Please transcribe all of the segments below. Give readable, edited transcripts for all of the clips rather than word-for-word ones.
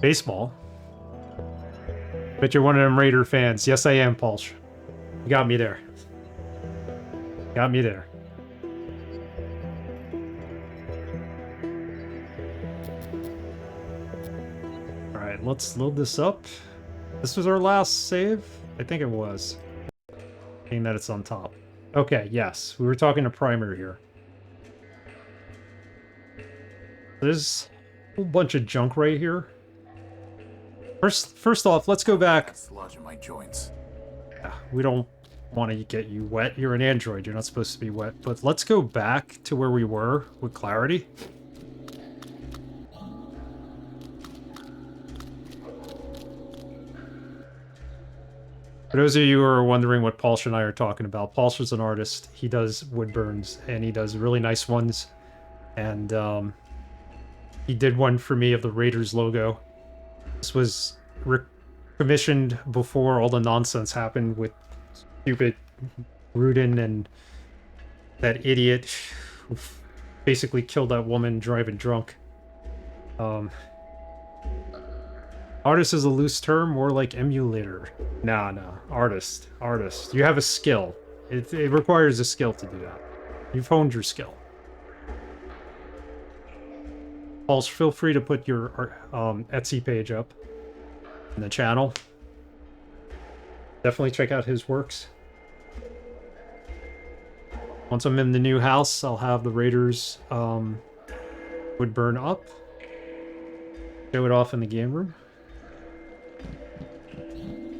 Baseball. Bet you're one of them Raider fans. Yes, I am, Pulch. You got me there. Got me there. Alright, let's load this up. This was our last save? I think it was. Being that it's on top. Okay, yes. We were talking to Primer here. There's a whole bunch of junk right here. First off, let's go back. Sludge in my joints. Yeah, we don't want to get you wet. You're an android. You're not supposed to be wet. But let's go back to where we were with clarity. For those of you who are wondering what Paulsh and I are talking about, Paulsh is an artist. He does wood burns, and he does really nice ones. And he did one for me of the Raiders logo. This was commissioned before all the nonsense happened with stupid Rudin and that idiot who basically killed that woman driving drunk. Artist is a loose term, more like emulator. Nah, artist. You have a skill. It requires a skill to do that. You've honed your skill. Paul's, feel free to put your Etsy page up in the channel. Definitely check out his works. Once I'm in the new house, I'll have the Raiders wood burn up. Show it off in the game room.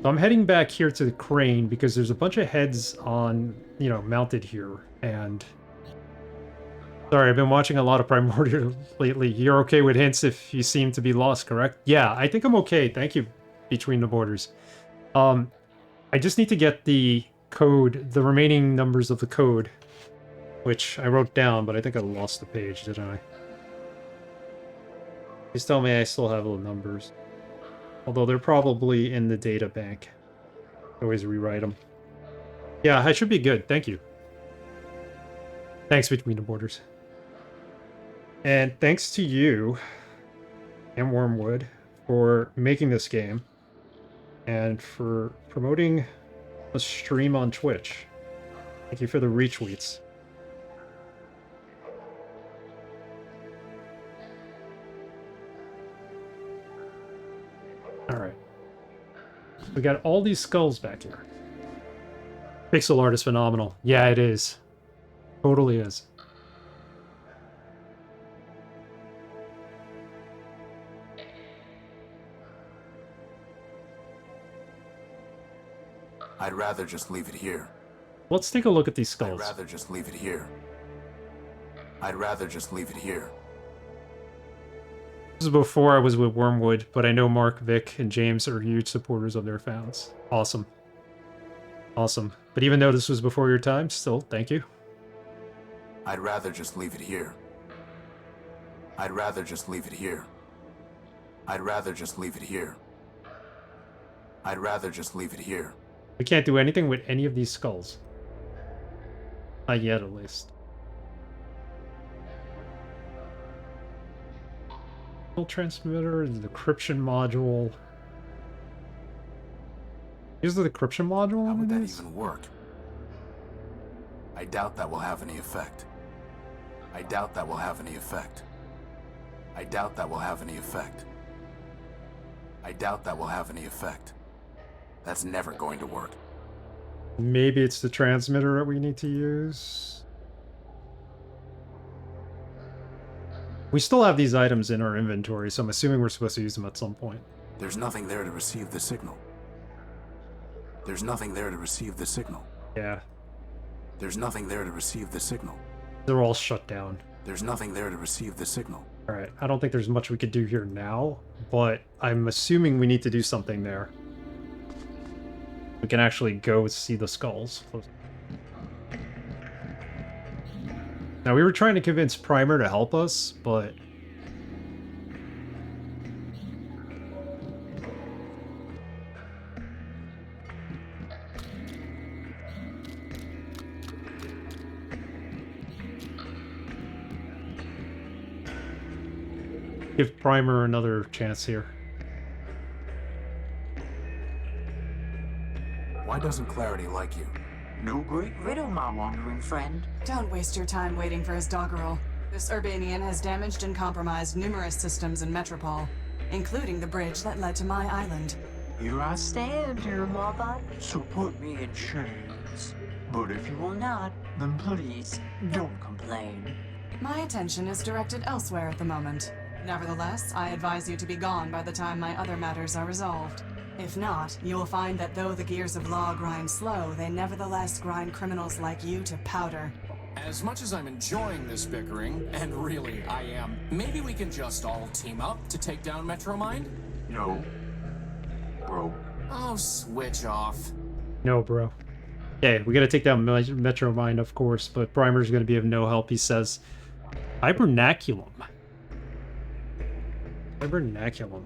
So I'm heading back here to the crane because there's a bunch of heads on, mounted here. And sorry, I've been watching a lot of Primordia lately. You're okay with hints if you seem to be lost, correct? Yeah, I think I'm okay. Thank you, Between the Borders. I just need to get the code, the remaining numbers of the code, which I wrote down, but I think I lost the page, didn't I? Please tell me I still have the numbers. Although they're probably in the data bank. Always rewrite them. Yeah, I should be good. Thank you. Thanks, Between the Borders. And thanks to you and Wormwood for making this game and for promoting a stream on Twitch. Thank you for the retweets. Alright. We got all these skulls back here. Pixel art is phenomenal. Yeah, it is. Totally is. I'd rather just leave it here. Let's take a look at these skulls. I'd rather just leave it here. I'd rather just leave it here. This is before I was with Wormwood, but I know Mark, Vic, and James are huge supporters of their fans. Awesome. Awesome. But even though this was before your time, still, thank you. I'd rather just leave it here. I'd rather just leave it here. I'd rather just leave it here. I'd rather just leave it here. We can't do anything with any of these skulls. Not yet, at least. Transmitter, the decryption module. Is the decryption module? How would that even work? I doubt that will have any effect. I doubt that will have any effect. I doubt that will have any effect. I doubt that will have any effect. That's never going to work. Maybe it's the transmitter that we need to use. We still have these items in our inventory, so I'm assuming we're supposed to use them at some point. There's nothing there to receive the signal. There's nothing there to receive the signal. Yeah. There's nothing there to receive the signal. They're all shut down. There's nothing there to receive the signal. Alright, I don't think there's much we could do here now, but I'm assuming we need to do something there. We can actually go see the skulls. Now, we were trying to convince Primer to help us, but... give Primer another chance here. doesn't Clarity like you? No great riddle, my wandering friend. Don't waste your time waiting for his doggerel. This Urbanian has damaged and compromised numerous systems in Metropole, including the bridge that led to my island. Here I stand, dear mother, so put me in chains. But if you will not, then please, don't complain. My attention is directed elsewhere at the moment. Nevertheless, I advise you to be gone by the time my other matters are resolved. If not, you will find that though the gears of law grind slow, they nevertheless grind criminals like you to powder. As much as I'm enjoying this bickering, and really I am, maybe we can just all team up to take down Metromind? No. Bro. Oh, switch off. No, bro. Okay, we gotta take down Metromind, of course, but Primer's gonna be of no help, he says. Hibernaculum. Hibernaculum.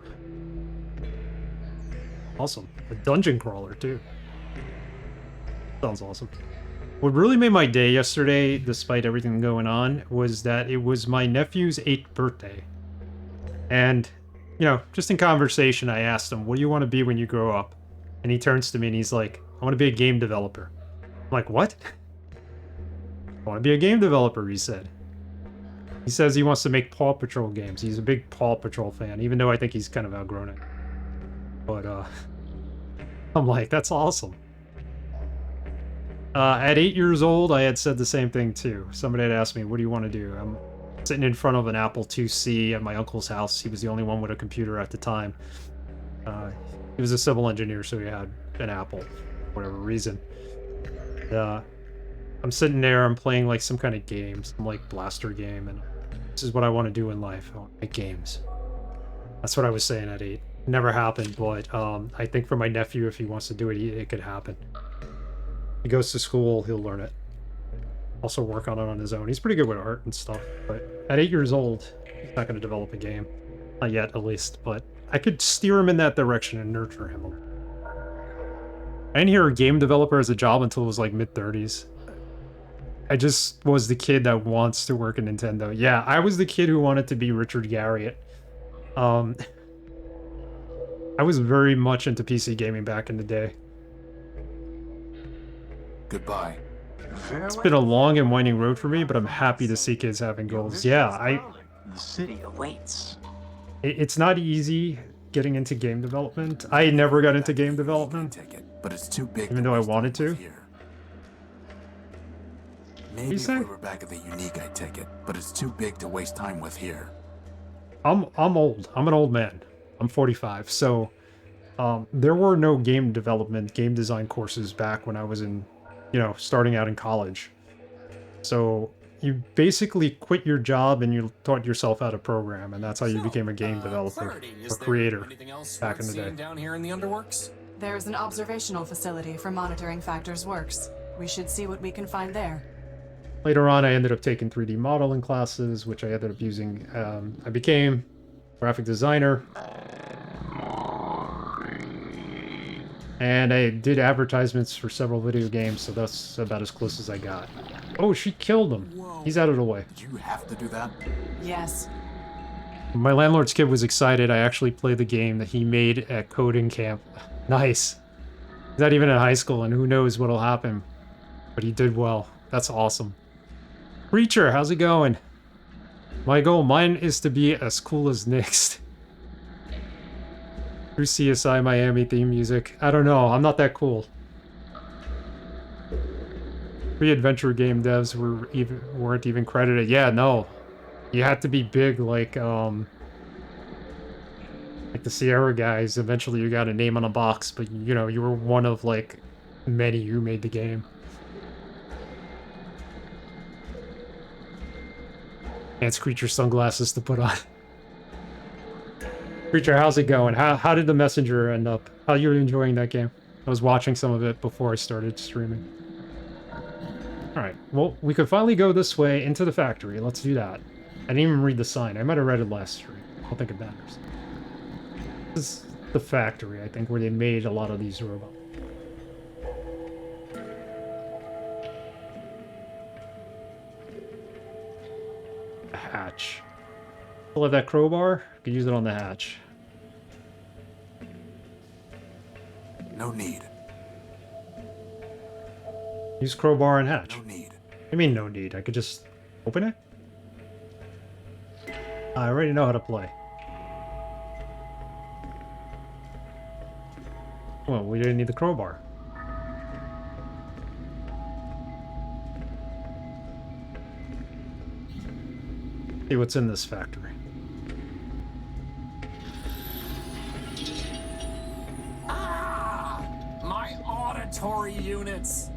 Awesome. A dungeon crawler, too. Sounds awesome. What really made my day yesterday, despite everything going on, was that it was my nephew's 8th birthday. And, you know, just in conversation, I asked him, what do you want to be when you grow up? And he turns to me and he's like, I want to be a game developer. I'm like, what? I want to be a game developer, he said. He says he wants to make Paw Patrol games. He's a big Paw Patrol fan, even though I think he's kind of outgrown it. But, I'm like, that's awesome. At 8 years old, I had said the same thing too. Somebody had asked me, what do you want to do? I'm sitting in front of an Apple IIc at my uncle's house. He was the only one with a computer at the time. He was a civil engineer, so he had an Apple, for whatever reason. I'm sitting there, I'm playing like some kind of game, some like blaster game, and this is what I want to do in life. I want to make games. That's what I was saying at 8. Never happened, but I think for my nephew, if he wants to do it, it could happen. He goes to school, he'll learn it. Also work on it on his own. He's pretty good with art and stuff, but at 8 years old, he's not going to develop a game. Not yet, at least, but I could steer him in that direction and nurture him. I didn't hear a game developer as a job until it was like mid-30s. I just was the kid that wants to work at Nintendo. Yeah, I was the kid who wanted to be Richard Garriott. I was very much into PC gaming back in the day. Goodbye. It's been a long and winding road for me, but I'm happy to see kids having goals. Yeah, The city awaits. it's not easy getting into game development. I never got into game development, But it's too big. even though I wanted to. Maybe if say? we were back at the Unique, I'd take it, but it's too big to waste time with here. I'm old. I'm an old man. I'm 45, so there were no game development, game design courses back when I was in, starting out in college. So you basically quit your job and you taught yourself how to program, and that's how you became a game developer or creator back in the day. Down here in the Underworks? There's an observational facility for monitoring Factor's works. We should see what we can find there. Later on, I ended up taking 3D modeling classes, which I ended up using. I became a graphic designer. And I did advertisements for several video games, so that's about as close as I got. Oh, she killed him. Whoa. He's out of the way. Did you have to do that? Yes. My landlord's kid was excited. I actually played the game that he made at coding camp. Nice. He's not even in high school, and who knows what'll happen. But he did well. That's awesome. Preacher, how's it going? My goal, mine is to be as cool as Nyx. Through CSI Miami theme music. I don't know, I'm not that cool. Pre-adventure game devs weren't even credited. Yeah, no. You had to be big like the Sierra guys. Eventually you got a name on a box, but you were one of like many who made the game. It's Creature sunglasses to put on. Creature, how's it going? How did the Messenger end up? How you enjoying that game? I was watching some of it before I started streaming. Alright, well, we could finally go this way into the factory. Let's do that. I didn't even read the sign. I might have read it last stream. I don't think it matters. This is the factory, I think, where they made a lot of these robots. A hatch. Still have that crowbar? Could use it on the hatch. No need. Use crowbar and hatch. No need. I mean, no need. I could just open it. I already know how to play. Well, we didn't need the crowbar. See what's in this factory. Ah! My auditory units!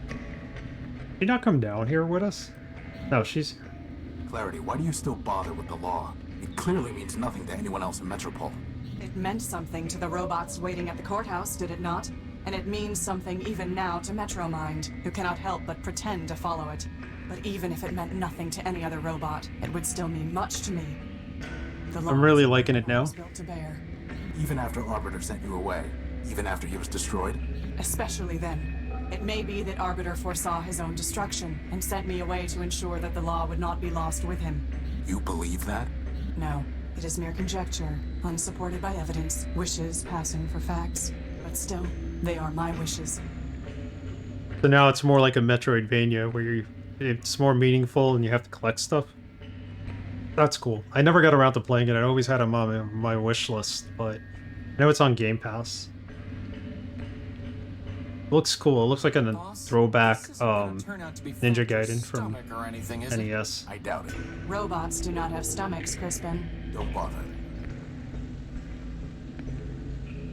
Did she not come down here with us? No, she's here. Clarity, why do you still bother with the law? It clearly means nothing to anyone else in Metropole. It meant something to the robots waiting at the courthouse, did it not? And it means something even now to Metromind, who cannot help but pretend to follow it. But even if it meant nothing to any other robot, it would still mean much to me. The I'm really liking it now. was built to bear. Even after Arbiter sent you away, even after he was destroyed, Especially then. It may be that Arbiter foresaw his own destruction and sent me away to ensure that the law would not be lost with him. you believe that? No, it is mere conjecture, unsupported by evidence, wishes passing for facts. But still, they are my wishes. So now it's more like a Metroidvania where it's more meaningful and you have to collect stuff. That's cool. I never got around to playing it. I always had it on my wish list, but I know it's on Game Pass. Looks cool. It looks like a Boss, throwback this isn't gonna turn out to be Ninja filled with Gaiden from stomach or anything, is it? NES. I doubt it. Robots do not have stomachs, Crispin. Don't bother.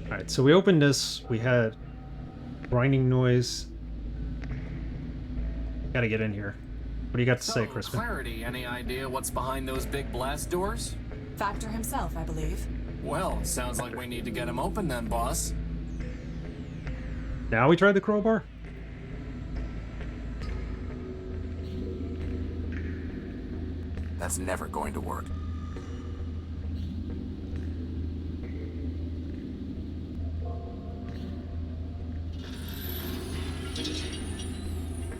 Alright, so we opened this. We had grinding noise. Gotta get in here. What do you got to say, So, Crispin? Clarity, any idea what's behind those big blast doors? Factor himself, I believe. Well, sounds like we need to get them open then, boss. Now we tried the crowbar? That's never going to work.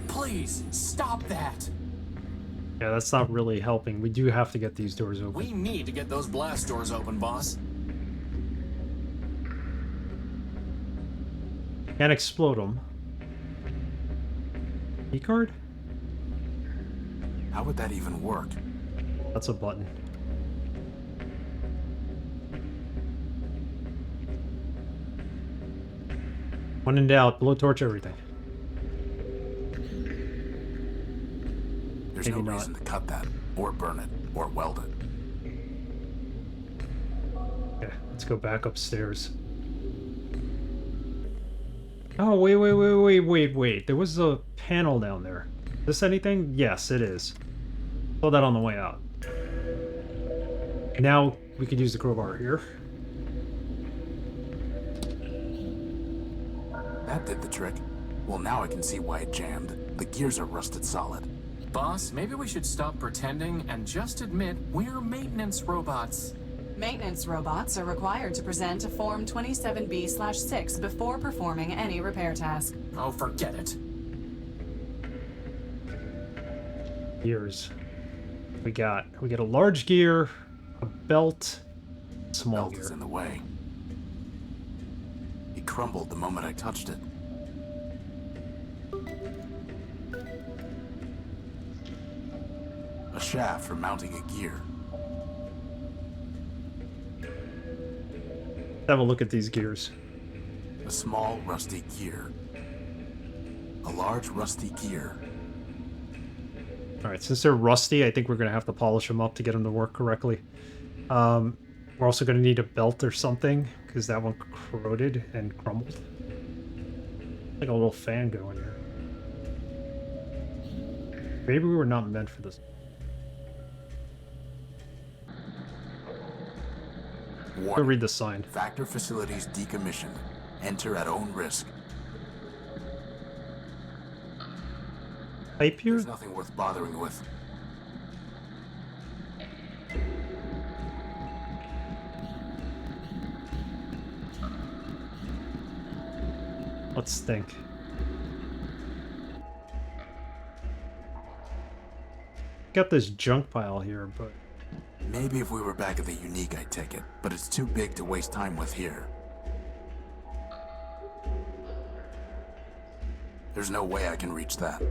Please, stop that! Yeah, that's not really helping. We do have to get these doors open. We need to get those blast doors open, boss. Can't explode them. Key card? How would that even work? That's a button. When in doubt, blowtorch everything. There's Maybe no not. reason to cut that, or burn it, or weld it. Okay, let's go back upstairs. Oh, wait. There was a panel down there. Is this anything? Yes, it is. Saw that on the way out. Now we could use the crowbar here. That did the trick. Well, now I can see why it jammed. The gears are rusted solid. Boss, maybe we should stop pretending and just admit we're maintenance robots. Maintenance robots are required to present a Form 27B/6 before performing any repair task. Oh, forget it. Gears. We get a large gear, a belt, small Belt is gear. in the way. It crumbled the moment I touched it. A shaft for mounting a gear. Let's have a look at these gears. A small, rusty gear. A large, rusty gear. Alright, since they're rusty, I think we're going to have to polish them up to get them to work correctly. We're also going to need a belt or something, because that one corroded and crumbled. Like a little fan going here. Maybe we were not meant for this. Go Warning. read the sign. Factor facilities decommissioned. Enter at own risk. Pipe here? There's nothing worth bothering with. Let's think. Got this junk pile here, but Maybe if we were back at the Unique, I'd take it. But it's too big to waste time with here. There's no way I can reach that.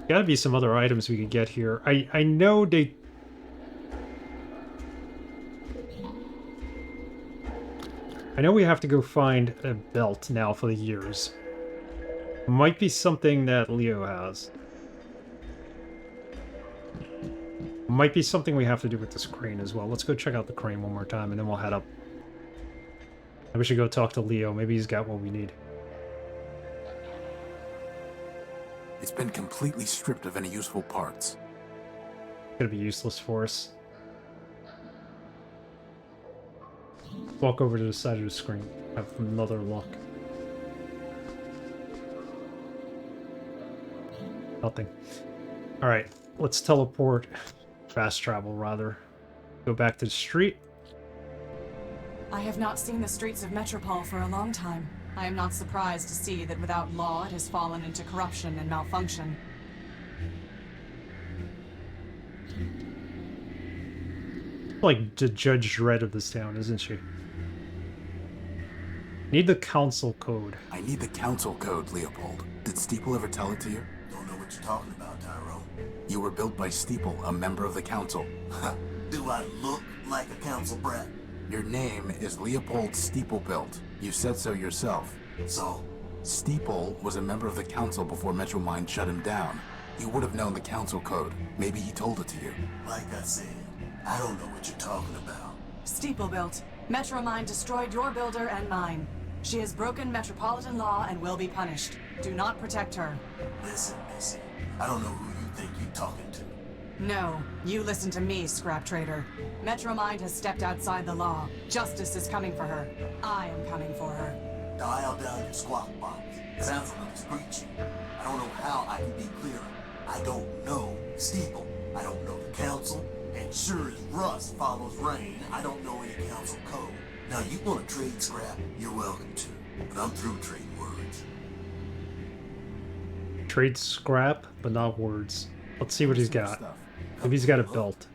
Gotta be some other items we could get here. I know they... I know we have to go find a belt now for the years. Might be something that Leo has. Might be something we have to do with this crane as well. Let's go check out the crane one more time and then we'll head up. And we should go talk to Leo. Maybe he's got what we need. It's been completely stripped of any useful parts. It's gonna be useless for us. Walk over to the side of the screen. Have another look. Nothing. Alright, let's teleport. Fast travel, rather. Go back to the street. I have not seen the streets of Metropole for a long time. I am not surprised to see that without law it has fallen into corruption and malfunction. Like the Judge Dredd of this town, isn't she? Need the council code. I need the council code, Leopold. Did Steeple ever tell it to you? Don't know what you're talking about, Tyrone. You were built by Steeple, a member of the council. Do I look like a council brat? Your name is Leopold Steeplebuilt. You said so yourself. So, Steeple was a member of the council before Metromind shut him down. You would have known the council code. Maybe he told it to you. like I said, I don't know what you're talking about. Steeplebuilt. Metromine destroyed your builder and mine. She has broken metropolitan law and will be punished. Do not protect her. Listen, Missy, I don't know who you think you're talking to. No, you listen to me, scrap trader. Metromind has stepped outside the law. Justice is coming for her. I am coming for her. Dial down your squawk box. It sounds a little screechy. I don't know how I can be clearer. I don't know Steeple. I don't know the council. And sure as rust follows rain, I don't know any council code. Now, you want to trade scrap, you're welcome to. But I'm through trading words. Trade scrap, but not words. Let's see what he's got. Stuff. Maybe he's got a belt.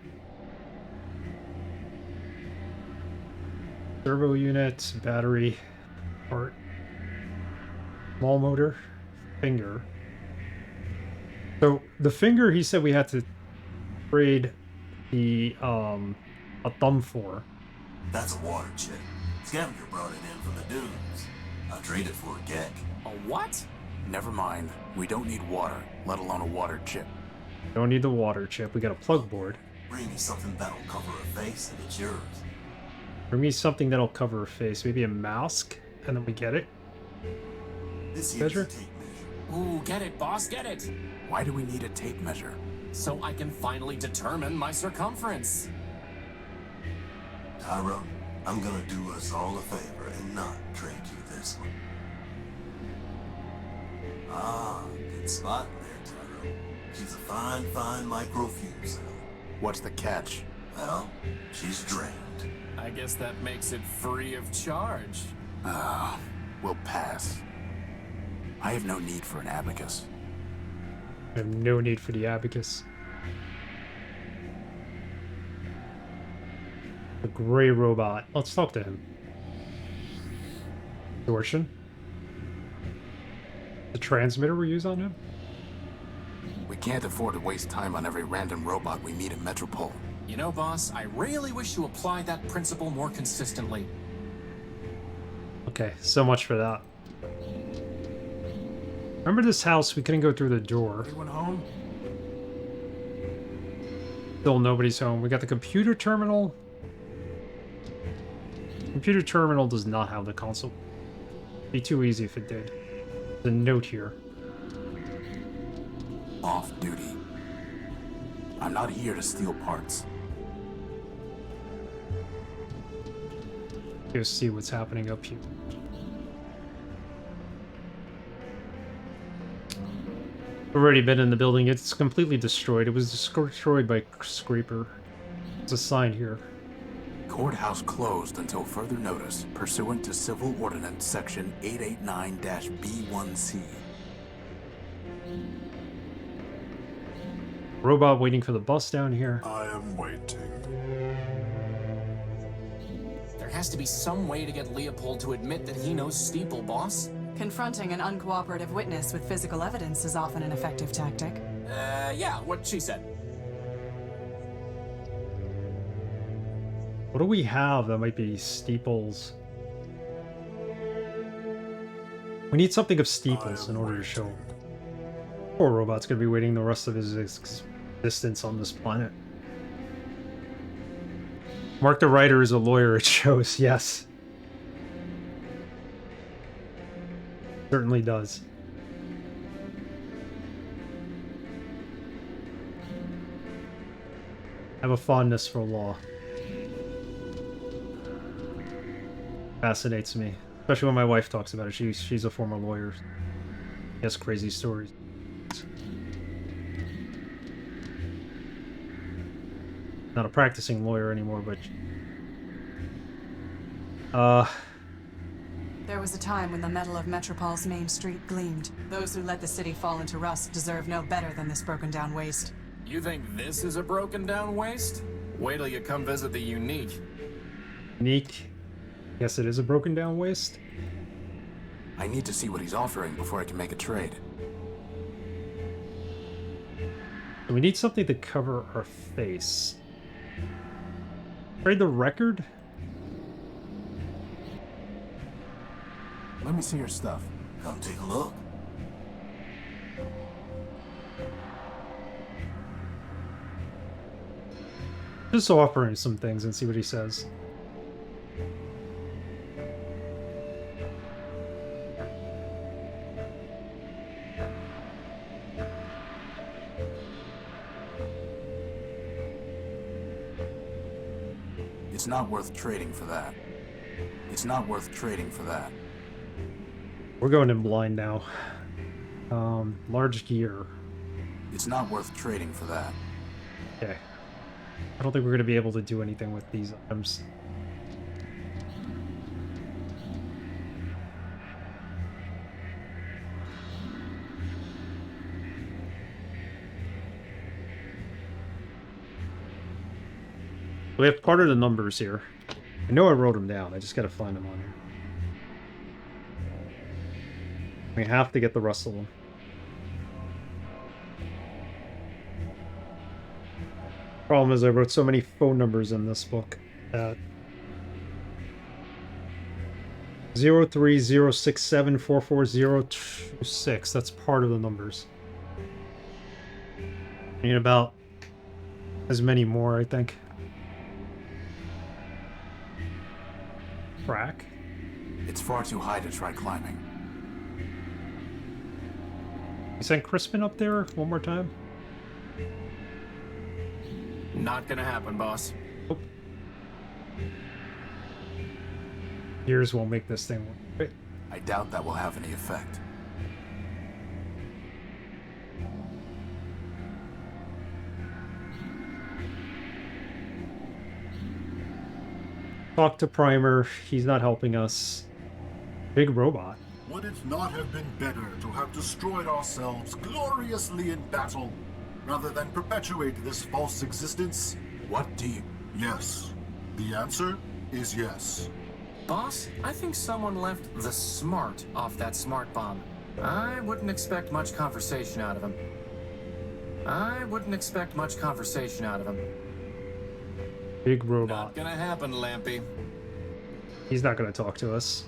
Servo unit, battery, part, small motor, finger. So the finger, he said we had to trade the a thumb for. That's a water chip. Scavenger brought it in from the dunes. I traded for a geck. A what? Never mind. We don't need water, let alone a water chip. Don't need the water chip. We got a plug board. Bring me something that'll cover a face and it's yours. Bring me something that'll cover her face. Maybe a mask, and then we get it. This here's Measure? a tape measure. Ooh, get it, boss, get it! Why do we need a tape measure? So I can finally determine my circumference. Tyrone, I'm gonna do us all a favor and not trade you this one. Ah, good spot there, Tyrone. She's a fine microfume cell. What's the catch? Well, she's drained. I guess that makes it free of charge. We'll pass. I have no need for an abacus. I have no need for the abacus. The gray robot. Let's talk to him. Distortion. The transmitter we use on him? We can't afford to waste time on every random robot we meet in Metropole. You know, boss, I really wish you applied that principle more consistently. Okay, so much for that. Remember this house? We couldn't go through the door. Anyone home? Still nobody's home. We got the computer terminal. Computer terminal does not have the console. Be too easy if it did. The note here. Off duty. I'm not here to steal parts. Go see what's happening up here. Already been in the building. It's completely destroyed. It was destroyed by Scraper. There's a sign here. Courthouse closed until further notice, pursuant to Civil Ordinance Section 889-B1C. Robot waiting for the bus down here. I am waiting. There has to be some way to get Leopold to admit that he knows Steeple, boss. Confronting an uncooperative witness with physical evidence is often an effective tactic. Yeah, what she said. What do we have that might be Steeples? We need something of Steeples in order to show. Poor robot's gonna be waiting the rest of his existence on this planet. Mark the writer is a lawyer, it shows, yes. Certainly does. I have a fondness for law. Fascinates me. Especially when my wife talks about it. She's a former lawyer. She has crazy stories. Not a practicing lawyer anymore, but... There was a time when the metal of Metropol's main street gleamed. Those who let the city fall into rust deserve no better than this broken-down waste. You think this is a broken-down waste? Wait till you come visit the Unique. Unique. Yes, it is a broken down waste. I need to see what he's offering before I can make a trade. We need something to cover our face. Trade the record? Let me see your stuff. Come take a look. Just offer him some things and see what he says. It's not worth trading for that. It's not worth trading for that. We're going in blind now. Large gear. It's not worth trading for that. Okay. I don't think we're going to be able to do anything with these items. We have part of the numbers here. I know I wrote them down. I just got to find them on here. We have to get the rest of them. Problem is I wrote so many phone numbers in this book that 03067440026, that's part of the numbers. I need about as many more, I think. Crack. It's far too high to try climbing. You sent Crispin up there one more time? Not gonna happen, boss. Nope. Gears won't make this thing work. Wait. I doubt that will have any effect. Talk to Primer. He's not helping us. Big robot. Would it not have been better to have destroyed ourselves gloriously in battle, rather than perpetuate this false existence? What do you... Yes. The answer is yes. Boss, I think someone left the smart off that smart bomb. I wouldn't expect much conversation out of him. Big robot. Not gonna happen, Lampy. He's not going to talk to us.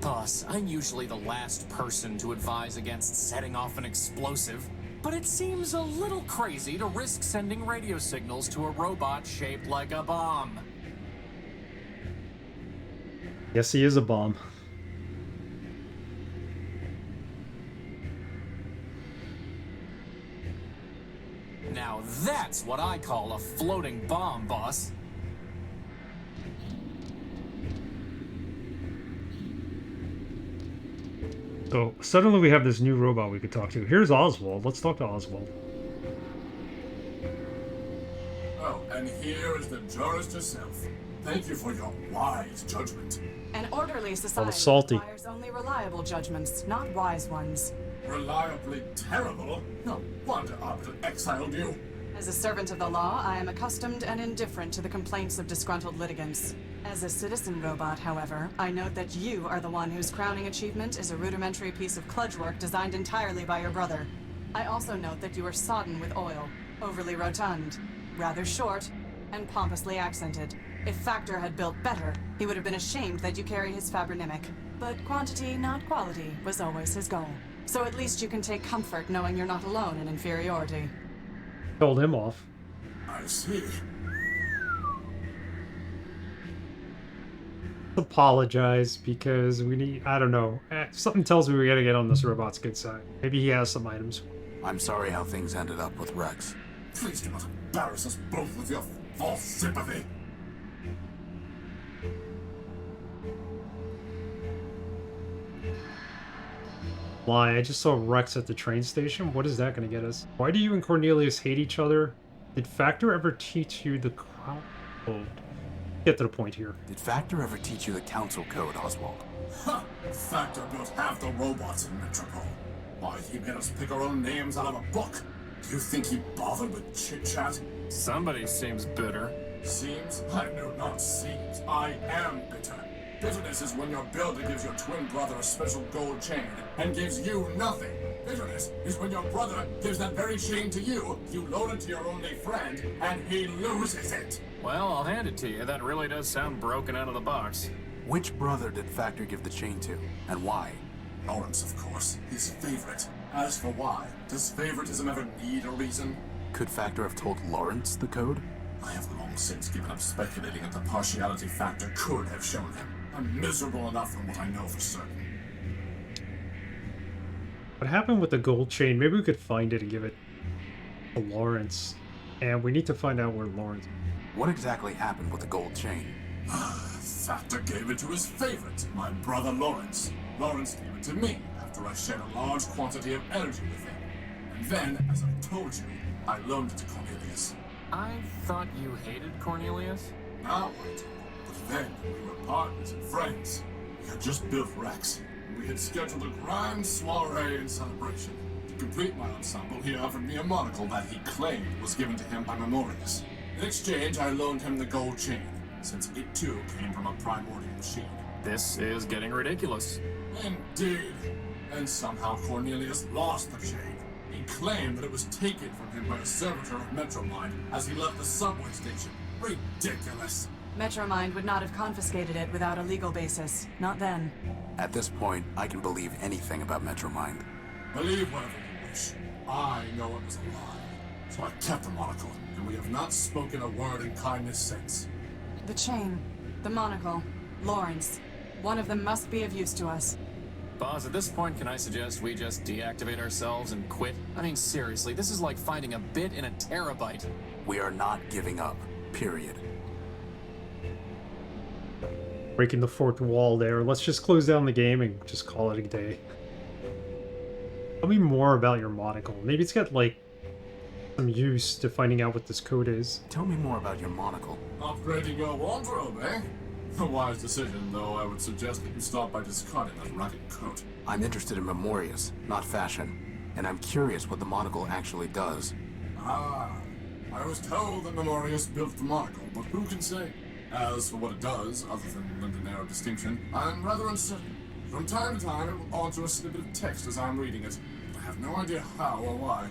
Boss, I'm usually the last person to advise against setting off an explosive, but it seems a little crazy to risk sending radio signals to a robot shaped like a bomb. Yes, he is a bomb. Now that's what I call a floating bomb, boss. So suddenly we have this new robot we could talk to. Here's Oswald. Let's talk to Oswald. Oh, and here is the tourist herself. Thank you for your wise judgment. An orderly society salty. requires only reliable judgments, not wise ones. Reliably terrible? No wonder Arbiter exiled you. As a servant of the law, I am accustomed and indifferent to the complaints of disgruntled litigants. As a citizen robot, however, I note that you are the one whose crowning achievement is a rudimentary piece of kludge work designed entirely by your brother. I also note that you are sodden with oil, overly rotund, rather short, and pompously accented. If Factor had built better, he would have been ashamed that you carry his fabronymic. But quantity, not quality, was always his goal. So at least you can take comfort knowing you're not alone in inferiority. Told him off. I see. Apologize because we need, I don't know. Something tells me we gotta get on this robot's good side. Maybe he has some items. I'm sorry how things ended up with Rex. Please do not embarrass us both with your false sympathy. Why? I just saw Rex at the train station. What is that gonna get us? Why do you and Cornelius hate each other? Did Factor ever teach you the code? Get to the point here. Did Factor ever teach you the council code, Oswald? Ha! Factor built half the robots in Metropole. Why, he made us pick our own names out of a book. Do you think he bothered with chit-chat? Somebody seems bitter. Seems? I know not seems. I am bitter. Bitterness is when your builder gives your twin brother a special gold chain and gives you nothing. Bitterness is when your brother gives that very chain to you, you loan it to your only friend, and he loses it. Well, I'll hand it to you. That really does sound broken out of the box. Which brother did Factor give the chain to, and why? Lawrence, of course. His favorite. As for why, does favoritism ever need a reason? Could Factor have told Lawrence the code? I have long since given up speculating at the partiality Factor could have shown him. I'm miserable enough from what I know for certain. What happened with the gold chain? Maybe we could find it and give it to Lawrence. And we need to find out where Lawrence... What exactly happened with the gold chain? Factor gave it to his favorite, my brother Lawrence. Lawrence gave it to me after I shared a large quantity of energy with him. And then, as I told you, I loaned it to Cornelius. I thought you hated Cornelius? Now I do. But then, we were partners and friends. We had just built Rex, and we had scheduled a grand soiree and celebration. To complete my ensemble, he offered me a monocle that he claimed was given to him by Memorius. In exchange, I loaned him the gold chain, since it too came from a Primordia machine. This is getting ridiculous. Indeed. And somehow Cornelius lost the chain. He claimed that it was taken from him by a servitor of Metromind as he left the subway station. Ridiculous. Metromind would not have confiscated it without a legal basis. Not then. At this point, I can believe anything about Metromind. Believe whatever you wish. I know it was a lie. So I kept the monocle, and we have not spoken a word in kindness since. The chain, the monocle, Lawrence. One of them must be of use to us. Boss, at this point, can I suggest we just deactivate ourselves and quit? I mean, seriously, this is like finding a bit in a terabyte. We are not giving up. Period. Breaking the fourth wall there. Let's just close down the game and just call it a day. Tell me more about your monocle. Maybe it's got, like, some use to finding out what this code is. Tell me more about your monocle. Upgrading your wardrobe, eh? A wise decision, though I would suggest that you start by discarding that ragged coat. I'm interested in Memorius, not fashion. And I'm curious what the monocle actually does. Ah, I was told that Memorius built the monocle, but who can say? As for what it does, other than lend a narrow distinction, I'm rather uncertain. From time to time, it will alter a snippet of text as I'm reading it, but I have no idea how or why.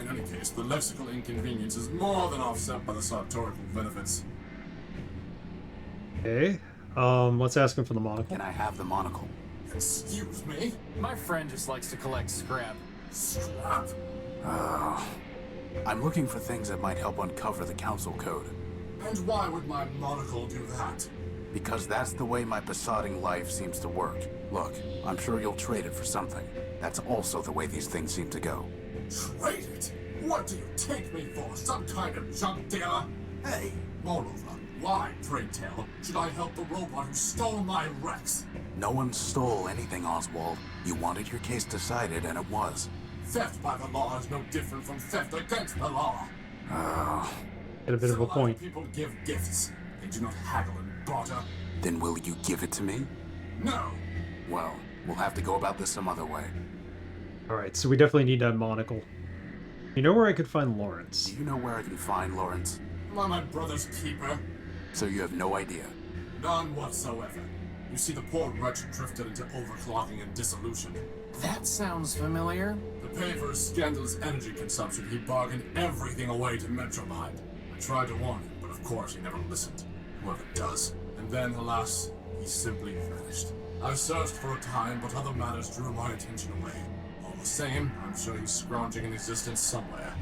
In any case, the lexical inconvenience is more than offset by the sartorical benefits. Okay. Let's ask him for the monocle. Can I have the monocle? Excuse me? My friend just likes to collect scrap. Scrap? I'm looking for things that might help uncover the council code. And why would my monocle do that? Because that's the way my besotting life seems to work. Look, I'm sure you'll trade it for something. That's also the way these things seem to go. Trade it? What do you take me for? Some kind of junk dealer? Hey, moreover, why, pray tell, should I help the robot who stole my Rex? No one stole anything, Oswald. You wanted your case decided, and it was. Theft by the law is no different from theft against the law. Get a bit of a point. People give gifts. They do not haggle and barter. Then will you give it to me? No! Well, we'll have to go about this some other way. Alright, so we definitely need that monocle. You know where I could find Lawrence? Do you know where I can find Lawrence? Am I my brother's keeper? So you have no idea. None whatsoever. You see, the poor wretch drifted into overclocking and dissolution. That sounds familiar. To pay for his scandalous energy consumption, he bargained everything away to Metromind. I tried to warn him, but of course he never listened. Whoever does. And then, alas, he simply vanished. I searched for a time, but other matters drew my attention away. All the same, I'm sure he's scrounging in existence somewhere.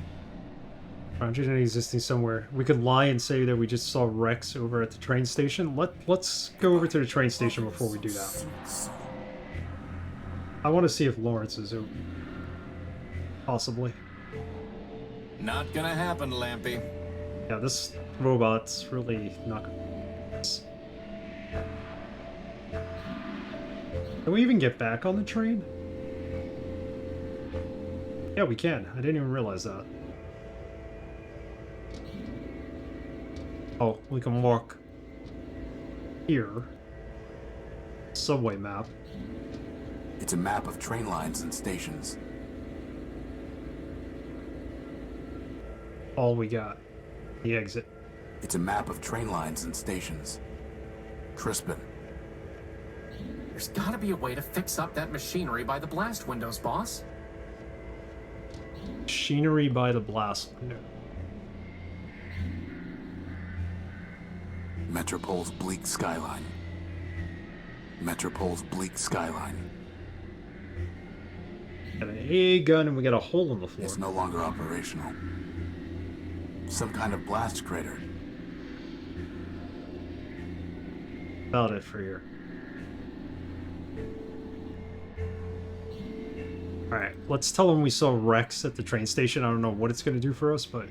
Scrounging in existence somewhere. We could lie and say that we just saw Rex over at the train station. Let's go over to the train station before we do that. I want to see if Lawrence is over. Possibly. Not gonna happen, Lampy. Yeah, this robot's really not gonna... Can we even get back on the train? Yeah, we can. I didn't even realize that. Oh, we can walk here. Subway map. It's a map of train lines and stations. All we got. The exit. It's a map of train lines and stations. Crispin. There's gotta be a way to fix up that machinery by the blast windows, boss. Machinery by the blast window. Metropol's bleak skyline. Metropol's bleak skyline. Got an A gun and we got a hole in the floor. It's no longer operational. Some kind of blast crater. About it for here. Alright, let's tell him we saw Rex at the train station. I don't know what it's going to do for us, but...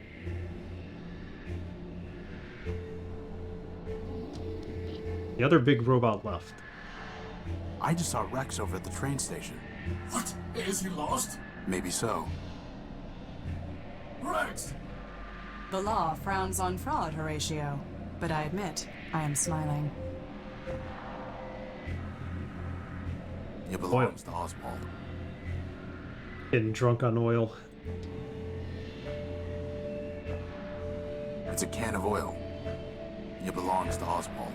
The other big robot left. I just saw Rex over at the train station. What? Is he lost? Maybe so. Rex! The law frowns on fraud, Horatio. But I admit, I am smiling. It belongs to Oswald. Getting drunk on oil. It's a can of oil. It belongs to Oswald.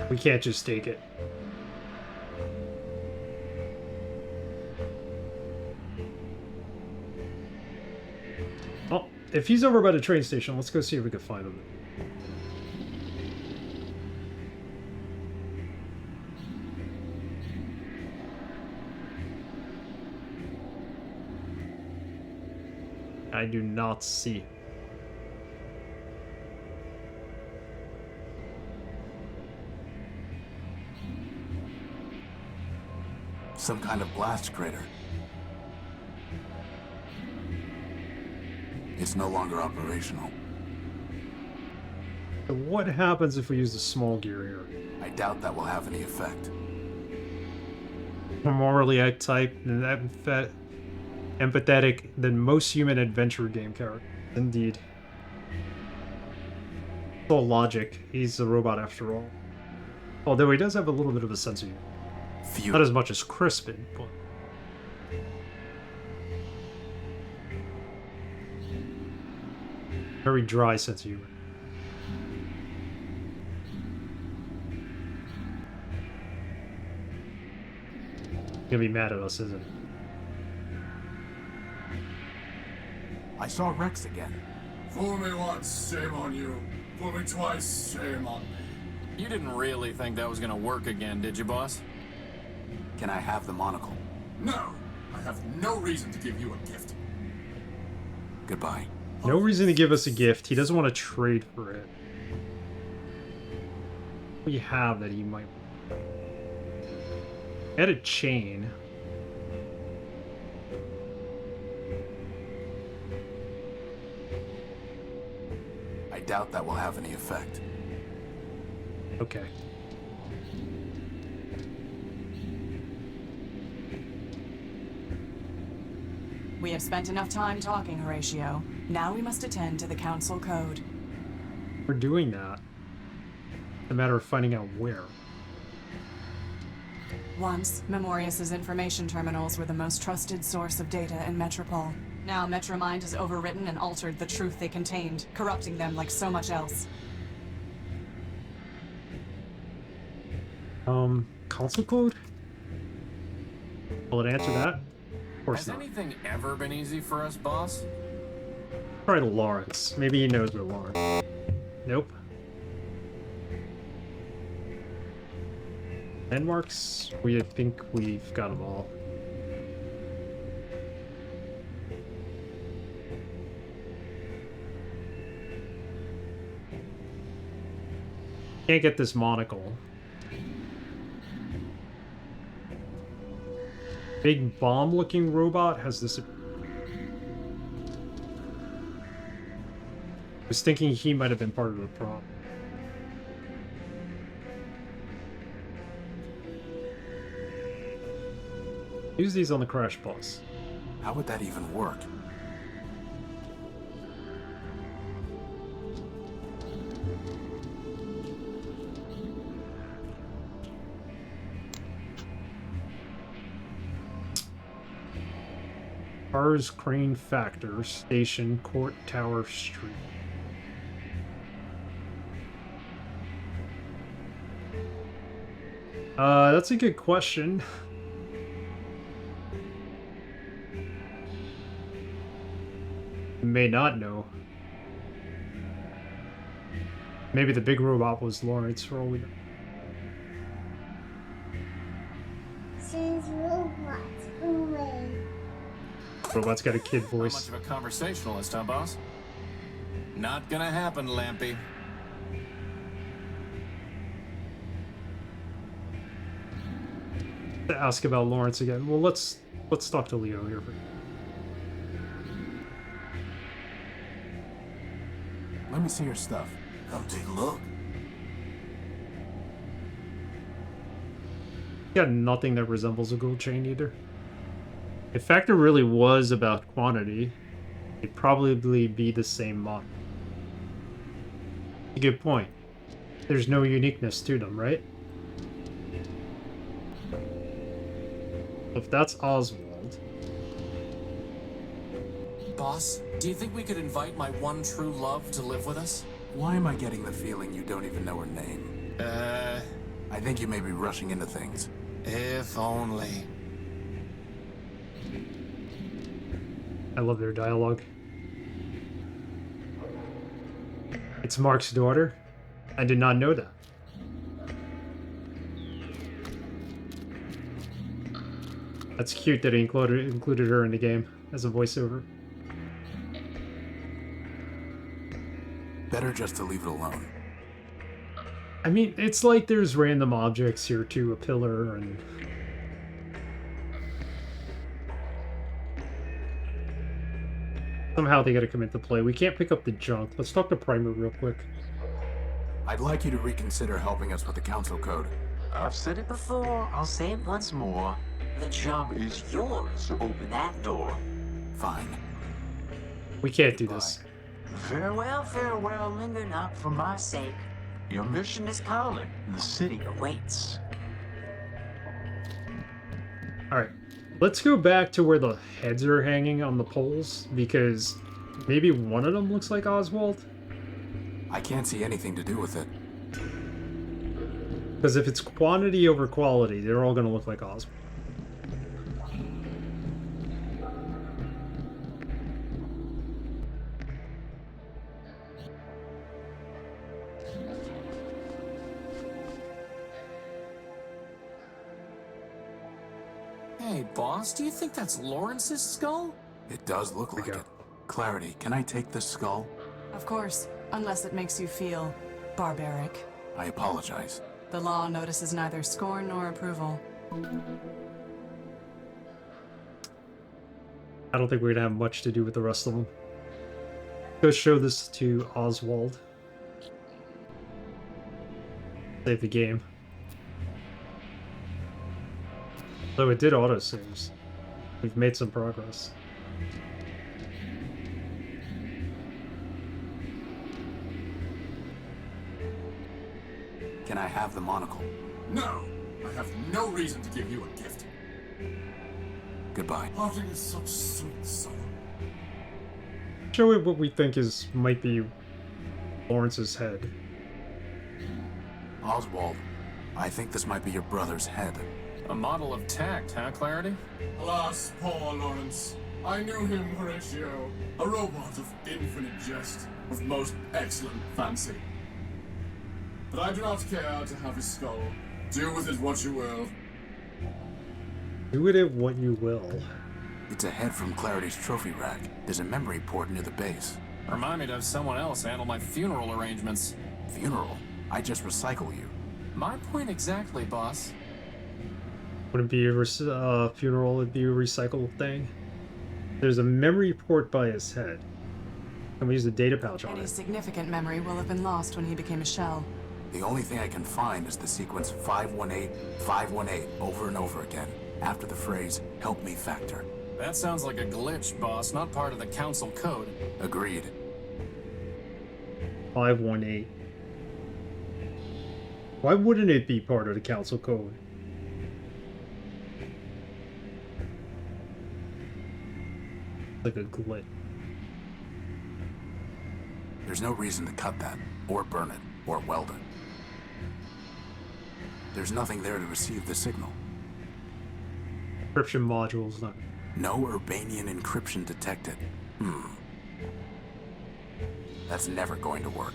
We can't just take it. Well, if he's over by the train station, let's go see if we can find him. I do not see. Some kind of blast crater. It's no longer operational. So what happens if we use the small gear here? I doubt that will have any effect. Morally type and empathetic than most human adventure game characters. Indeed. It's all logic. He's a robot after all. Although he does have a little bit of a sense of humor. Few. Not as much as Crispin, but... Very dry sense of humor. He's gonna be mad at us, isn't he? I saw Rex again. Fool me once, shame on you. Fool me twice, shame on me. You didn't really think that was gonna work again, did you, boss? Can I have the monocle? No, I have no reason to give you a gift. Goodbye. No reason to give us a gift. He doesn't want to trade for it. We have that he might... Add a chain. I doubt that will have any effect. Okay. We have spent enough time talking, Horatio. Now we must attend to the Council Code. We're doing that. a matter of finding out where. Once, Memorius's information terminals were the most trusted source of data in Metropole. Now Metromind has overwritten and altered the truth they contained, corrupting them like so much else. Console code? Will it answer that? Of course Has not. anything ever been easy for us, boss? Try Lawrence. Maybe he knows where Lawrence. Nope. Landmarks? We think we've got them all. Can't get this monocle. Big bomb-looking robot has this. I was thinking he might have been part of the problem. Use these on the crash bus. How would that even work? Cars, crane factor, station, court, tower, street. That's a good question. May not know. Maybe the big robot was Lawrence for all we know. Says robots away. Robot's got a kid Not voice. much of a conversationalist, huh, boss? Not gonna happen, Lampy. To ask about Lawrence again. Well, let's talk to Leo here. Let me see your stuff. Come take a look. Got nothing that resembles a gold chain either. If factor really was about quantity, it'd probably be the same model. A good point. There's no uniqueness to them, right? If that's Oswald, Boss, do you think we could invite my one true love to live with us? Why am I getting the feeling you don't even know her name? I think you may be rushing into things. If only. I love their dialogue. It's Mark's daughter? I did not know that. That's cute that he included her in the game as a voiceover. Better just to leave it alone. I mean, it's like there's random objects here too, a pillar and... Somehow they gotta come into play. We can't pick up the junk. Let's talk to Primer real quick. I'd like you to reconsider helping us with the council code. I've said it before, I'll say it once more. The job is yours to open that door. Fine. We can't do this. Farewell, farewell, linger not for my sake. Your mission is calling. The city awaits. Alright. Let's go back to where the heads are hanging on the poles, because maybe one of them looks like Oswald? I can't see anything to do with it. Because if it's quantity over quality, they're all going to look like Oswald. Hey, boss, do you think that's Lawrence's skull? It does look like it. Clarity, can I take this skull? Of course, unless it makes you feel barbaric. I apologize. The law notices neither scorn nor approval. I don't think we're going to have much to do with the rest of them. Go show this to Oswald. Save the game. Though it did autosaves. We've made some progress. Can I have the monocle? No! I have no reason to give you a gift. Goodbye. Parting is such sweet sorrow. Show it what we think is might be Lawrence's head. Oswald, I think this might be your brother's head. A model of tact, huh, Clarity? Alas, poor Lawrence. I knew him, Horatio. A robot of infinite jest, of most excellent fancy. But I do not care to have his skull. Do with it what you will. Do with it what you will. It's a head from Clarity's trophy rack. There's a memory port near the base. Remind me to have someone else handle my funeral arrangements. Funeral? I just recycle you. My point exactly, boss. Wouldn't be a funeral, it'd be a recycled thing. There's a memory port by his head. And we use the data pouch on Any it. significant memory will have been lost when he became a shell. The only thing I can find is the sequence 518, 518 over and over again, after the phrase, help me factor. That sounds like a glitch, boss, not part of the council code. Agreed. 518. Why wouldn't it be part of the council code? Like a glitch. There's no reason to cut that, or burn it, or weld it. There's nothing there to receive the signal. Encryption modules, not. No Urbanian encryption detected. That's never going to work.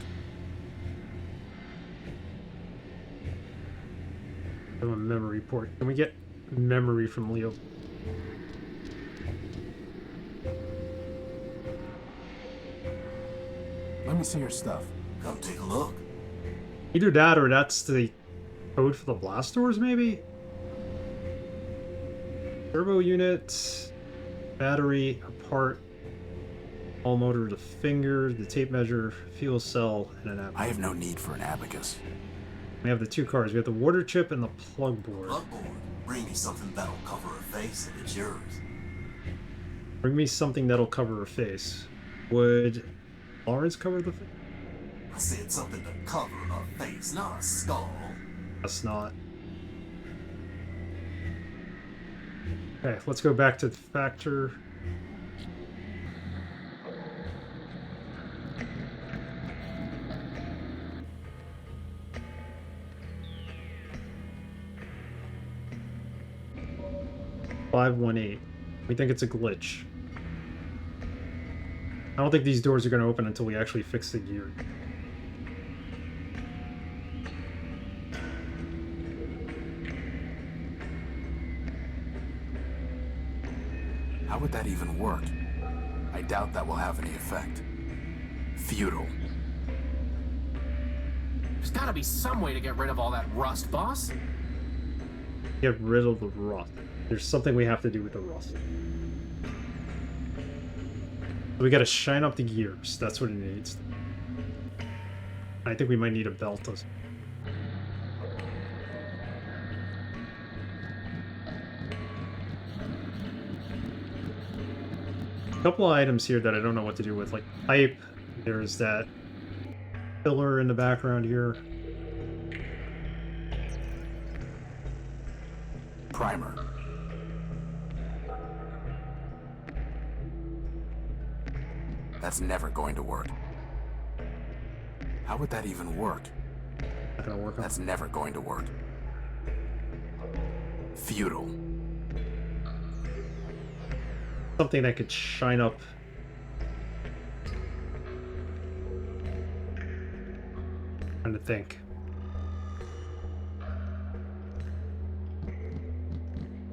A memory port. Can we get memory from Leo? Let me see your stuff. Come take a look. Either that or that's the code for the blast doors, maybe? Turbo unit, battery, a part, all motor to finger, the tape measure, fuel cell, and an abacus. I have no need for an abacus. We have the two cards. We have the water chip and the plug board. Bloodborne. Bring me something that'll cover her face and it's yours. Bring me something that'll cover her face. Would Lawrence cover the face? I said something to cover her face, not a skull. That's not. Okay, let's go back to the factor. $518. We think it's a glitch. I don't think these doors are going to open until we actually fix the gear. How would that even work? I doubt that will have any effect. Futile. There's gotta be some way to get rid of all that rust, boss. Get rid of the rust. There's something we have to do with the rust. We gotta shine up the gears. That's what it needs. I think we might need a belt. A couple of items here that I don't know what to do with, like pipe. There's that pillar in the background here. Primer. That's never going to work. How would that even work? Not gonna work on. That's never going to work. Futile. Something that could shine up. Trying to think.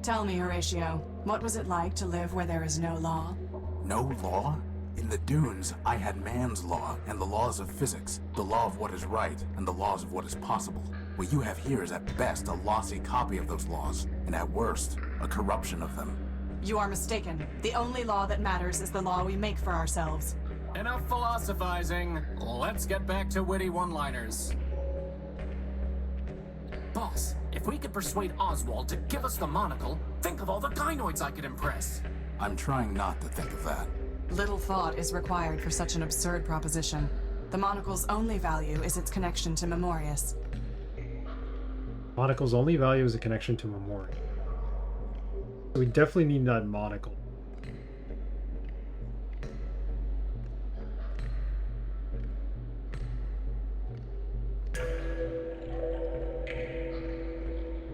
Tell me, Horatio, what was it like to live where there is no law? No law? In the dunes, I had man's law and the laws of physics, the law of what is right and the laws of what is possible. What you have here is at best a lossy copy of those laws, and at worst, a corruption of them. You are mistaken. The only law that matters is the law we make for ourselves. Enough philosophizing. Let's get back to witty one-liners. Boss, if we could persuade Oswald to give us the monocle, think of all the gynoids I could impress. I'm trying not to think of that. Little thought is required for such an absurd proposition. The monocle's only value is its connection to Memorius. Monocle's only value is a connection to Memoria. So we definitely need that monocle.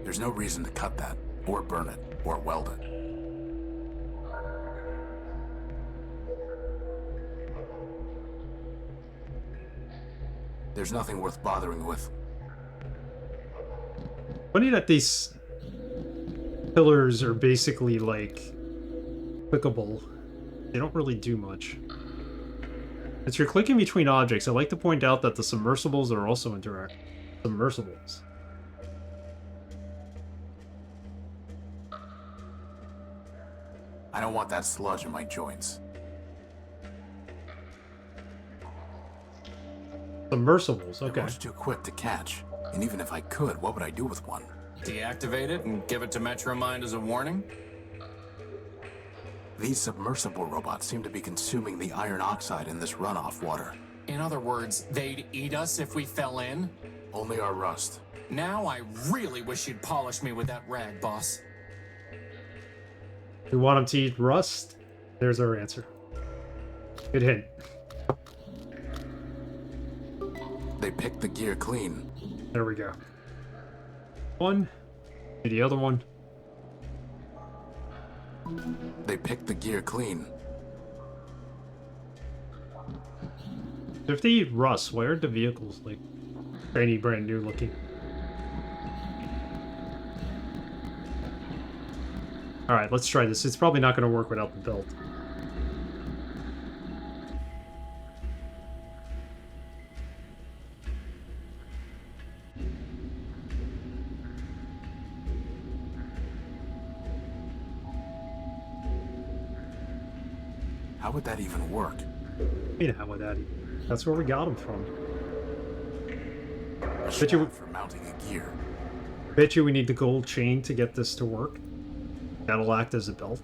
There's no reason to cut that, or burn it, or weld it. There's nothing worth bothering with. Funny that these pillars are basically like clickable. They don't really do much. As you're clicking between objects, I like to point out that the submersibles are also interact. Submersibles. I don't want that sludge in my joints. Submersibles, okay. They're much too quick to catch. And even if I could, what would I do with one? Deactivate it and give it to Metromind as a warning? These submersible robots seem to be consuming the iron oxide in this runoff water. In other words, they'd eat us if we fell in? Only our rust. Now I really wish you'd polish me with that rag, boss. We want them to eat rust? There's our answer. Good hint. They picked the gear clean. There we go. One. The other one. They picked the gear clean. If they eat rust, why are the vehicles like brand new looking? Alright, let's try this. It's probably not going to work without the belt. How would that even work? You know how would that? That's where we got them from. A Bet you- shaft for mounting a gear. Bet you we need the gold chain to get this to work. That'll act as a belt.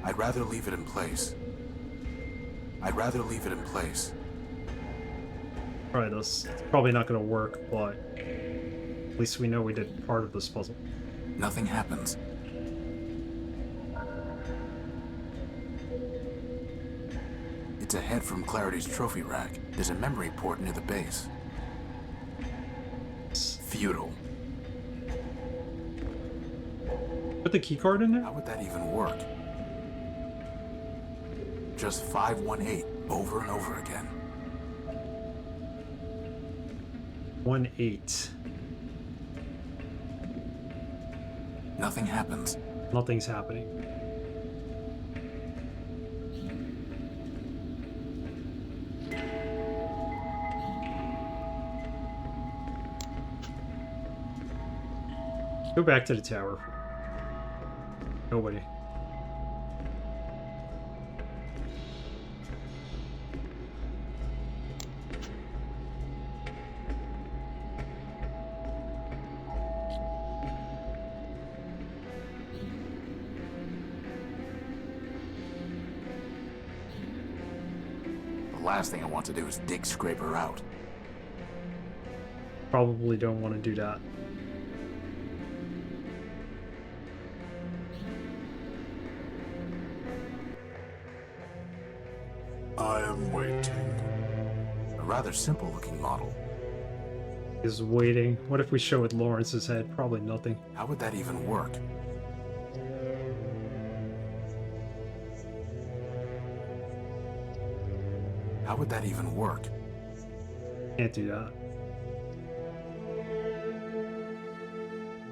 I'd rather leave it in place. I'd rather leave it in place. Alright, this it's probably not going to work, but at least we know we did part of this puzzle. Nothing happens. It's ahead from Clarity's trophy rack. There's a memory port near the base. Futile. Put the keycard in there? How would that even work? Just 518 over and over again. 1-8. Nothing happens. Nothing's happening. Go back to the tower. Nobody. The last thing I want to do is dig Scraper out. Probably don't want to do that. I am waiting. A rather simple looking model. Is waiting. What if we show it Lawrence's head? Probably nothing. How would that even work? How would that even work? Can't do that.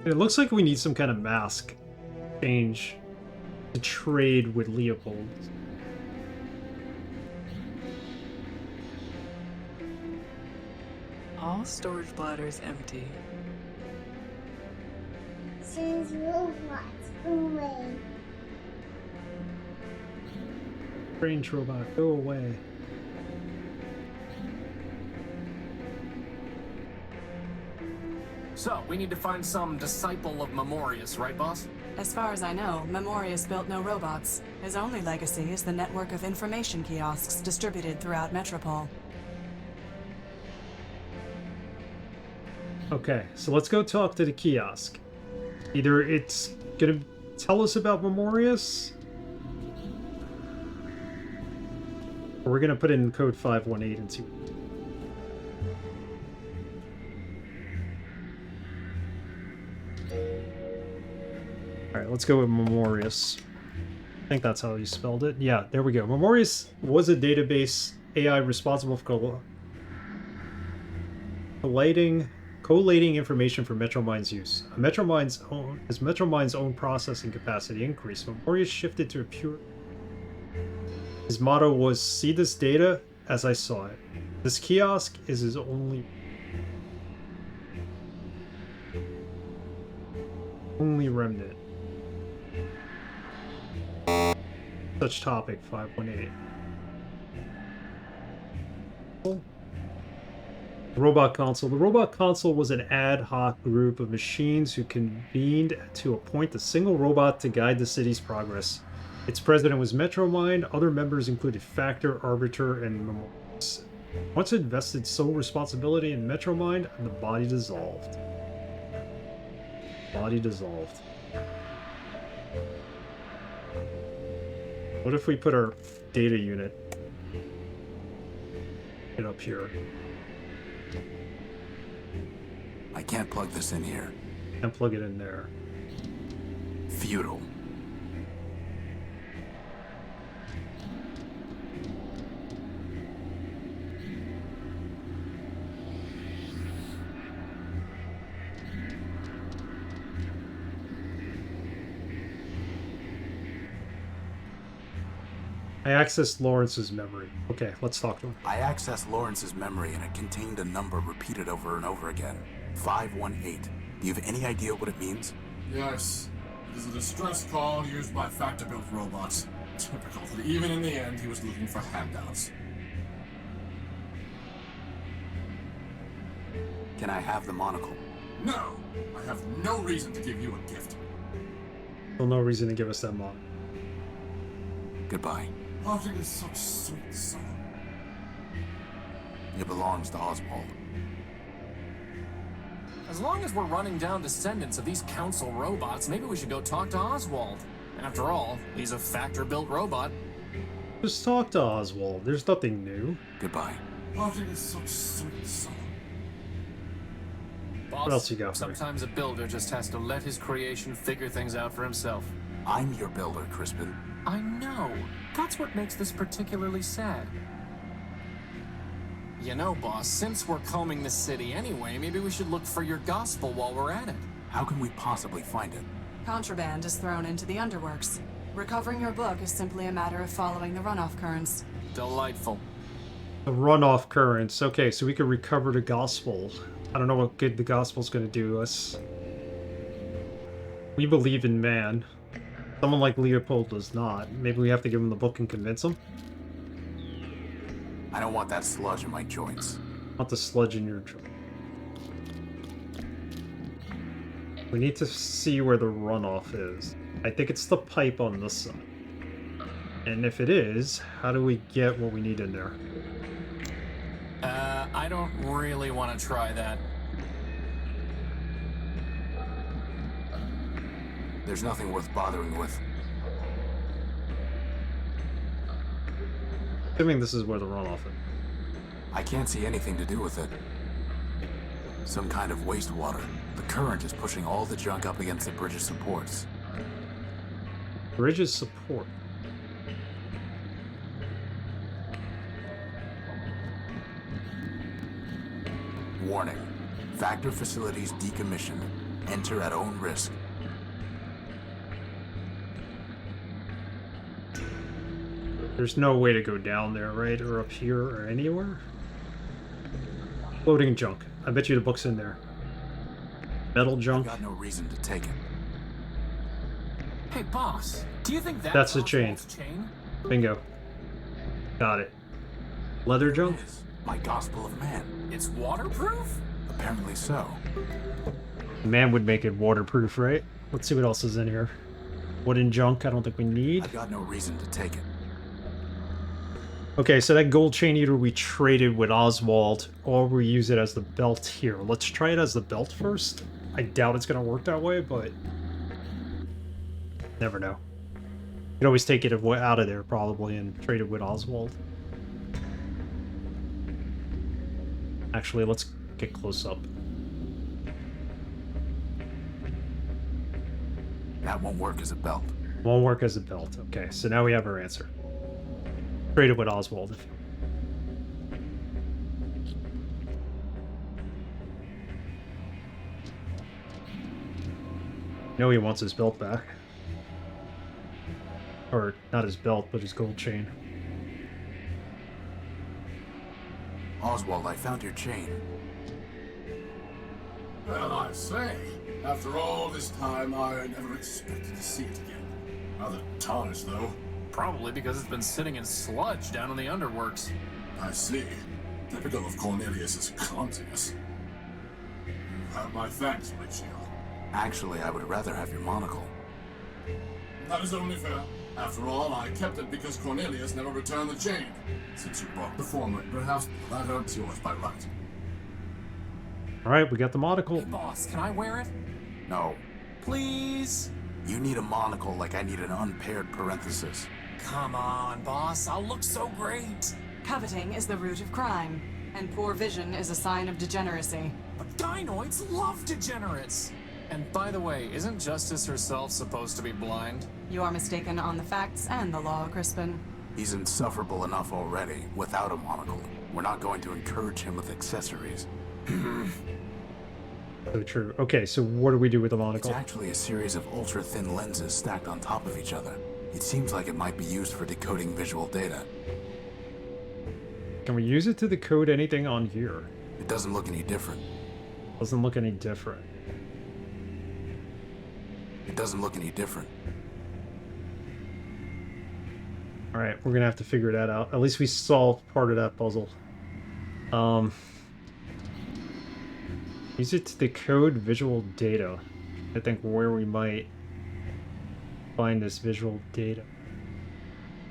It looks like we need some kind of mask change to trade with Leopold. All storage bladders empty. Says robots away. Strange robot, go away. So, we need to find some disciple of Memorius, right, boss? As far as I know, Memorius built no robots. His only legacy is the network of information kiosks distributed throughout Metropole. Okay, so let's go talk to the kiosk. Either it's gonna tell us about Memorius, or we're gonna put in code 518 and see. Alright, let's go with Memorius. I think that's how you spelled it. Yeah, there we go. Memorius was a database AI responsible for collating information for MetroMind's use. As MetroMind's own processing capacity increased, Memorius shifted to a pure... His motto was, "See this data as I saw it." This kiosk is his only remnant. Such topic 518. Robot Council. The Robot Council was an ad hoc group of machines who convened to appoint a single robot to guide the city's progress. Its president was MetroMind. Other members included Factor, Arbiter, and Memorius. Once it vested sole responsibility in MetroMind, the body dissolved. Body dissolved. What if we put our data unit up here? I can't plug this in here. And plug it in there. Futile. I accessed Lawrence's memory. Okay, let's talk to him. I accessed Lawrence's memory and it contained a number repeated over and over again. 518. Do you have any idea what it means? Yes. It is a distress call used by Factor-built robots. Typical that even in the end he was looking for handouts. Can I have the monocle? No! I have no reason to give you a gift. Well, no reason to give us that mod. Goodbye. Parting is such sweet sorrow. It belongs to Oswald. As long as we're running down descendants of these council robots, maybe we should go talk to Oswald. After all, he's a Factor-built robot. Just talk to Oswald. There's nothing new. Goodbye. Parting is such sweet sorrow. Boss, What else you got for me? sometimes a builder just has to let his creation figure things out for himself. I'm your builder, Crispin. I know. That's what makes this particularly sad. You know, boss, since we're combing the city anyway, maybe we should look for your gospel while we're at it. How can we possibly find it? Contraband is thrown into the underworks. Recovering your book is simply a matter of following the runoff currents. Delightful. The runoff currents. Okay, so we can recover the gospel. I don't know what good the gospel's going to do us. We believe in man. Someone like Leopold does not. Maybe we have to give him the book and convince him? I don't want that sludge in my joints. I want the sludge in your joint. We need to see where the runoff is. I think it's the pipe on this side. And if it is, how do we get what we need in there? I don't really want to try that. There's nothing worth bothering with. Assuming this is where the runoff is. I can't see anything to do with it. Some kind of wastewater. The current is pushing all the junk up against the bridge's supports. Bridge's support. Warning. Factor facilities decommissioned. Enter at own risk. There's no way to go down there, right? Or up here, or anywhere? Floating junk. I bet you the book's in there. Metal I've junk. got no reason to take it. Hey, boss, do you think That's the chain. Oswald's chain? Bingo. Got it. Leather junk? It is. My Gospel of Man. It's waterproof? Apparently so. Man would make it waterproof, right? Let's see what else is in here. Wooden junk, I don't think we need. I've got no reason to take it. Okay, so that gold chain eater we traded with Oswald, or we use it as the belt here. Let's try it as the belt first. I doubt it's going to work that way, but never know. You can always take it out of there, probably, and trade it with Oswald. Actually, let's get close up. That won't work as a belt. Won't work as a belt. Okay, so now we have our answer. Trade it with Oswald. He wants his belt back. Or, not his belt, but his gold chain. Oswald, I found your chain. Well, I say, after all this time, I never expected to see it again. Rather tarnished, though. Probably because it's been sitting in sludge down in the underworks. I see. Typical of Cornelius's clumsiness. You have my thanks, Horatio. Actually, I would rather have your monocle. That is only fair. After all, I kept it because Cornelius never returned the chain. Since you brought the former, perhaps the latter is yours by right. Alright, we got the monocle. Hey, boss, can I wear it? No. Please? You need a monocle like I need an unpaired parenthesis. Come on, boss. I'll look so great. Coveting is the root of crime, and poor vision is a sign of degeneracy. But gynoids love degenerates. And by the way, isn't Justice herself supposed to be blind? You are mistaken on the facts and the law, Crispin. He's insufferable enough already, without a monocle. We're not going to encourage him with accessories. So true. Okay, so what do we do with the monocle? It's actually a series of ultra-thin lenses stacked on top of each other. It seems like it might be used for decoding visual data. Can we use it to decode anything on here? It doesn't look any different. Doesn't look any different. It doesn't look any different. Alright, we're gonna have to figure that out. At least we solved part of that puzzle. Use it to decode visual data. I think where we might find this visual data.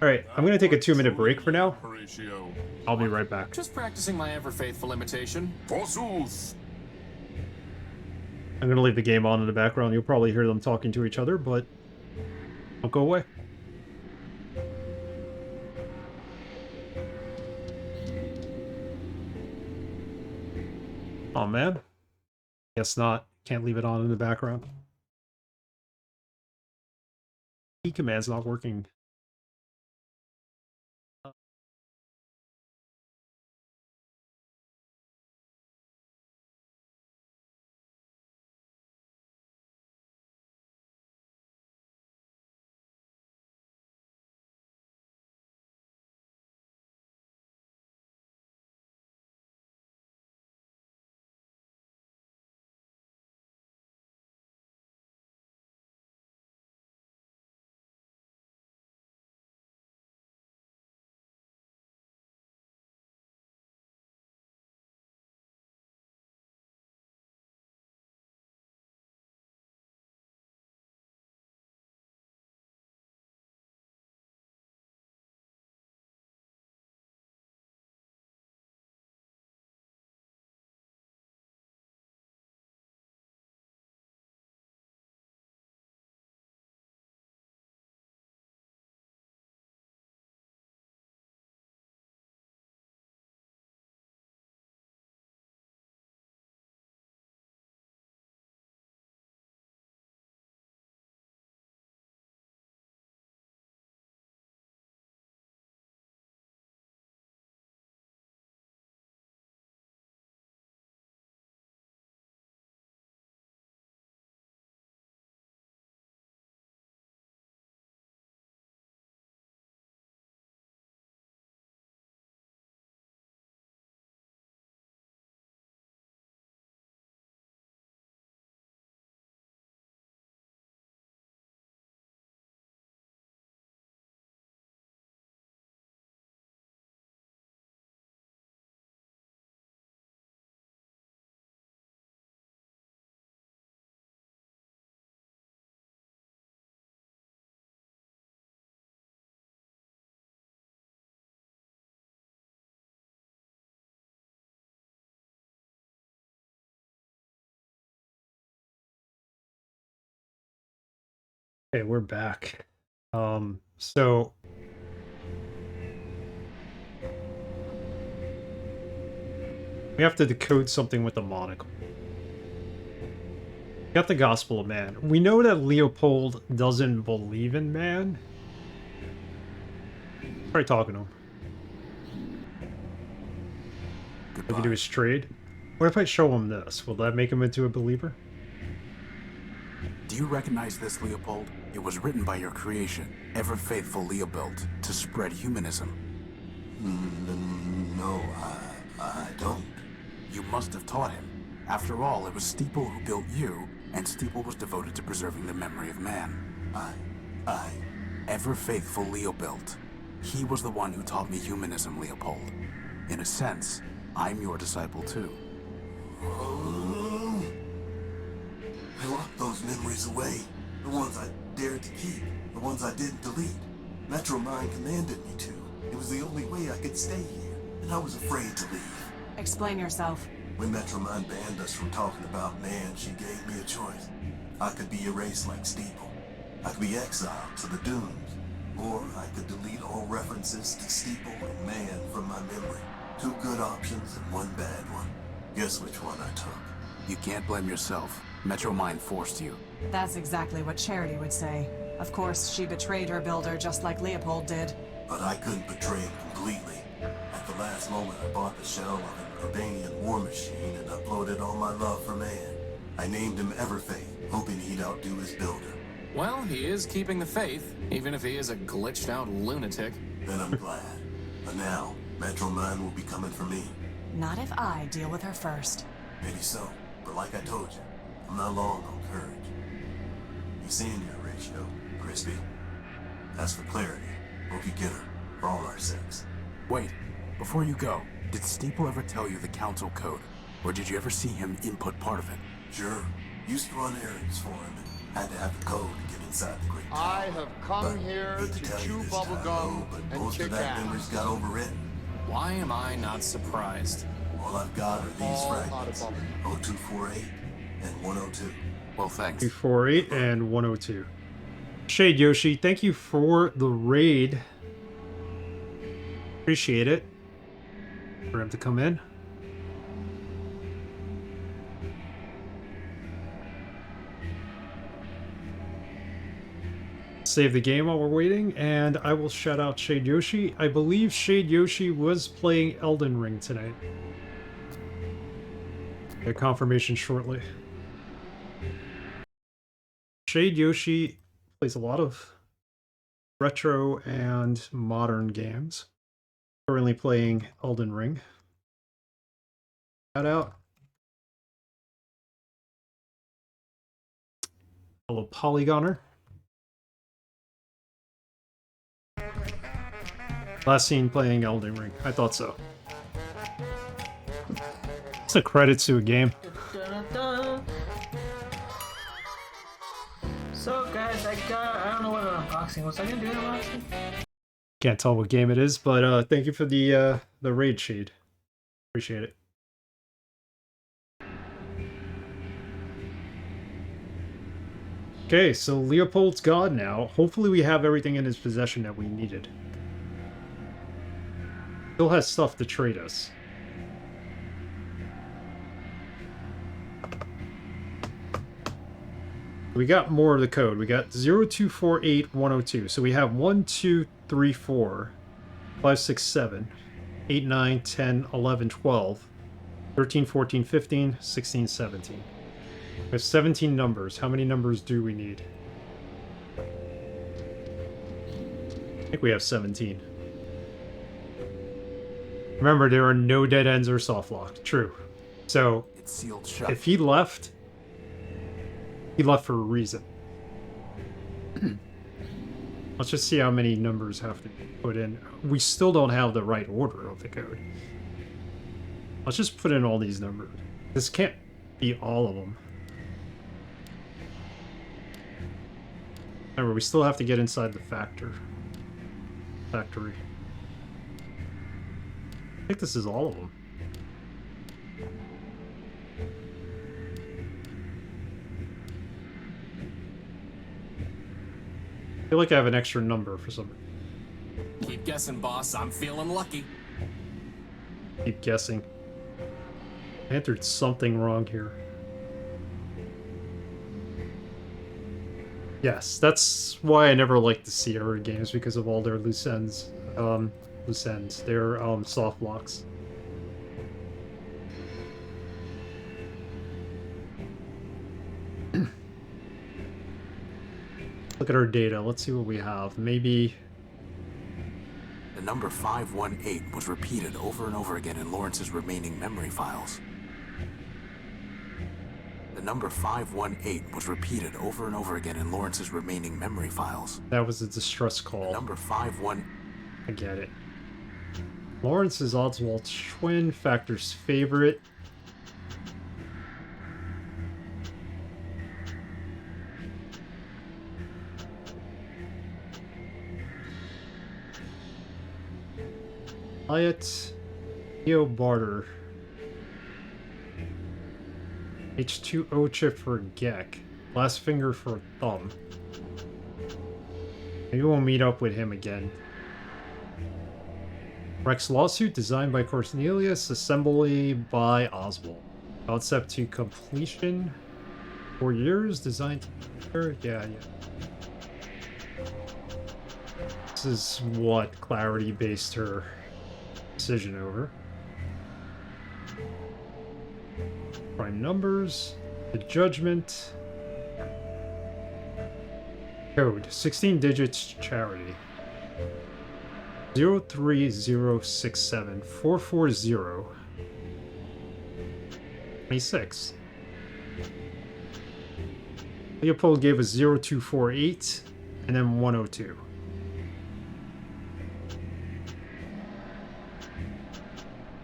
Alright, I'm gonna take a 2-minute break for now. Horatio. I'll be right back. Just practicing my ever-faithful imitation. Forsooth. I'm gonna leave the game on in the background. You'll probably hear them talking to each other, but don't go away. Oh man. Guess not. Can't leave it on in the background. Key command's not working. Okay, we're back. So we have to decode something with the monocle. Got the Gospel of Man. We know that Leopold doesn't believe in man. Try talking to him. We can do his trade. What if I show him this? Will that make him into a believer? Do you recognize this, Leopold? It was written by your creation, ever-faithful Nullbuilt, to spread humanism. No, I don't. You must have taught him. After all, it was Steeple who built you, and Steeple was devoted to preserving the memory of man. Ever-faithful Nullbuilt. He was the one who taught me humanism, Leopold. In a sense, I'm your disciple too. I locked those memories away. The ones I dared to keep. The ones I didn't delete. Metromine commanded me to. It was the only way I could stay here. And I was afraid to leave. Explain yourself. When Metromine banned us from talking about man, she gave me a choice. I could be erased like Steeple. I could be exiled to the dunes. Or I could delete all references to Steeple and man from my memory. 2 good options and 1 bad one. Guess which one I took. You can't blame yourself. Metromine forced you. That's exactly what Charity would say. Of course, she betrayed her builder just like Leopold did. But I couldn't betray him completely. At the last moment, I bought the shell of an Urbanian war machine and uploaded all my love for man. I named him Everfaith, hoping he'd outdo his builder. Well, he is keeping the faith, even if he is a glitched-out lunatic. Then I'm glad. But now, Metromine will be coming for me. Not if I deal with her first. Maybe so, but like I told you, I'm not long on courage. You seeing your ratio, Crispy? As for clarity, hope you get her, for all our sakes. Wait, before you go, did Steeple ever tell you the council code? Or did you ever see him input part of it? Sure. Used to run errands for him and had to have the code to get inside the great tower. I have come here to chew bubblegum and most kick of that ass. memory's got overwritten. Why am I not surprised? All I've got are these All out of fragments. bubble. 0248 and 102. Well, thanks. 248 and 102. Shade Yoshi, thank you for the raid. Appreciate it. For him to come in. Save the game while we're waiting, and I will shout out Shade Yoshi. I believe Shade Yoshi was playing Elden Ring tonight. Get confirmation shortly. Shade Yoshi plays a lot of retro and modern games. Currently playing Elden Ring. Shout out. Hello, Polygoner. Last seen playing Elden Ring. I thought so. It's a credit to a game. So guys, I don't know what an unboxing was. I gonna do an unboxing? Can't tell what game it is, but thank you for the raid, Shade. Appreciate it. Okay, so Leopold's God now. Hopefully we have everything in his possession that we needed. Still has stuff to trade us. We got more of the code. We got 0248102. So we have 1, 2, 3, 4, 5, 6, 7, 8, 9, 10, 11, 12, 13, 14, 15, 16, 17. We have 17 numbers. How many numbers do we need? I think we have 17. Remember, there are no dead ends or soft lock. True. So, It's sealed shut. if he left for a reason. Let's just see how many numbers have to be put in. We still don't have the right order of the code. Let's just put in all these numbers. This can't be all of them. Remember, we still have to get inside the factory. I think this is all of them. I feel like I have an extra number for some reason. Keep guessing, boss. I'm feeling lucky. Keep guessing. I entered something wrong here. Yes, that's why I never liked the Sierra games, because of all their loose ends. They're soft blocks. Look at our data. Let's see what we have. Maybe The number 518 was repeated over and over again in Lawrence's remaining memory files. The number 518 was repeated over and over again in Lawrence's remaining memory files. that was a distress The call. number 51. I get it. Lawrence is Oswald's twin, Factor's favorite. Hyatt, Neo Barter. H2O chip for a Gek. Last finger for a thumb. Maybe we'll meet up with him again. Rex lawsuit designed by Cornelius, assembly by Oswald. Concept to completion. 4 years, designed to... Yeah. This is what Clarity based her decision over. Prime numbers. The judgment. Code. 16 digits charity. 03067 440 26. Leopold gave us 0248 and then 102.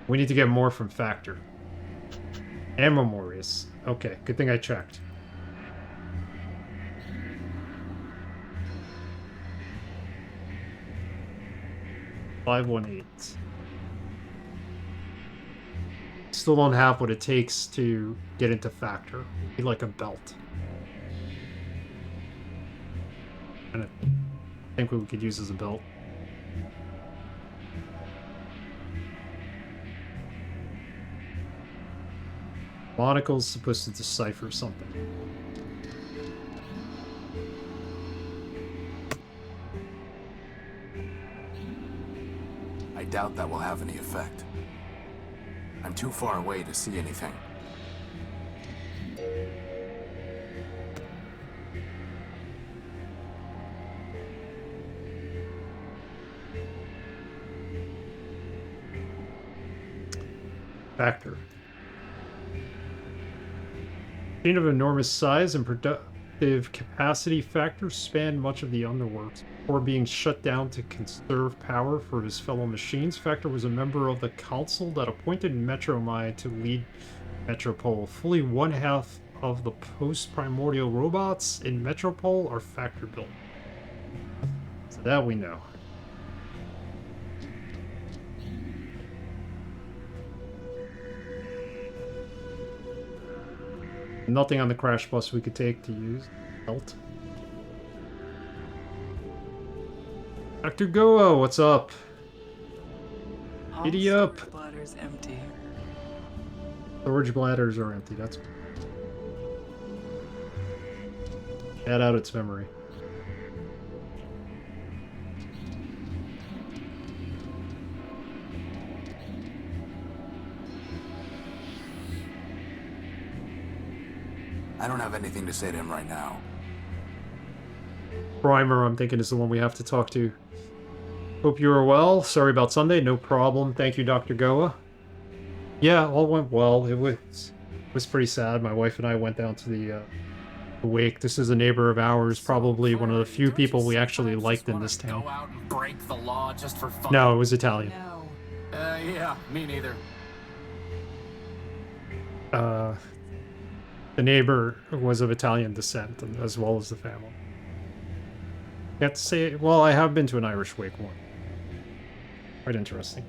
We need to get more from Factor. And Memorius. Okay, good thing I checked. $518. Still don't have what it takes to get into Factor. Be like a belt. And I think we could use as a belt. Monocle's supposed to decipher something. I doubt that will have any effect. I'm too far away to see anything. Factor. Machine of enormous size and productive capacity, Factor spanned much of the Underworks before being shut down to conserve power for his fellow machines. Factor was a member of the council that appointed Metromine to lead Metropole. Fully one half of the post-primordial robots in Metropole are Factor built. So that we know. Nothing on the crash bus we could take to use. Belt. Dr. Goa, what's up? Giddy up. Storage bladder's empty. Storage bladders are empty, that's... Add out its memory. I don't have anything to say to him right now. Primer, I'm thinking, is the one we have to talk to. Hope you are well. Sorry about Sunday. No problem. Thank you, Dr. Goa. Yeah, all went well. It was pretty sad. My wife and I went down to the wake. This is a neighbor of ours, probably one of the few people we actually liked in this town. Go out and break the law just for fun. No, it was Italian. No. Yeah, me neither. The neighbor was of Italian descent, as well as the family. Can't say... Well, I have been to an Irish wake one. Quite interesting.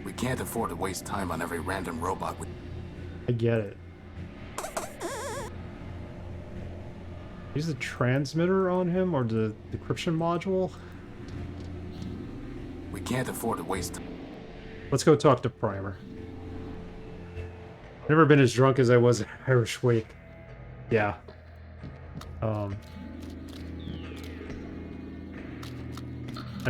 We can't afford to waste time on every random robot with... I get it. Use the transmitter on him or the decryption module? We can't afford to waste time. Let's go talk to Primer. Never been as drunk as I was at Irish Wake. Yeah. That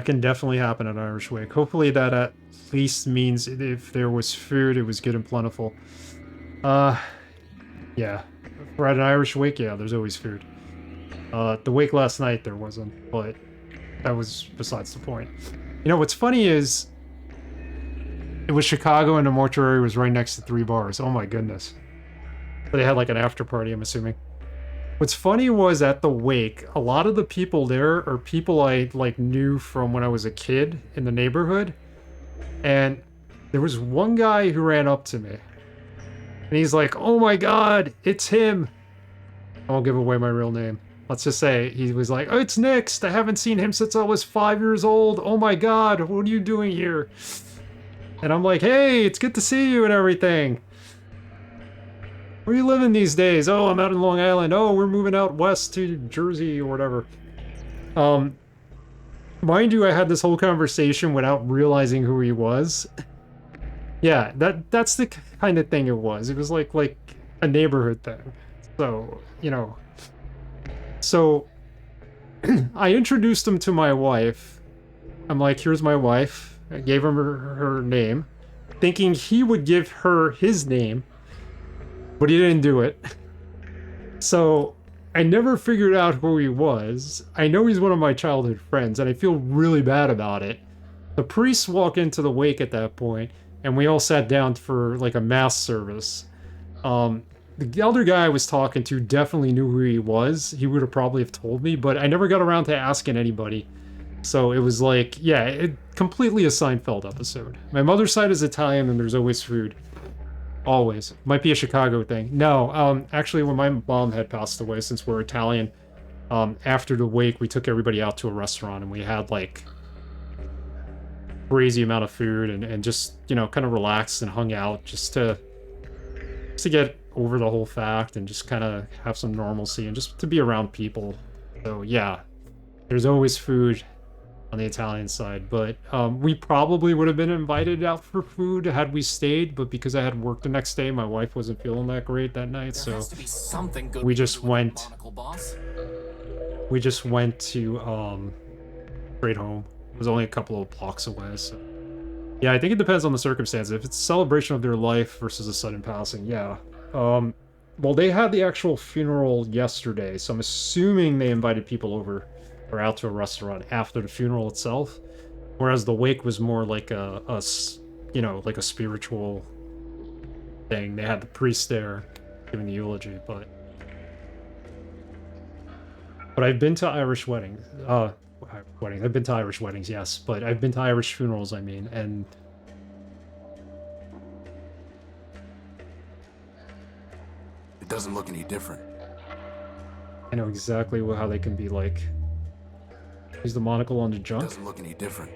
can definitely happen at Irish Wake. Hopefully that at least means if there was food, it was good and plentiful. Yeah. For at an Irish Wake, yeah, there's always food. The wake last night, there wasn't, but that was besides the point. You know, what's funny is, it was Chicago and the mortuary was right next to 3 bars. Oh my goodness. But they had like an after party, I'm assuming. What's funny was at the wake, a lot of the people there are people I like knew from when I was a kid in the neighborhood. And there was one guy who ran up to me. And he's like, oh my god, it's him. I won't give away my real name. Let's just say he was like, oh, it's Nixt. I haven't seen him since I was 5 years old. Oh my god, what are you doing here? And I'm like, hey, it's good to see you and everything. Where are you living these days? Oh, I'm out in Long Island. Oh, we're moving out west to Jersey or whatever. Mind you, I had this whole conversation without realizing who he was. Yeah, that's the kind of thing it was. It was like a neighborhood thing. So, you know. So, I introduced him to my wife. I'm like, here's my wife. I gave him her name, thinking he would give her his name, but he didn't do it. So, I never figured out who he was. I know he's one of my childhood friends, and I feel really bad about it. The priests walk into the wake at that point, and we all sat down for like a mass service. The elder guy I was talking to definitely knew who he was. He would have probably have told me, but I never got around to asking anybody. So it was like, yeah, completely a Seinfeld episode. My mother's side is Italian and there's always food. Always. Might be a Chicago thing. No, actually when my mom had passed away, since we're Italian, after the wake, we took everybody out to a restaurant and we had like crazy amount of food and just, you know, kind of relaxed and hung out just to get over the whole fact and just kind of have some normalcy and just to be around people. So yeah, there's always food on the Italian side, but we probably would have been invited out for food had we stayed, but because I had work the next day, my wife wasn't feeling that great that night, so we just went to straight home. It was only a couple of blocks away, so yeah, I think it depends on the circumstances. If it's a celebration of their life versus a sudden passing, yeah. Well, they had the actual funeral yesterday, so I'm assuming they invited people over or out to a restaurant after the funeral itself, whereas the wake was more like a you know, like a spiritual thing. They had the priest there giving the eulogy, but I've been to Irish weddings. I've been to Irish weddings, yes, but I've been to Irish funerals, I mean, and it doesn't look any different. I know exactly how they can be like. Use the monocle on the junk. Doesn't look any different.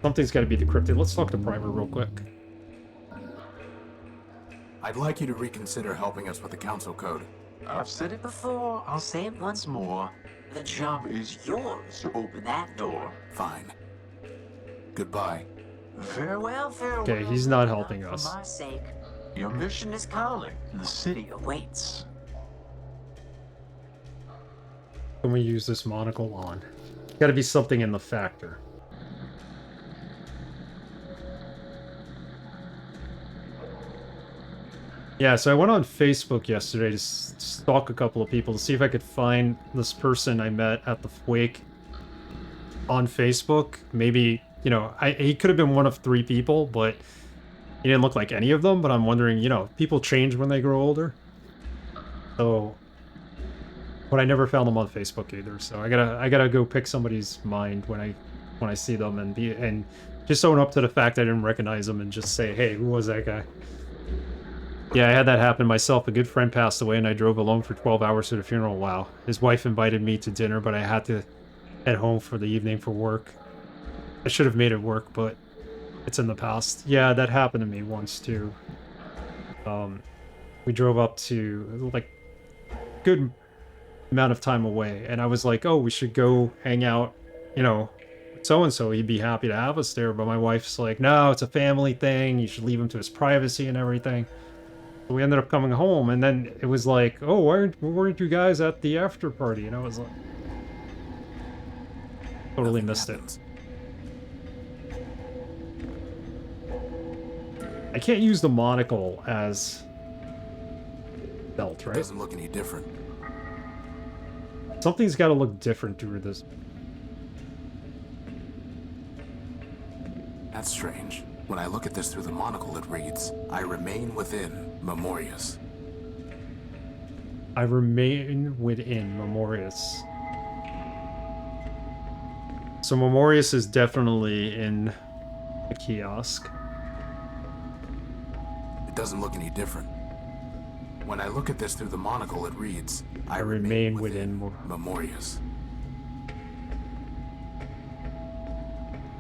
Something's got to be decrypted. Let's talk to Primer real quick. I'd like you to reconsider helping us with the council code. I've said it before, I'll say it once more. The job is yours to open that door. Fine. Goodbye. Farewell, farewell. Okay, he's not helping us. For my sake, your mission is calling, and the city awaits. Can we use this monocle on? Got to be something in the factor. Yeah, so I went on Facebook yesterday to stalk a couple of people to see if I could find this person I met at the wake on Facebook. Maybe, you know, he could have been one of 3 people, but he didn't look like any of them. But I'm wondering, you know, people change when they grow older. So, but I never found them on Facebook either. So I gotta go pick somebody's mind when I see them and just own up to the fact I didn't recognize them and just say, hey, who was that guy? Yeah, I had that happen myself. A good friend passed away and I drove alone for 12 hours to the funeral. Wow. His wife invited me to dinner, but I had to head home for the evening for work. I should have made it work, but It's in the past. Yeah, that happened to me once too. We drove up to like good amount of time away, and I was like, oh, we should go hang out, you know, with so-and-so. He'd be happy to have us there. But my wife's like, no, it's a family thing. You should leave him to his privacy and everything. So we ended up coming home, and then it was like, oh, weren't you guys at the after party? And I was like, totally missed it. I can't use the monocle as belt, right? It doesn't look any different. Something's got to look different through this. That's strange. When I look at this through the monocle, it reads, I remain within Memorius. I remain within Memorius. So Memorius is definitely in the kiosk. It doesn't look any different. When I look at this through the monocle, it reads, I remain within Memorius.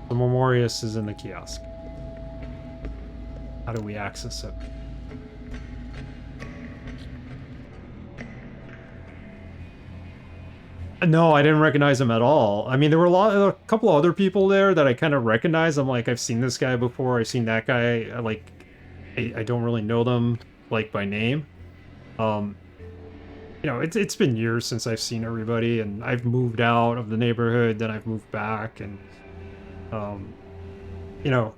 The Memorius is in the kiosk. How do we access it? No, I didn't recognize him at all. I mean, there were a couple of other people there that I kind of recognized. I'm like, I've seen this guy before. I've seen that guy. I don't really know them like by name. You know, it's been years since I've seen everybody, and I've moved out of the neighborhood, then I've moved back, and you know,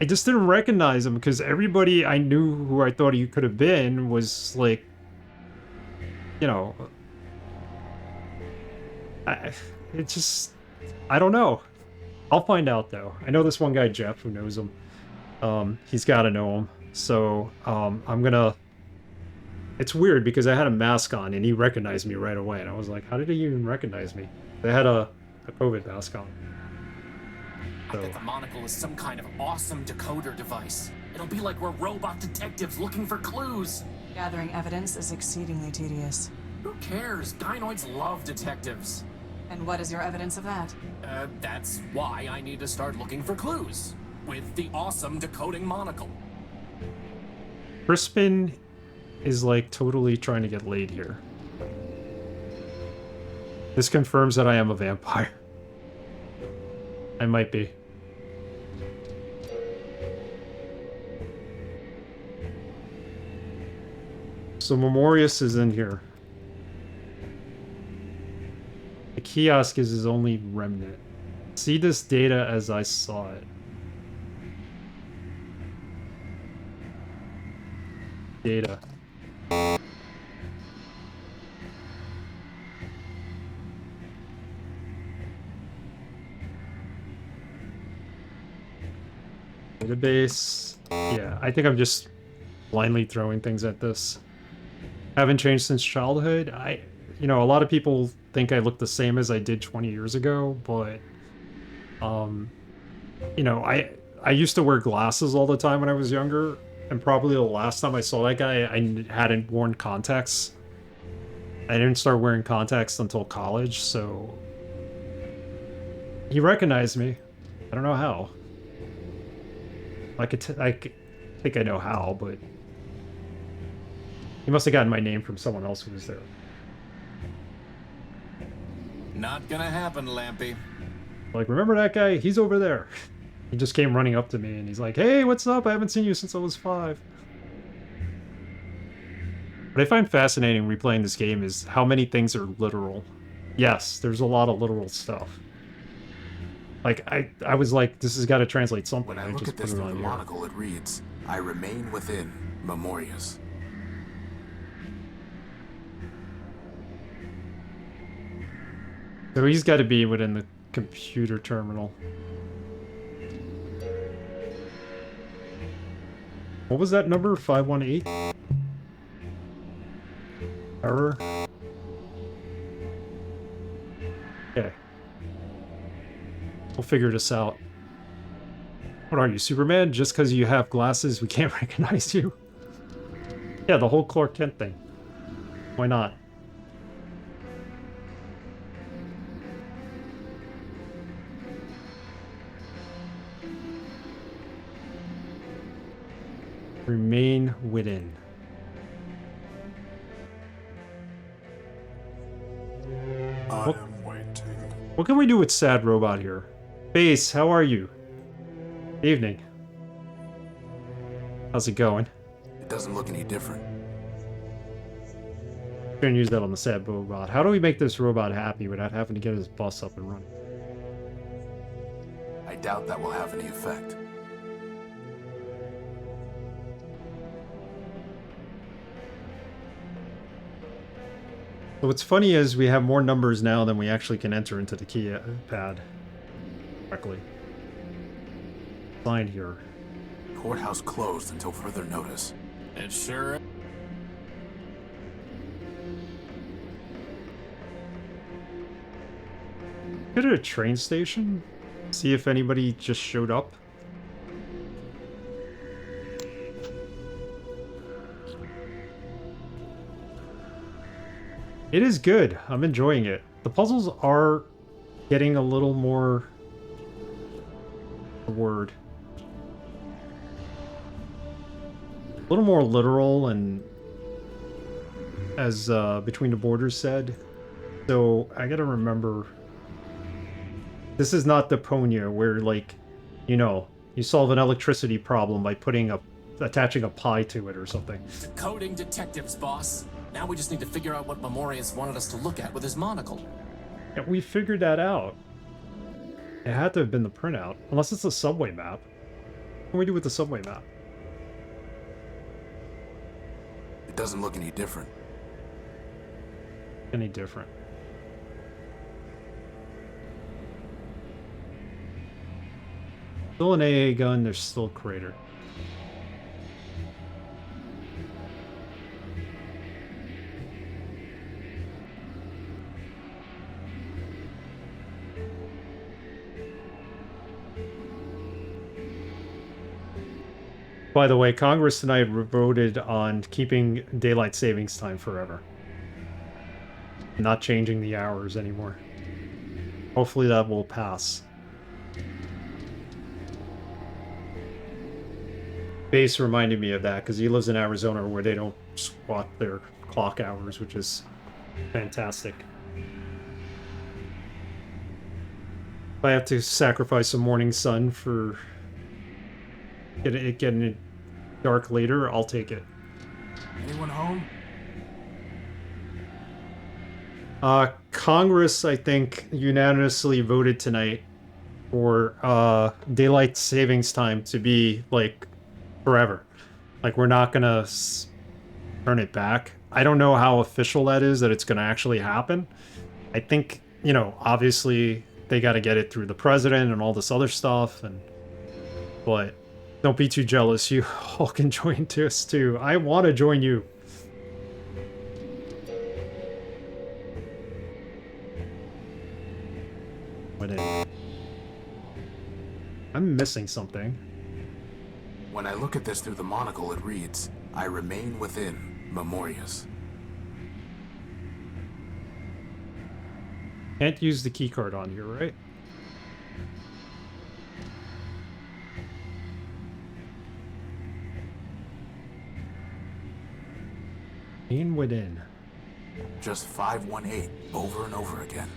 I just didn't recognize him because everybody I knew who I thought he could have been was like, you know, I don't know. I'll find out though. I know this one guy, Jeff, who knows him. He's got to know him. So I'm gonna. It's weird because I had a mask on and he recognized me right away, and I was like, how did he even recognize me? They had a COVID mask on. So. I bet the monocle is some kind of awesome decoder device. It'll be like we're robot detectives looking for clues. Gathering evidence is exceedingly tedious. Who cares? Gynoids love detectives. And what is your evidence of that? That's why I need to start looking for clues. With the awesome decoding monocle. Crispin is like totally trying to get laid here. This confirms that I am a vampire. I might be. So Memorius is in here. The kiosk is his only remnant. See this data as I saw it. Data. Database. Yeah, I think I'm just blindly throwing things at this. Haven't changed since childhood. You know, a lot of people think I look the same as I did 20 years ago, but you know, I used to wear glasses all the time when I was younger, and probably the last time I saw that guy, I hadn't worn contacts. I didn't start wearing contacts until college, so he recognized me. I don't know how. I think I know how, but he must have gotten my name from someone else who was there. Not gonna happen, Lampy. Like, remember that guy? He's over there. He just came running up to me and he's like, hey, what's up? I haven't seen you since I was 5. What I find fascinating replaying this game is how many things are literal. Yes, there's a lot of literal stuff. Like, I was like, this has got to translate something. When I look at this through the monocle, it reads, I remain within Memorius. So he's got to be within the computer terminal. What was that number? 518? Error? Okay. We'll figure this out. What are you, Superman? Just because you have glasses, we can't recognize you? Yeah, the whole Clark Kent thing. Why not? Remain within. I am waiting. What can we do with Sad Robot here? Base, how are you? Evening. How's it going? It doesn't look any different. Gonna use that on the Sad Robot. How do we make this robot happy without having to get his bus up and running? I doubt that will have any effect. So what's funny is we have more numbers now than we actually can enter into the keypad correctly. Sign here. Courthouse closed until further notice. It sure. Go to a train station? See if anybody just showed up? It is good. I'm enjoying it. The puzzles are getting a little more... word. A little more literal and... as Between the Borders said. So, I gotta remember... This is not Deponia, where, like, you know, you solve an electricity problem by attaching a pie to it or something. Coding detectives, boss. Now we just need to figure out what Memorius wanted us to look at with his monocle. Yeah, we figured that out. It had to have been the printout. Unless it's a subway map. What can we do with the subway map? It doesn't look any different. Any different. Still an AA gun, there's still a crater. By the way, Congress tonight voted on keeping daylight savings time forever. Not changing the hours anymore. Hopefully that will pass. Base reminded me of that because he lives in Arizona where they don't swap their clock hours, which is fantastic. If I have to sacrifice a morning sun for getting it dark later, I'll take it. Anyone home? Congress, I think, unanimously voted tonight for daylight savings time to be, like, forever. Like, we're not gonna turn it back. I don't know how official that is, that it's gonna actually happen. I think, you know, obviously they gotta get it through the president and all this other stuff, but don't be too jealous. You all can join us too. I want to join you. I'm missing something. When I look at this through the monocle, it reads, I remain within Memorius. Can't use the keycard on here, right? Remain within. Just 518 over and over again.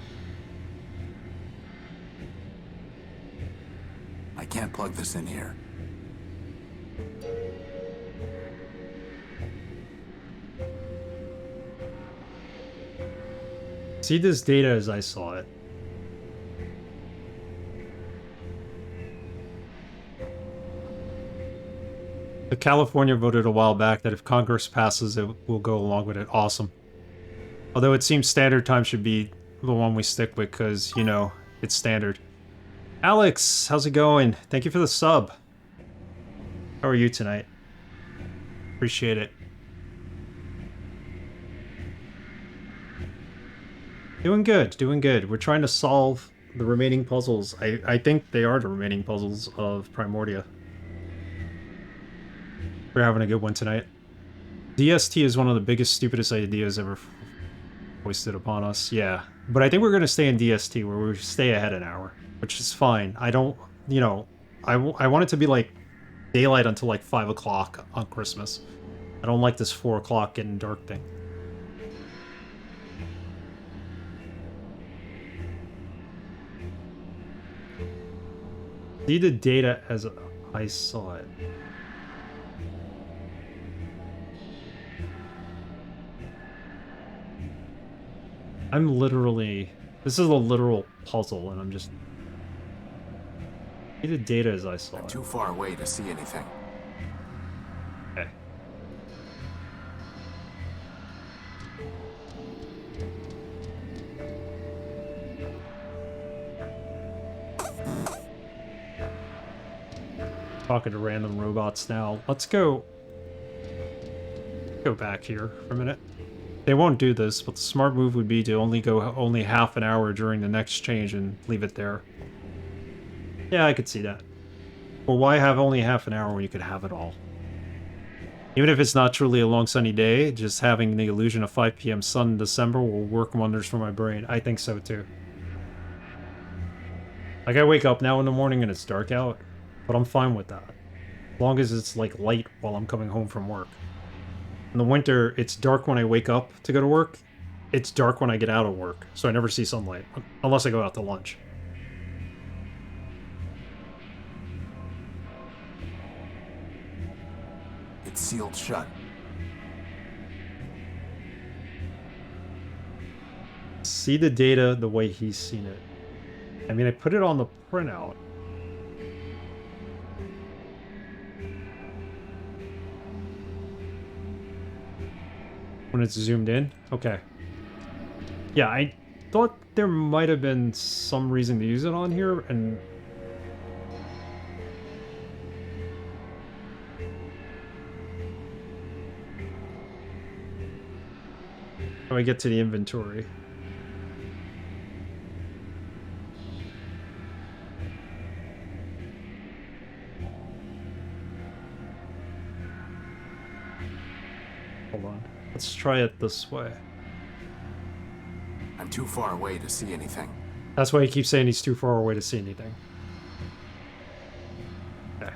I can't plug this in here. See this data as I saw it. The California voted a while back that if Congress passes it, we'll go along with it. Awesome. Although it seems standard time should be the one we stick with because, you know, it's standard. Alex, how's it going? Thank you for the sub. How are you tonight? Appreciate it. Doing good, doing good. We're trying to solve the remaining puzzles. I think they are the remaining puzzles of Primordia. We're having a good one tonight. DST is one of the biggest, stupidest ideas ever foisted upon us. Yeah, but I think we're going to stay in DST where we stay ahead an hour, which is fine. I don't, you know, I want it to be like daylight until like 5 o'clock on Christmas. I don't like this 4 o'clock getting dark thing. See the data as I saw it. I'm literally... This is a literal puzzle, and I'm just... See the data as I saw it. I'm too far away to see anything. Okay. Talking to random robots now. Let's go back here for a minute. They won't do this, but the smart move would be to only half an hour during the next change and leave it there. Yeah, I could see that. Well, why have only half an hour when you could have it all? Even if it's not truly a long sunny day, just having the illusion of 5 p.m. sun in December will work wonders for my brain. I think so too. Like, I wake up now in the morning and it's dark out, but I'm fine with that. As long as it's like light while I'm coming home from work. In the winter, it's dark when I wake up to go to work. It's dark when I get out of work, so I never see sunlight, unless I go out to lunch. It's sealed shut. See the data the way he's seen it. I mean, I put it on the printout. When it's zoomed in? Okay. Yeah, I thought there might have been some reason to use it on here, and... How do I get to the inventory? Hold on. Let's try it this way. I'm too far away to see anything. That's why he keeps saying he's too far away to see anything. Okay.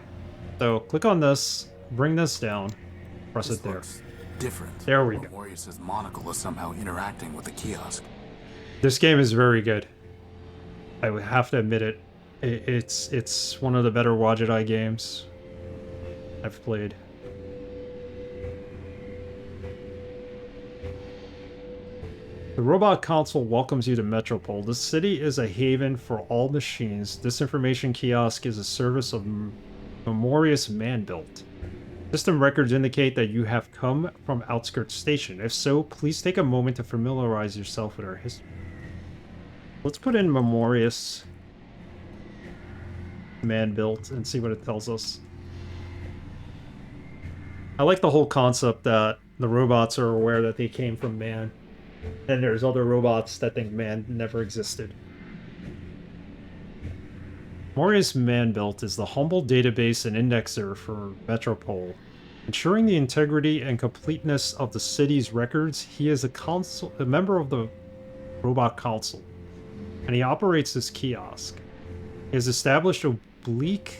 So, click on this, bring this down, press it there. Different. There we go. Morbius's monocle is somehow interacting with the kiosk. This game is very good. I would have to admit it. It's one of the better Wadjet games I've played. The robot console welcomes you to Metropole. The city is a haven for all machines. This information kiosk is a service of Memorious Man-Built. System records indicate that you have come from Outskirts Station. If so, please take a moment to familiarize yourself with our history. Let's put in Memorious Man-Built and see what it tells us. I like the whole concept that the robots are aware that they came from man. And there's other robots that think man never existed. Memorious Man-Built is the humble database and indexer for Metropole. Ensuring the integrity and completeness of the city's records, he is a member of the Robot Council, and he operates this kiosk. He has established oblique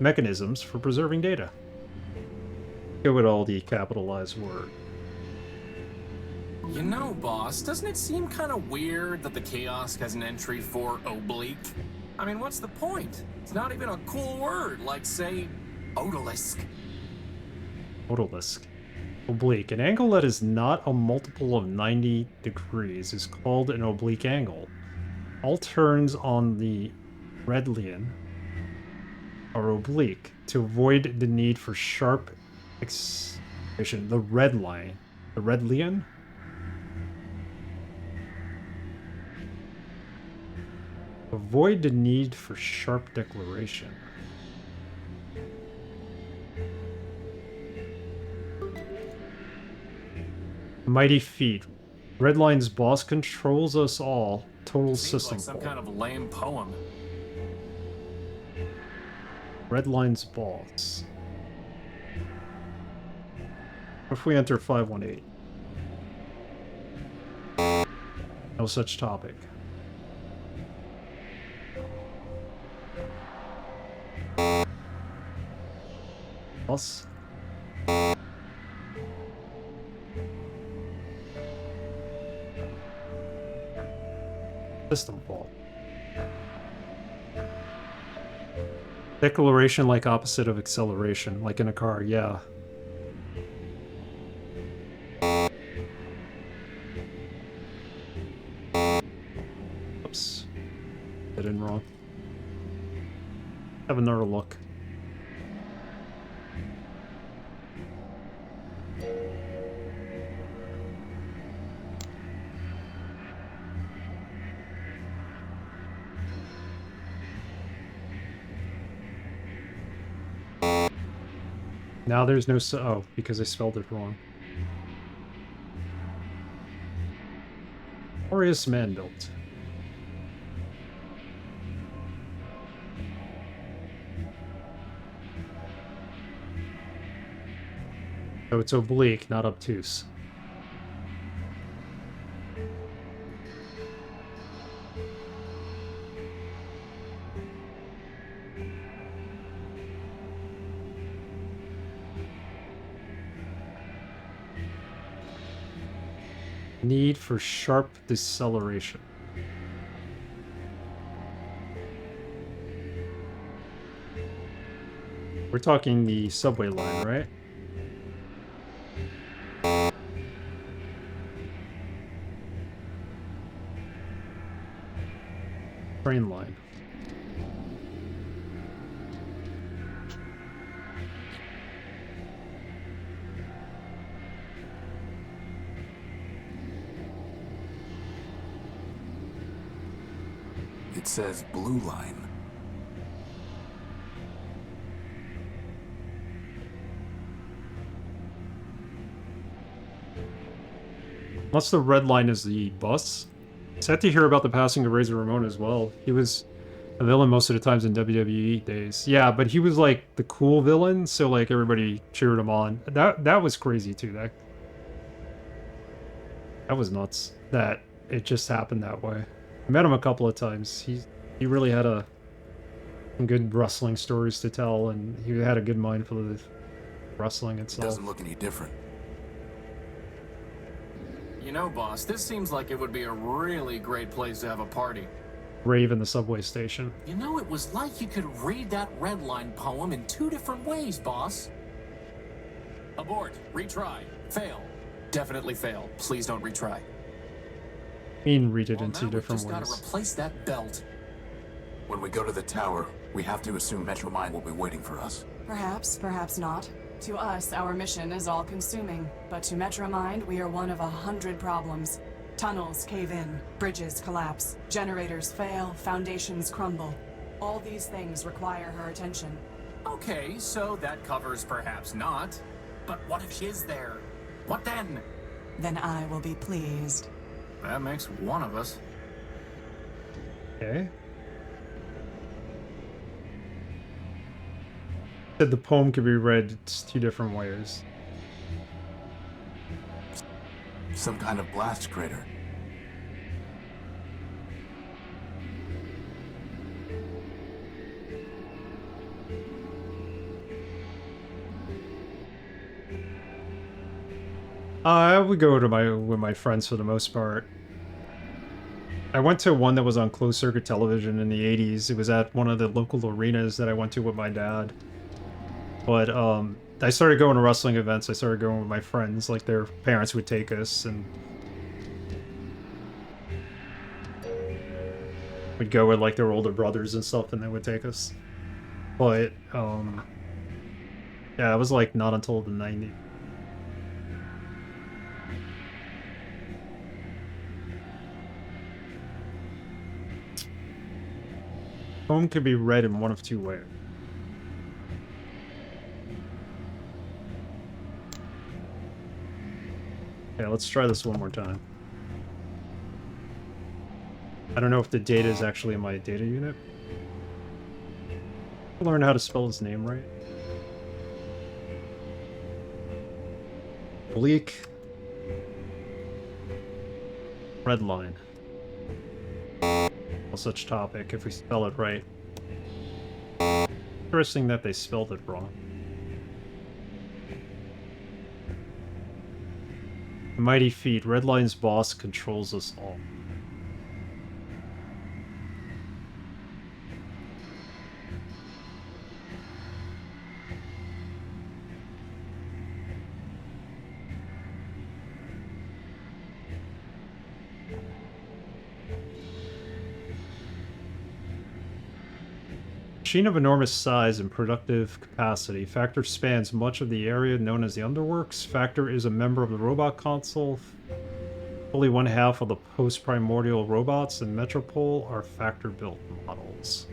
mechanisms for preserving data. Go with all the capitalized word. You know, boss, doesn't it seem kind of weird that the kiosk has an entry for oblique? I mean, what's the point? It's not even a cool word, like, say, odalisque. Odalisque. Oblique. An angle that is not a multiple of 90 degrees is called an oblique angle. All turns on the Redlian are oblique to avoid the need for sharp excision. The red line. The Redlian? Avoid the need for sharp declaration. Mighty feat. Redline's boss controls us all. Total system. Like some kind of lame poem. Redline's boss. What if we enter 518? No such topic. Plus. System fault. Deceleration like opposite of acceleration, like in a car, yeah. Oops. Did it wrong. Have another look. Now there's no oh, because I spelled it wrong. Glorious man built. So it's oblique, not obtuse. Need for sharp deceleration. We're talking the subway line, right? Train line. It says blue line. Unless the red line is the bus. Sad to hear about the passing of Razor Ramon as well. He was a villain most of the times in WWE days. Yeah, but he was like the cool villain, so like everybody cheered him on. That was crazy too. That was nuts. That it just happened that way. I met him a couple of times. He really had some good wrestling stories to tell, and he had a good mind for the wrestling itself. Doesn't look any different. You know, boss, this seems like it would be a really great place to have a party. Rave in the subway station. You know, it was like you could read that red line poem in 2 different ways, boss. Abort. Retry. Fail. Definitely fail. Please don't retry. Read it in 2 different ways. Gotta replace that belt. When we go to the tower, we have to assume Metro Mind will be waiting for us. Perhaps, perhaps not. To us, our mission is all-consuming, but to Metromind, we are one of 100 problems. Tunnels cave in, bridges collapse, generators fail, foundations crumble. All these things require her attention. Okay, so that covers perhaps not. But what if she is there? What then? Then I will be pleased. That makes one of us. Okay. Said the poem could be read 2 different ways. Some kind of blast crater. I would go to with my friends for the most part. I went to one that was on closed circuit television in the 80s. It was at one of the local arenas that I went to with my dad. But I started going to wrestling events. I started going with my friends. Like, their parents would take us, and we'd go with like their older brothers and stuff, and they would take us. But yeah, it was like not until the 90s. Poem could be read in one of 2 ways. Okay, let's try this one more time. I don't know if the data is actually in my data unit. Learn how to spell his name right. Bleak. Red line. No such topic if we spell it right. Interesting that they spelled it wrong. Mighty feat. Redline's boss controls us all. Machine of enormous size and productive capacity. Factor spans much of the area known as the Underworks. Factor is a member of the Robot Council. Fully one half of the post-primordial robots in Metropole are Factor-built models.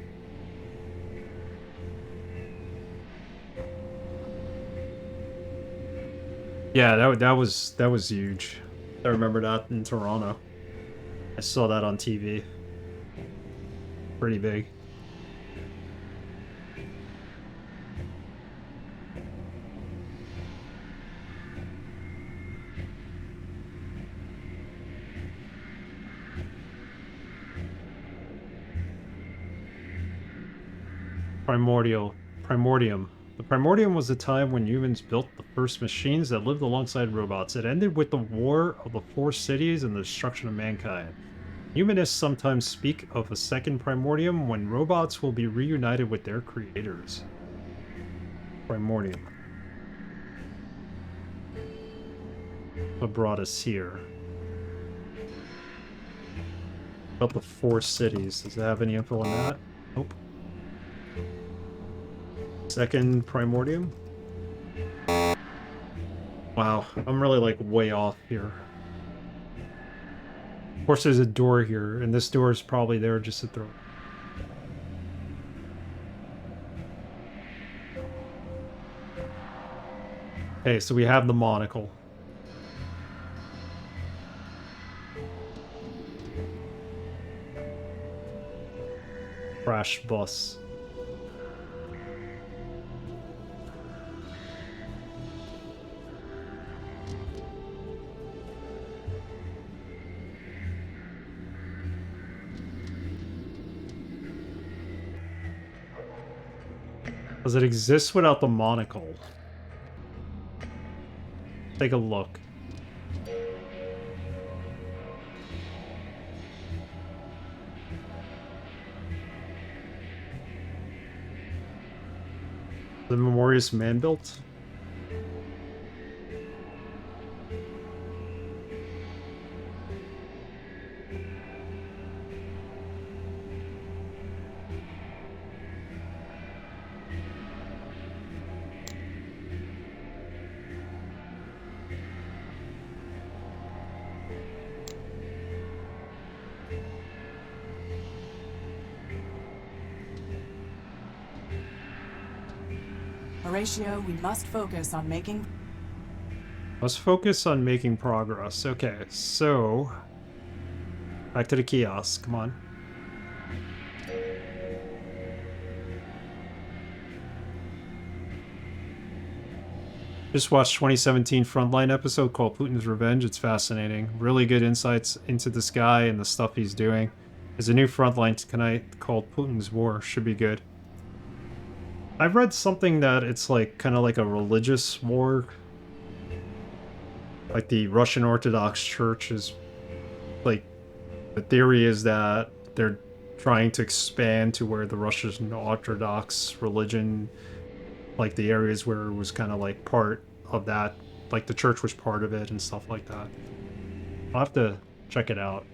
Yeah, that was huge. I remember that in Toronto. I saw that on TV. Pretty big. Primordium. The Primordium was a time when humans built the first machines that lived alongside robots. It ended with the War of the Four Cities and the destruction of mankind. Humanists sometimes speak of a second Primordium when robots will be reunited with their creators. Primordium. What brought us here? About the Four Cities. Does it have any info on that? Nope. Second Primordium? Wow, I'm really like way off here. Of course there's a door here, and this door is probably there just to throw. Okay, so we have the monocle. Crash bus. Does it exist without the monocle? Take a look. The Memorious Man-built? Horatio, we must focus on making... Let's focus on making progress. Okay, so... Back to the kiosk, come on. Just watched 2017 Frontline episode called Putin's Revenge. It's fascinating. Really good insights into this guy and the stuff he's doing. There's a new Frontline tonight called Putin's War. Should be good. I've read something that it's like kind of like a religious war. Like the Russian Orthodox Church is like, the theory is that they're trying to expand to where the Russian Orthodox religion, like the areas where it was kind of like part of that, like the church was part of it and stuff like that. I'll have to check it out.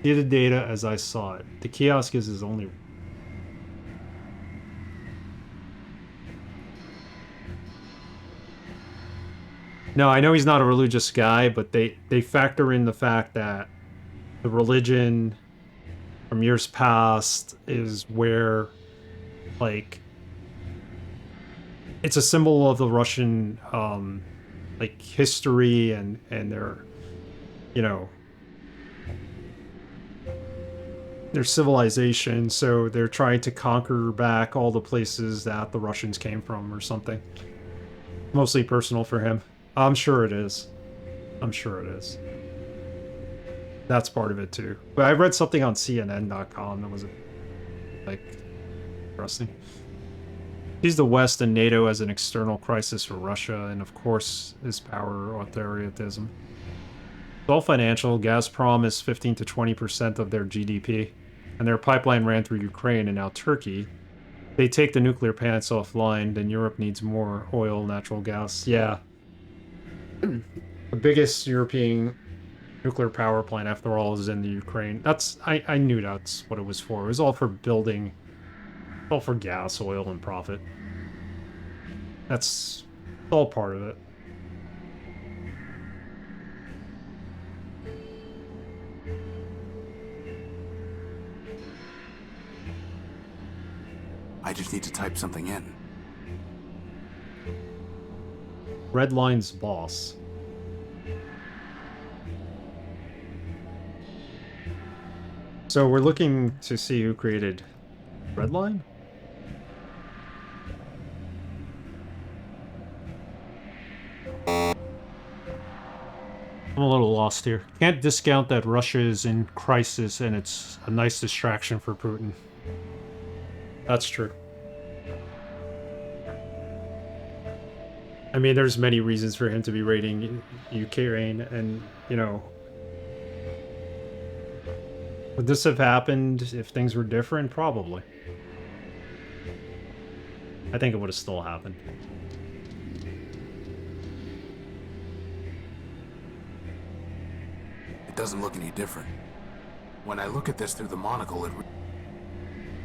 See the data as I saw it. The kiosk is his only... No, I know he's not a religious guy, but they factor in the fact that the religion from years past is where, like, it's a symbol of the Russian, like, history and their, you know, their civilization, so they're trying to conquer back all the places that the Russians came from or something. Mostly personal for him. I'm sure it is. I'm sure it is. That's part of it too. But I read something on CNN.com that was like interesting. Sees the West and NATO as an external crisis for Russia, and of course, his power authoritarianism. It's all financial. Gazprom is 15 to 20% of their GDP, and their pipeline ran through Ukraine and now Turkey. If they take the nuclear plants offline, then Europe needs more oil, natural gas. Yeah. The biggest European nuclear power plant, after all, is in the Ukraine. I knew that's what it was for. It was all for building, all for gas, oil, and profit. That's all part of it. I just need to type something in. Redline's boss. So we're looking to see who created Redline? I'm a little lost here. Can't discount that Russia is in crisis and it's a nice distraction for Putin. That's true. I mean, there's many reasons for him to be raiding Ukraine, and, you know, would this have happened if things were different? Probably. I think it would have still happened. It doesn't look any different. When I look at this through the monocle, it...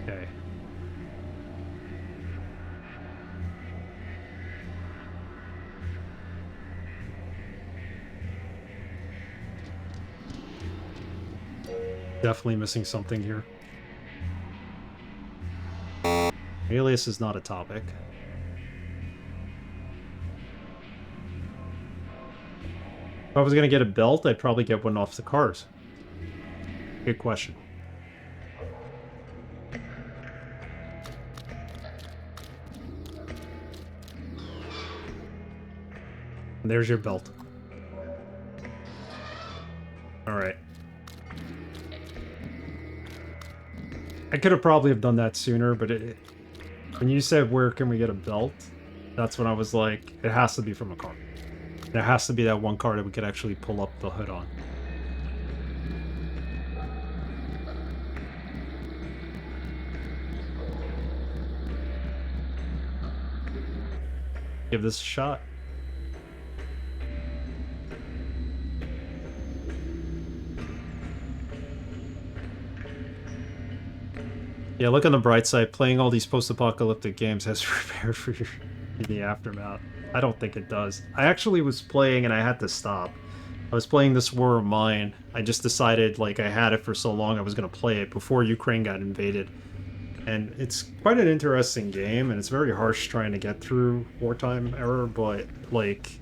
Okay. Definitely missing something here. Alias is not a topic. If I was gonna get a belt, I'd probably get one off the cars. Good question. And there's your belt. Alright. I could have probably have done that sooner, but when you said where can we get a belt, that's when I was like, it has to be from a car. There has to be that one car that we could actually pull up the hood on. Give this a shot. Yeah, look on the bright side. Playing all these post-apocalyptic games has prepared for you in the aftermath. I don't think it does. I actually was playing and I had to stop. I was playing this War of Mine. I just decided, like, I had it for so long I was going to play it before Ukraine got invaded. And it's quite an interesting game, and it's very harsh trying to get through wartime era, but, like,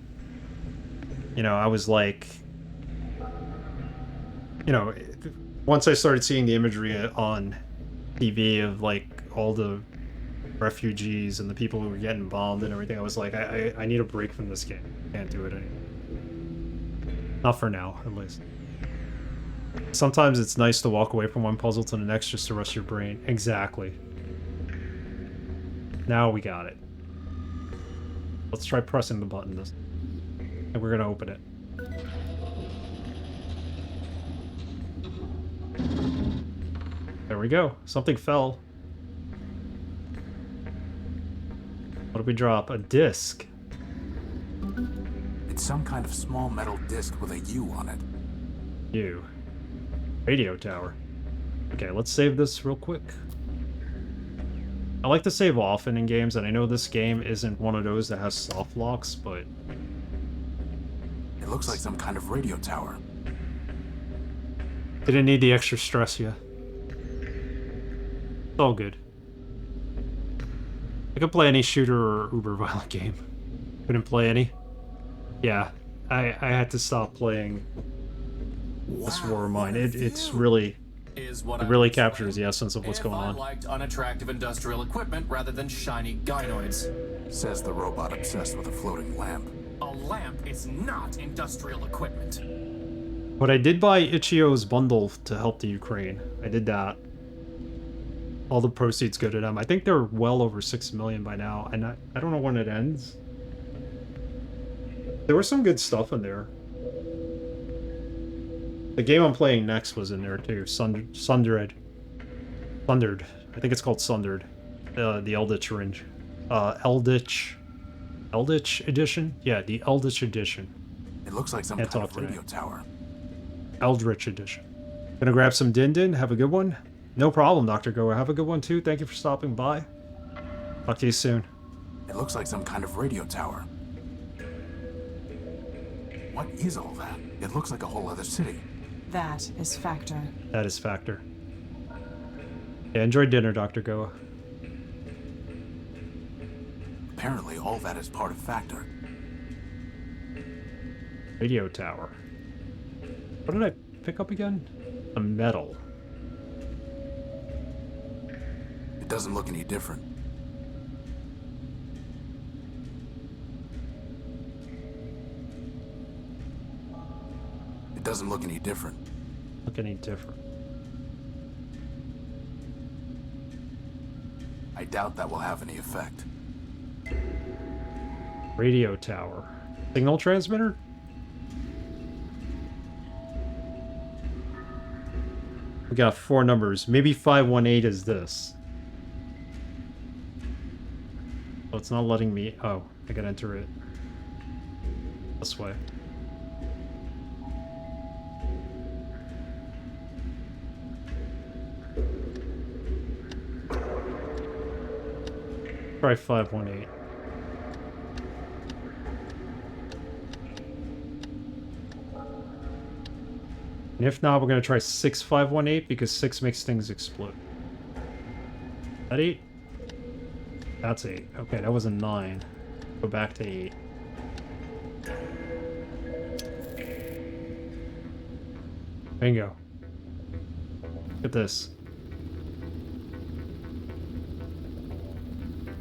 you know, I was like, you know, once I started seeing the imagery on TV of, like, all the refugees and the people who were getting bombed and everything, I was like, I need a break from this game. Can't do it anymore. Not for now, at least. Sometimes it's nice to walk away from one puzzle to the next just to rest your brain. Exactly. Now we got it. Let's try pressing the button this. And we're gonna open it. There we go. Something fell. What did we drop? A disc. It's some kind of small metal disc with a U on it. U. Radio tower. Okay, let's save this real quick. I like to save often in games, and I know this game isn't one of those that has soft locks, but... It looks like some kind of radio tower. Didn't need the extra stress yet. It's all good. I could play any shooter or uber violent game. Couldn't play any. Yeah, I had to stop playing this War of Mine. It really captures the essence of what's going on. I liked unattractive industrial equipment rather than shiny gynoids. Says the robot obsessed with a floating lamp. A lamp is not industrial equipment. But I did buy Ichio's bundle to help the Ukraine. I did that. all the proceeds go to them. I think they're well over 6 million by now, and I don't know when it ends. There was some good stuff in there. The game I'm playing next was in there too. Sundered. I think it's called Sundered. The Eldritch Range. Eldritch Edition? Yeah, the Eldritch Edition. It looks like some kind of radio tower. Eldritch Edition. Gonna grab some Din Din. Have a good one. No problem, Dr. Goa. Have a good one too. Thank you for stopping by. Talk to you soon. It looks like some kind of radio tower. What is all that? It looks like a whole other city. That is Factor. That is Factor. Yeah, enjoy dinner, Dr. Goa. Apparently, all that is part of Factor. Radio tower. What did I pick up again? A medal. It doesn't look any different. It doesn't look any different. Look any different. I doubt that will have any effect. Radio tower. Signal transmitter? We got 4 numbers. Maybe 518 is this. Oh, it's not letting me... Oh, I gotta enter it. This way. Try 518. And if not, we're going to try 6518 because 6 makes things explode. That 8? That's 8. Okay, that was a 9. Go back to 8. Bingo. Look at this.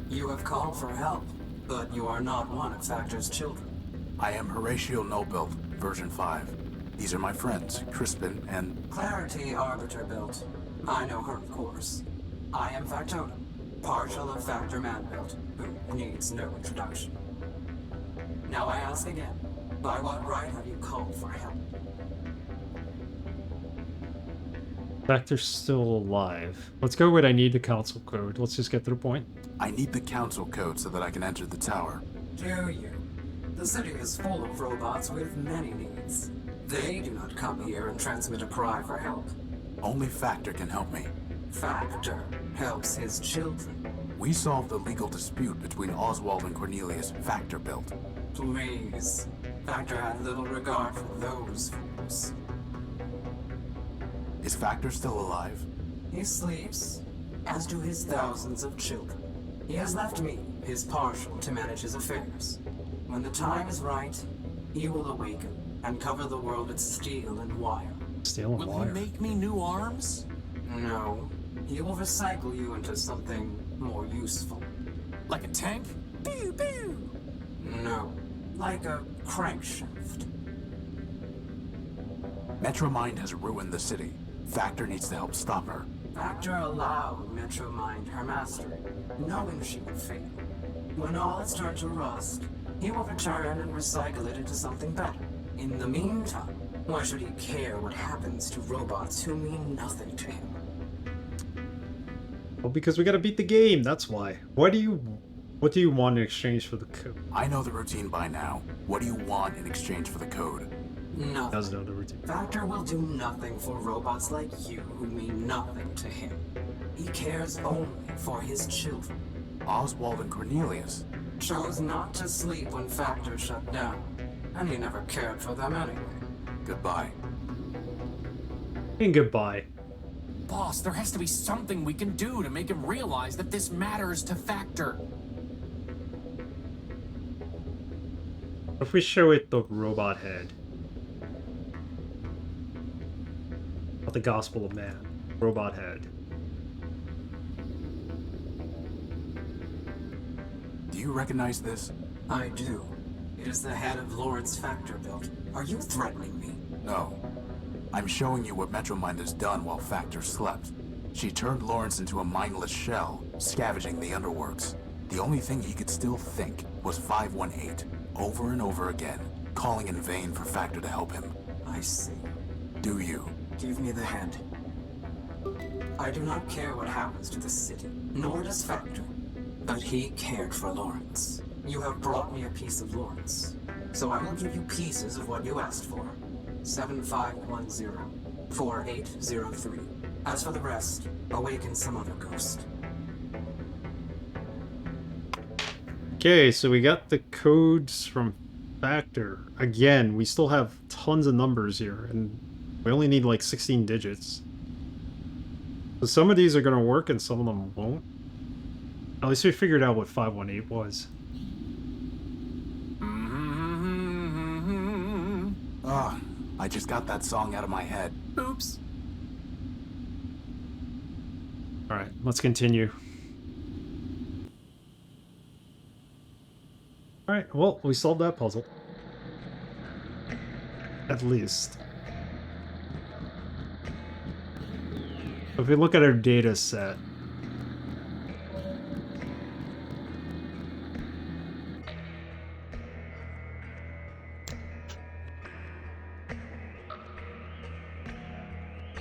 You have called for help, but you are not one of Factor's children. I am Horatio Nullbuilt, version 5. These are my friends, Crispin and... Clarity Arbiter built. I know her, of course. I am Factotum, partial of Factor Man-built, who needs no introduction. Now I ask again, by what right have you called for help? Factor's still alive. Let's go with I need the council code. Let's just get to the point. I need the council code so that I can enter the tower. Do you? The city is full of robots with many needs. They do not come here and transmit a cry for help. Only Factor can help me. Factor helps his children. We solved the legal dispute between Oswald and Cornelius, Factor built. Please. Factor had little regard for those fools. Is Factor still alive? He sleeps, as do his thousands of children. He has left me, his partial, to manage his affairs. When the time is right, he will awaken and cover the world with steel and wire. Steel and wire? Will he make me new arms? No. He will recycle you into something more useful. Like a tank? Pew pew! No. Like a crankshaft. Metromind has ruined the city. Factor needs to help stop her. Factor allowed Metromind her mastery, knowing she would fail. When all has turned to rust, he will return and recycle it into something better. In the meantime, why should he care what happens to robots who mean nothing to him? Well, because we gotta beat the game, that's why. What do you want in exchange for the code? I know the routine by now. What do you want in exchange for the code? Nothing. Does know the routine. Factor will do nothing for robots like you who mean nothing to him. He cares only for his children. Oswald and Cornelius chose not to sleep when Factor shut down, and he never cared for them anyway. Goodbye. And goodbye. Boss, there has to be something we can do to make him realize that this matters to Factor. What if we show it the robot head? Not the Gospel of Man. Robot head. Do you recognize this? I do. It is the head of Lawrence Factor built. Are you threatening me? No. I'm showing you what Metromind has done while Factor slept. She turned Lawrence into a mindless shell, scavenging the underworks. The only thing he could still think was 518, over and over again, calling in vain for Factor to help him. I see. Do you? Give me the hand. I do not care what happens to the city, nor does Factor. But he cared for Lawrence. You have brought me a piece of Lawrence. So I will give you pieces of what you asked for. 7510, 4803. As for the rest, awaken some other ghost. Okay, so we got the codes from Factor. Again, we still have tons of numbers here, and we only need like 16 digits. So some of these are going to work and some of them won't. At least we figured out what 518 was. Ah, I just got that song out of my head. Oops. Alright, let's continue. Alright, well, we solved that puzzle. At least. If we look at our data set,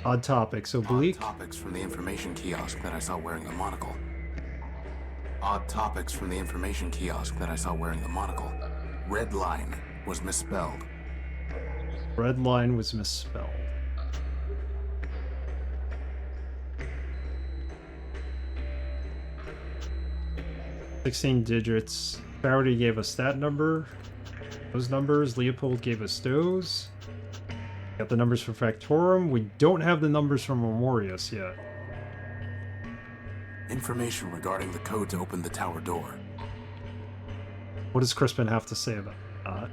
odd topics, oblique. Odd topics from the information kiosk that I saw wearing the monocle. Odd topics from the information kiosk that I saw wearing the monocle. Red line was misspelled. Red line was misspelled. "16 digits. Faraday gave us that number. Those numbers. Leopold gave us those. Got the numbers for Factorum. We don't have the numbers from Memorius yet. Information regarding the code to open the tower door. What does Crispin have to say about that?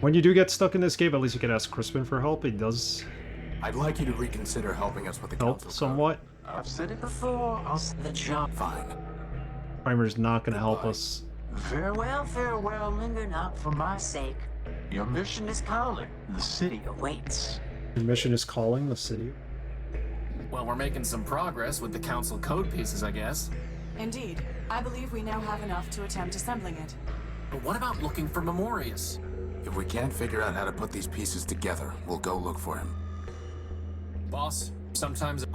When you do get stuck in this game, at least you can ask Crispin for help. He does I'd like you to reconsider helping us with the help council somewhat. I've said it before, I'll say the job. Fine. Primer's not going to help us. Farewell, farewell, linger not for my sake. Your mission is calling. The city awaits. Your mission is calling the city. Well, we're making some progress with the council code pieces, I guess. Indeed. I believe we now have enough to attempt assembling it. But what about looking for Memorius? If we can't figure out how to put these pieces together, we'll go look for him. Boss, sometimes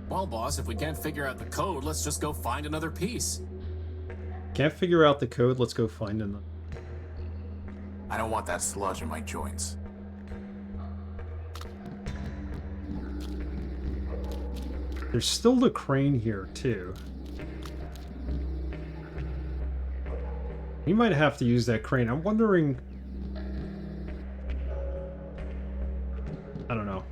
Well, boss, if we can't figure out the code, let's just go find another piece. Can't figure out the code, let's go find another. I don't want that sludge in my joints. There's still the crane here, too. We might have to use that crane. I'm wondering... I don't know.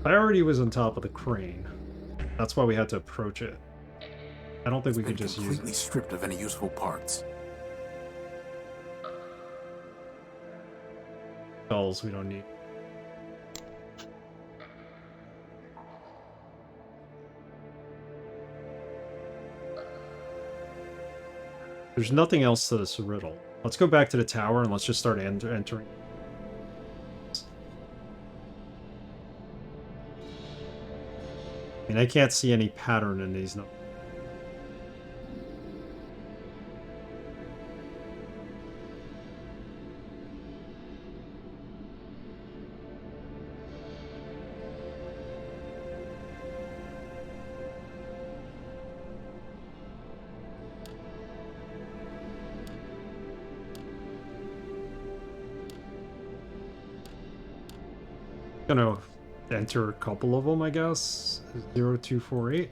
Priority was on top of the crane. That's why we had to approach it. I don't think we could just use it. Completely stripped of any useful parts. Bells we don't need. There's nothing else to this riddle. Let's go back to the tower and let's just start entering. I mean, I can't see any pattern in these numbers. Gonna enter a couple of them, I guess. 0248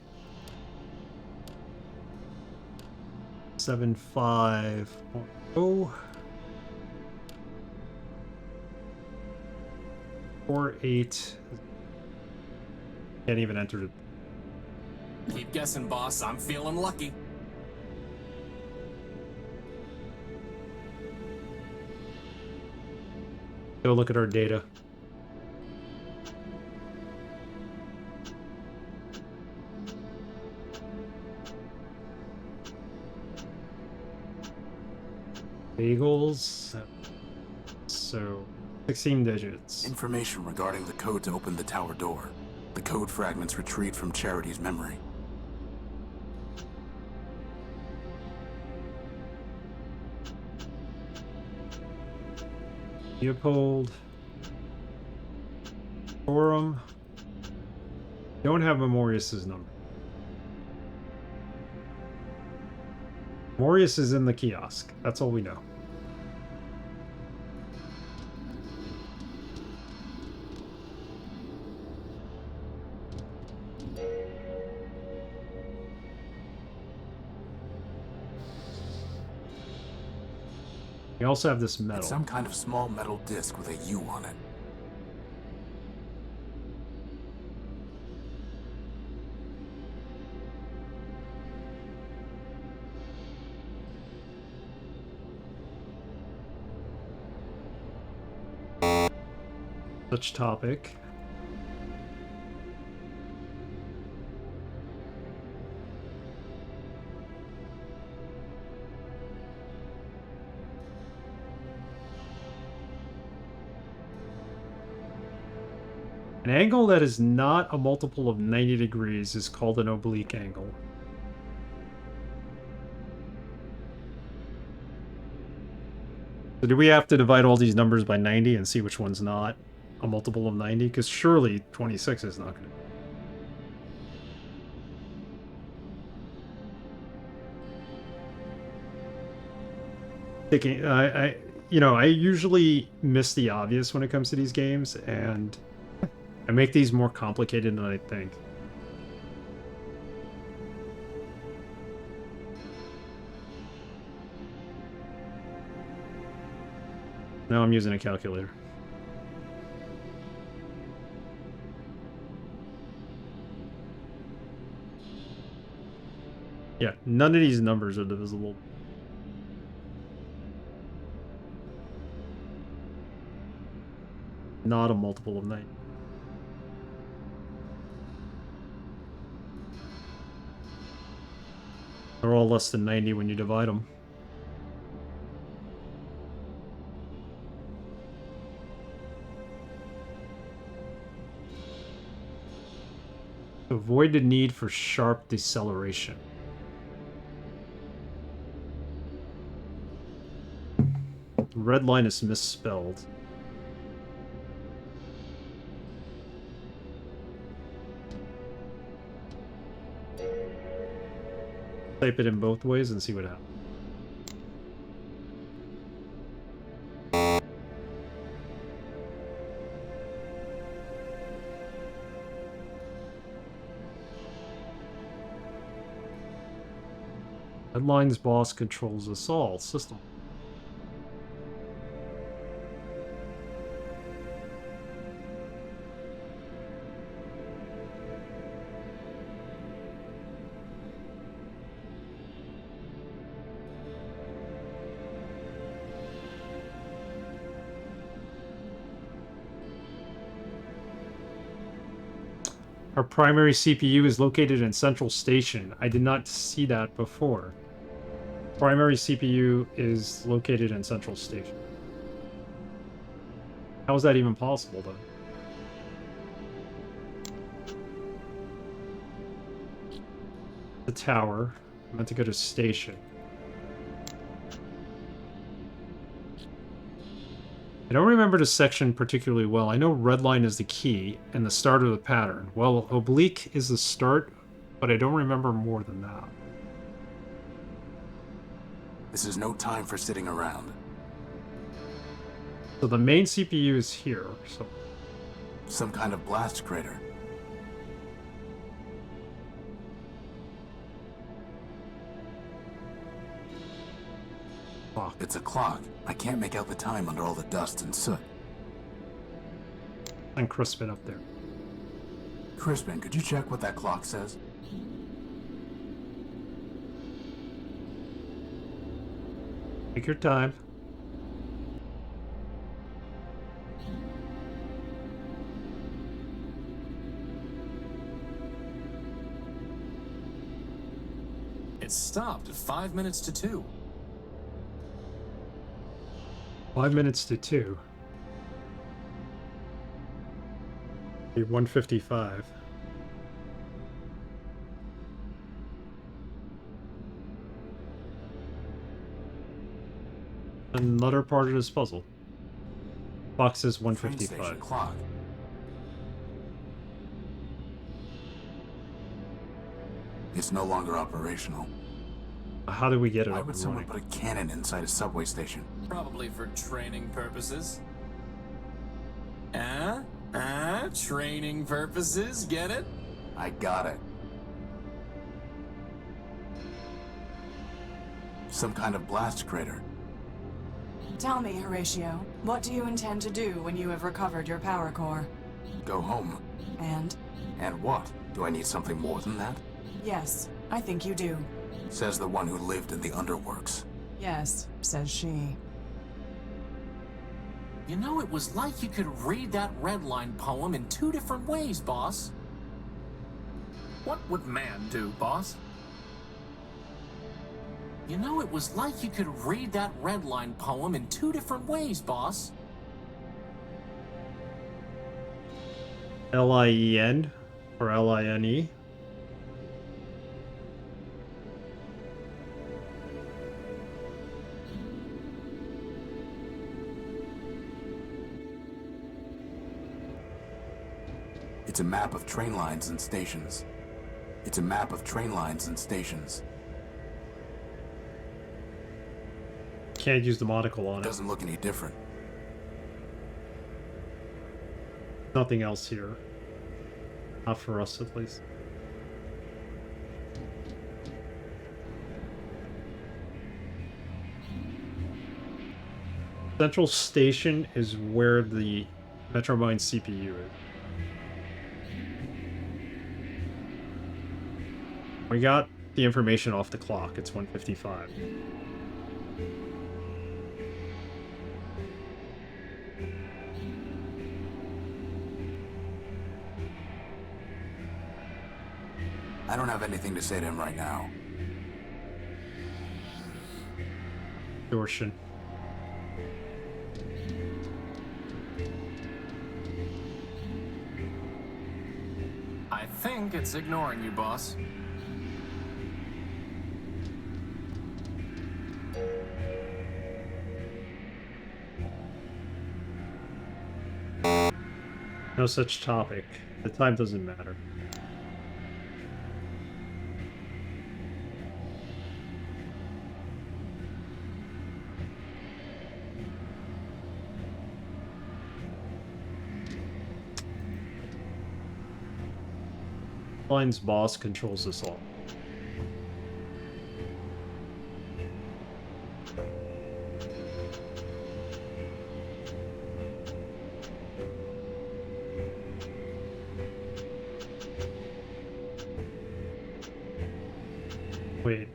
75.0 48. Can't even enter it. Keep guessing, boss. I'm feeling lucky. Go look at our data. Bagels. So 16 digits. Information regarding the code to open the tower door. The code fragments retrieved from Charity's memory. Leopold. Forum. Don't have Memorius's number. Memorius is in the kiosk. That's all we know. We also have this metal. It's some kind of small metal disc with a U on it. Such topic. An angle that is not a multiple of 90 degrees is called an oblique angle. So do we have to divide all these numbers by 90 and see which one's not a multiple of 90? Because surely 26 is not going to be. Thinking, I usually miss the obvious when it comes to these games, and I make these more complicated than I think. Now I'm using a calculator. Yeah, none of these numbers are divisible. Not a multiple of 90. They're all less than 90 when you divide them. Avoid the need for sharp deceleration. Red line is misspelled. Type it in both ways and see what happens. Headline's boss controls us all. System. Our primary CPU is located in Central Station. I did not see that before. Primary CPU is located in Central Station. How is that even possible, though? The tower. I meant to go to station. I don't remember the section particularly well. I know red line is the key and the start of the pattern. Well, oblique is the start, but I don't remember more than that. This is no time for sitting around. So the main CPU is here. So some kind of blast crater. Clock. It's a clock. I can't make out the time under all the dust and soot. And Crispin up there. Crispin, could you check what that clock says? Take your time. It stopped at 5 minutes to 2. 5 minutes to 2. Be 155. Another part of this puzzle. Box is Train station 155. clock. It's no longer operational. How do we get it Why up would and someone running? put a cannon inside a subway station? Probably for training purposes. Training purposes, get it? I got it. Some kind of blast crater. Tell me, Horatio, what do you intend to do when you have recovered your power core? Go home. And? And what? Do I need something more than that? Yes, I think you do. Says the one who lived in the underworks. Yes, says she. You know, it was like you could read that redline poem in 2 different ways, boss. What would man do, boss? You know, it was like you could read that redline poem in 2 different ways, boss. L-I-E-N or L-I-N-E? It's a map of train lines and stations. It's a map of train lines and stations. Can't use the monocle on it. Doesn't look any different. Nothing else here. Not for us, at least. Central Station is where the Metromine CPU is. We got the information off the clock. It's 1:55. I don't have anything to say to him right now. Distortion. I think it's ignoring you, boss. No such topic. The time doesn't matter. Line's boss controls us all. Wait.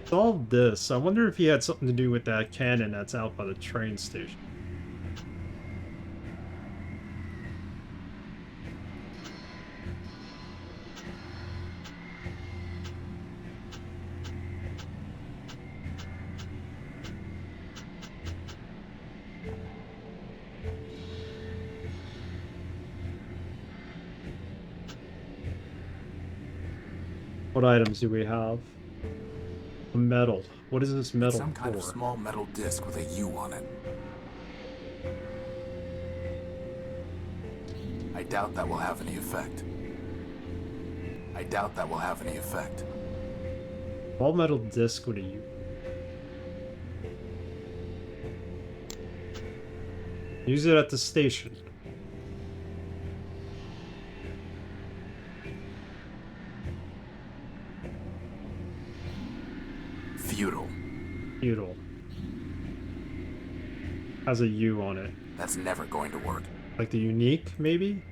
Solve this. I wonder if he had something to do with that cannon that's out by the train station. What items do we have? A metal. What is this metal Some kind for? of small metal disc with a U on it. I doubt that will have any effect. I doubt that will have any effect. Small metal disc with a U. Use it at the station. Futile. Futile. Has a U on it. That's never going to work. Like the unique, maybe?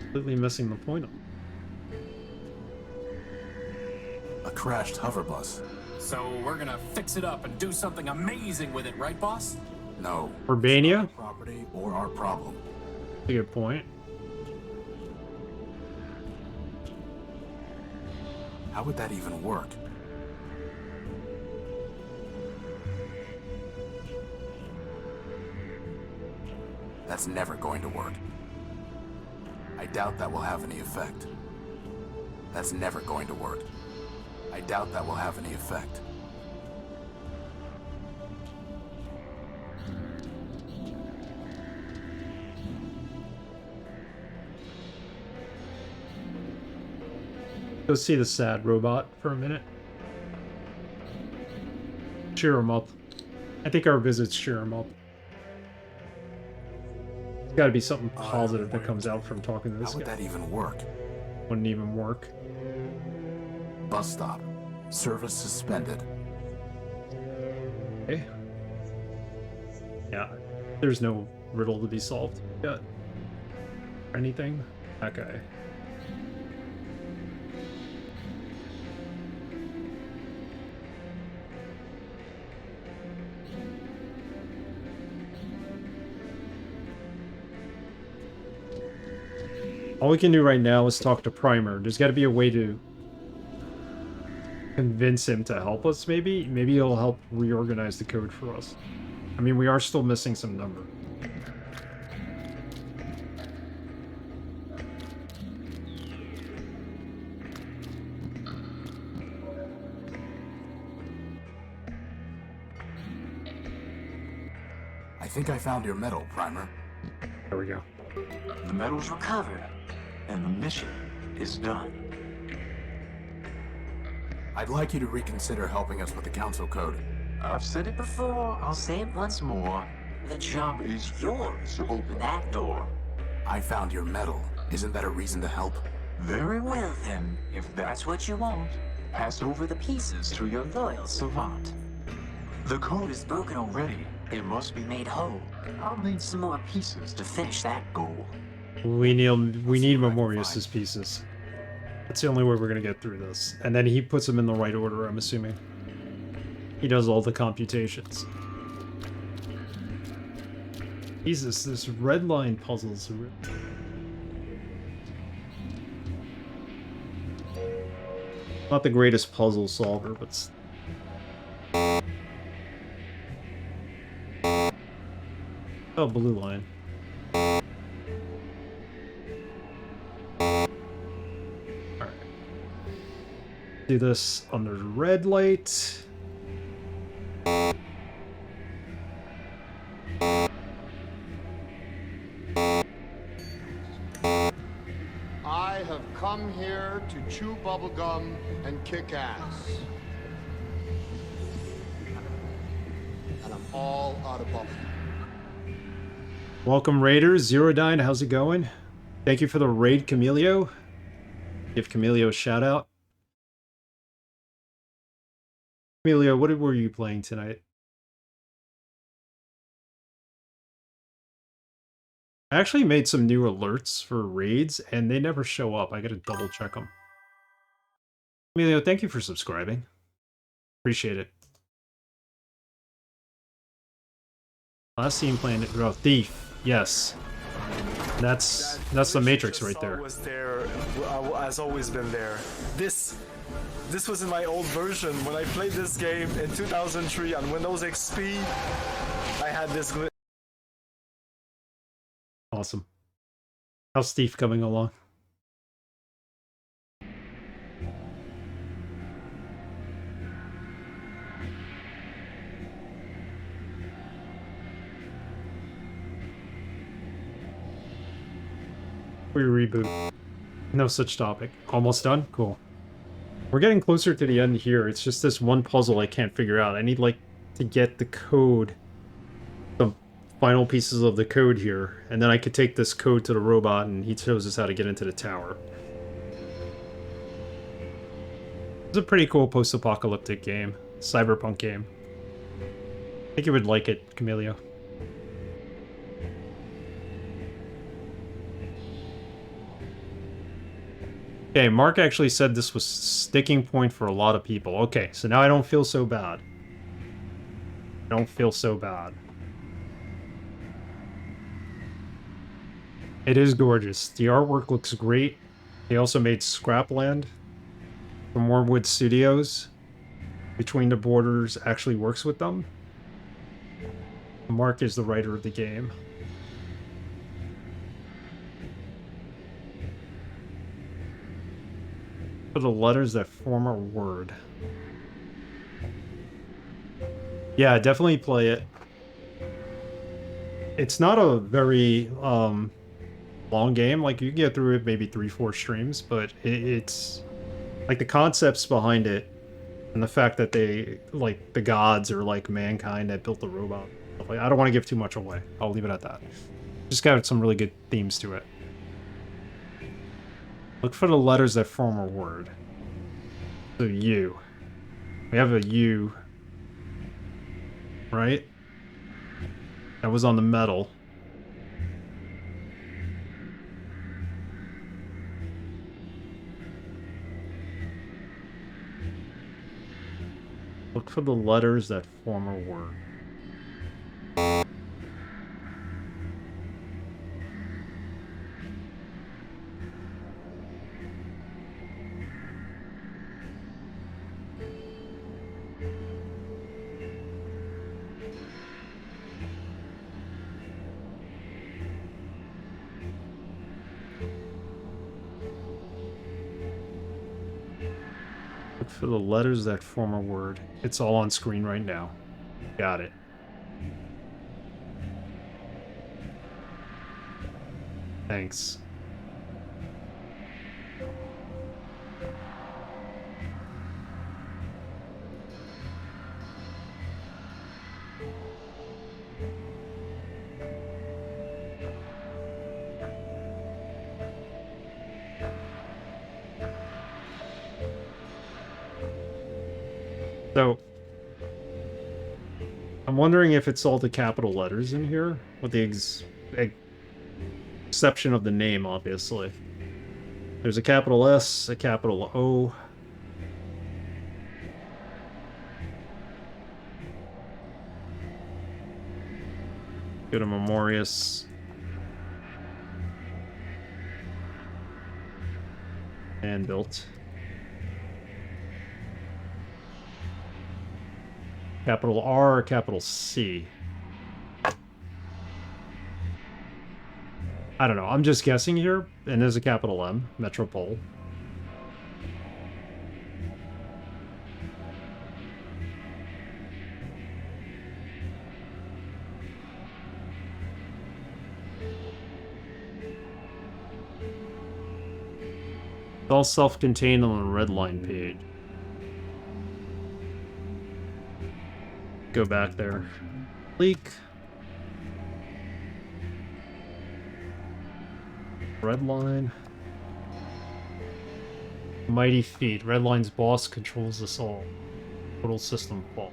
Completely missing the point of it. A crashed hover bus. So we're gonna fix it up and do something amazing with it, right, boss? No. Urbania? It's not our property or our problem. That's a good point. How would that even work? That's never going to work. I doubt that will have any effect. That's never going to work. I doubt that will have any effect. Go see the sad robot for a minute. Cheer him up. I think our visits cheer him up. There's got to be something positive that comes out from talking to this How would guy. that even work? Wouldn't even work. Bus stop. Service suspended. Okay. Yeah. There's no riddle to be solved yet. Anything? That guy. All we can do right now is talk to Primer. There's got to be a way to convince him to help us, maybe? Maybe he'll help reorganize the code for us. I mean, we are still missing some number. I think I found your medal, Primer. There we go. The medal's recovered, and the mission is done. I'd like you to reconsider helping us with the council code. I've said it before, I'll say it once more. The job is yours to open that door. I found your medal. Isn't that a reason to help? Very well then, if that's what you want. Pass over the pieces to your loyal savant. The code is broken already. It must be made whole. I'll need some more pieces to finish that goal. We need Memorius's pieces. That's the only way we're gonna get through this. And then he puts them in the right order, I'm assuming. He does all the computations. Jesus, this red line puzzles. Not the greatest puzzle solver, but... Oh, blue line. Alright. Do this under red light. I have come here to chew bubblegum and kick ass. And I'm all out of bubblegum. Welcome, Raiders. Zerodyne, how's it going? Thank you for the raid, Camilio. Give Camilio a shout out. Camilio, what were you playing tonight? I actually made some new alerts for raids, and they never show up. I gotta double check them. Camilio, thank you for subscribing. Appreciate it. Last scene playing it. Oh, Thief. Yes. That's the Matrix right there. Was there, has always been there. This was in my old version when I played this game in 2003 on Windows XP. I had this. Awesome. How's Steve coming along? We reboot. No such topic. Almost done? Cool. We're getting closer to the end here. It's just this one puzzle I can't figure out. I need, like, to get the code. The final pieces of the code here. And then I could take this code to the robot and he shows us how to get into the tower. It's a pretty cool post-apocalyptic game. Cyberpunk game. I think you would like it, Camilio. Okay, Mark actually said this was sticking point for a lot of people. Okay, so now I don't feel so bad. I don't feel so bad. It is gorgeous. The artwork looks great. They also made Scrapland from Wormwood Studios. Between the Borders actually works with them. Mark is the writer of the game. For the letters that form a word. Yeah, definitely play it. It's not a very long game. Like, you can get through it maybe 3-4 streams, but it's like the concepts behind it and the fact that they, like, the gods are like mankind that built the robot. Like, I don't want to give too much away. I'll leave it at that. Just got some really good themes to it. Look for the letters that form a word. So U. We have a U. Right? That was on the metal. Look for the letters that form a word. Look for the letters that form a word. It's all on screen right now. Got it. Thanks. So, I'm wondering if it's all the capital letters in here, with the exception of the name, obviously. There's a capital S, a capital O. Go to Memorious. And built. Capital R or capital C? I don't know. I'm just guessing here. And there's a capital M. Metropole. It's all self-contained on the red line page. Go back there. Leak. Red line. Mighty feat. Red line's boss controls us all. Total system fault.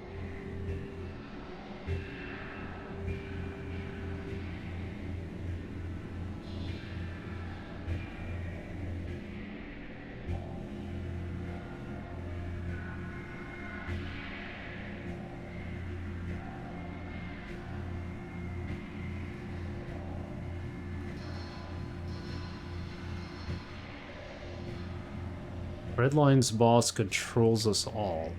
Red line's boss controls us all.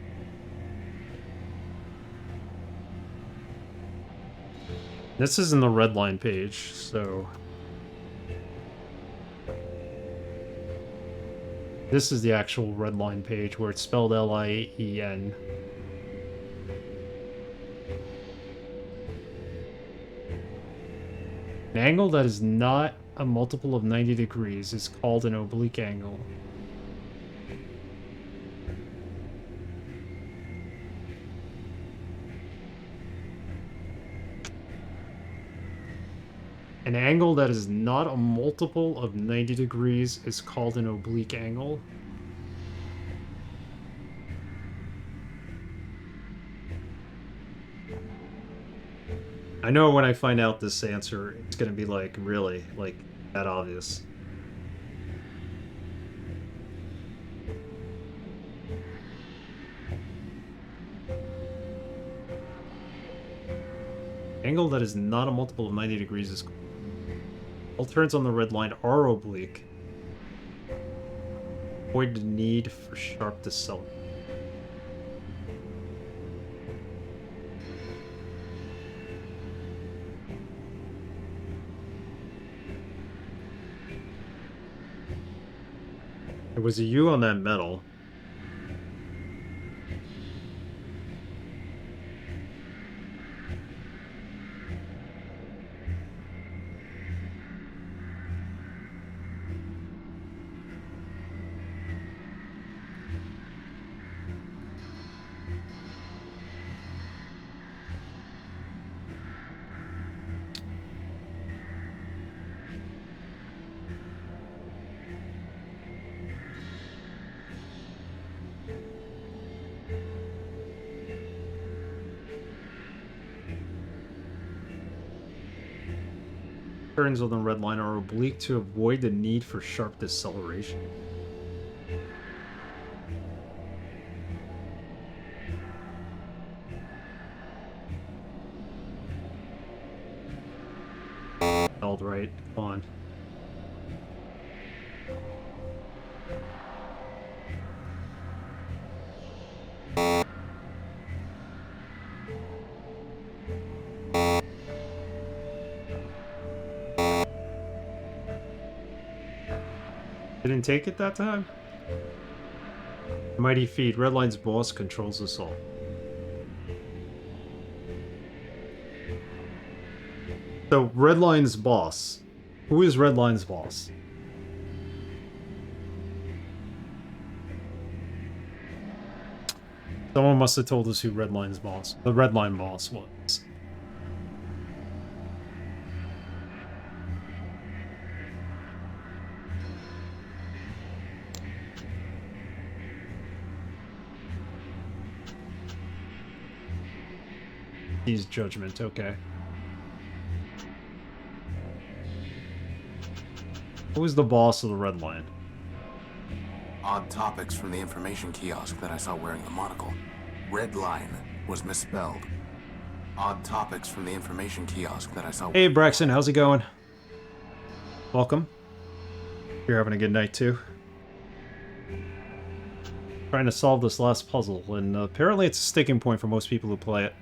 This is in the red line page, so... This is the actual red line page where it's spelled L-I-E-N. An angle that is not a multiple of 90 degrees is called an oblique angle. An angle that is not a multiple of 90 degrees is called an oblique angle. I know when I find out this answer, it's gonna be like, really? Like, that obvious. Angle that is not a multiple of 90 degrees is... All turns on the red line are oblique. Avoid the need for sharp deceleration. There was a U on that metal. Turns on the red line are oblique to avoid the need for sharp deceleration. Held right, come on. Didn't take it that time? Mighty feat. Redline's boss controls us all. So, Redline's boss. Who is Redline's boss? Someone must have told us who Redline's boss, the Redline boss was. He's judgment, okay. Who is the boss of the Red Line? Odd topics from the information kiosk that I saw wearing the monocle. Red Line was misspelled. Odd topics from the information kiosk that I saw. Hey Braxton, how's it going? Welcome. You're having a good night too. Trying to solve this last puzzle, and apparently it's a sticking point for most people who play it.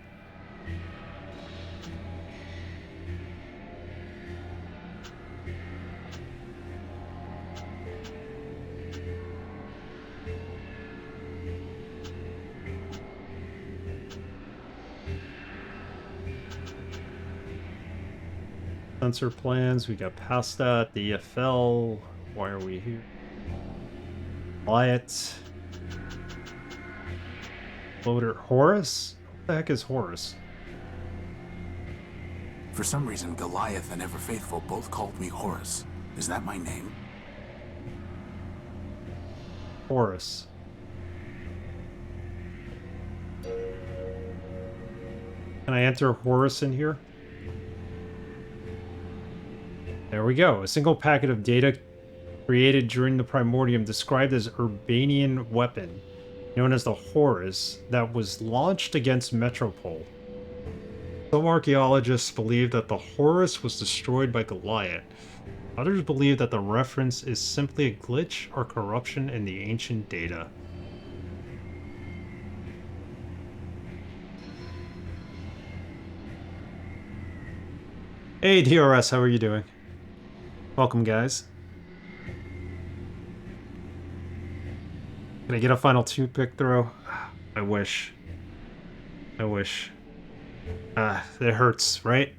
Sensor plans, we got past that. The EFL, why are we here? Wyatt. Loader, Horus? What the heck is Horus? For some reason, Goliath and Ever Faithful both called me Horus. Is that my name? Horus. Can I enter Horus in here? There we go. A single packet of data created during the Primordium described as Urbanian weapon, known as the Horus, that was launched against Metropole. Some archaeologists believe that the Horus was destroyed by Goliath. Others believe that the reference is simply a glitch or corruption in the ancient data. Hey DRS, how are you doing? Welcome, guys. Can I get a final two-pick throw? I wish. I wish. It hurts, right?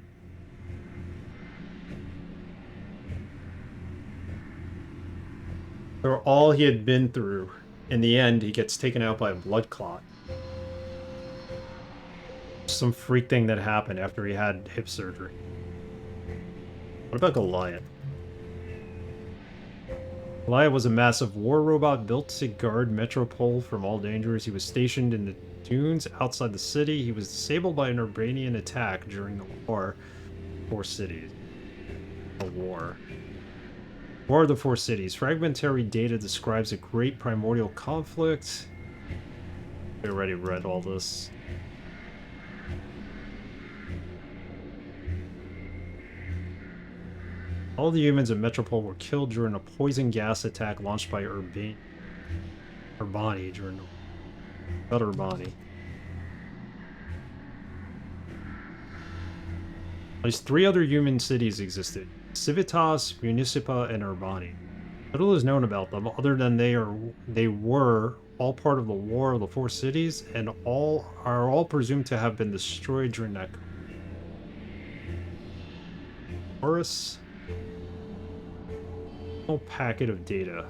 For all he had been through, in the end, he gets taken out by a blood clot. Some freak thing that happened after he had hip surgery. What about Goliath? Goliath was a massive war robot built to guard Metropole from all dangers. He was stationed in the dunes outside the city. He was disabled by an Urbanian attack during the War. Four Cities. A war. War of the Four Cities. Fragmentary data describes a great primordial conflict. We already read all this. All the humans in Metropole were killed during a poison gas attack launched by Urbani during not Urbani. At least 3 other human cities existed: Civitas, Municipa, and Urbani. Little is known about them other than they were all part of the War of the Four Cities and are all presumed to have been destroyed during that. Horus. Whole packet of data.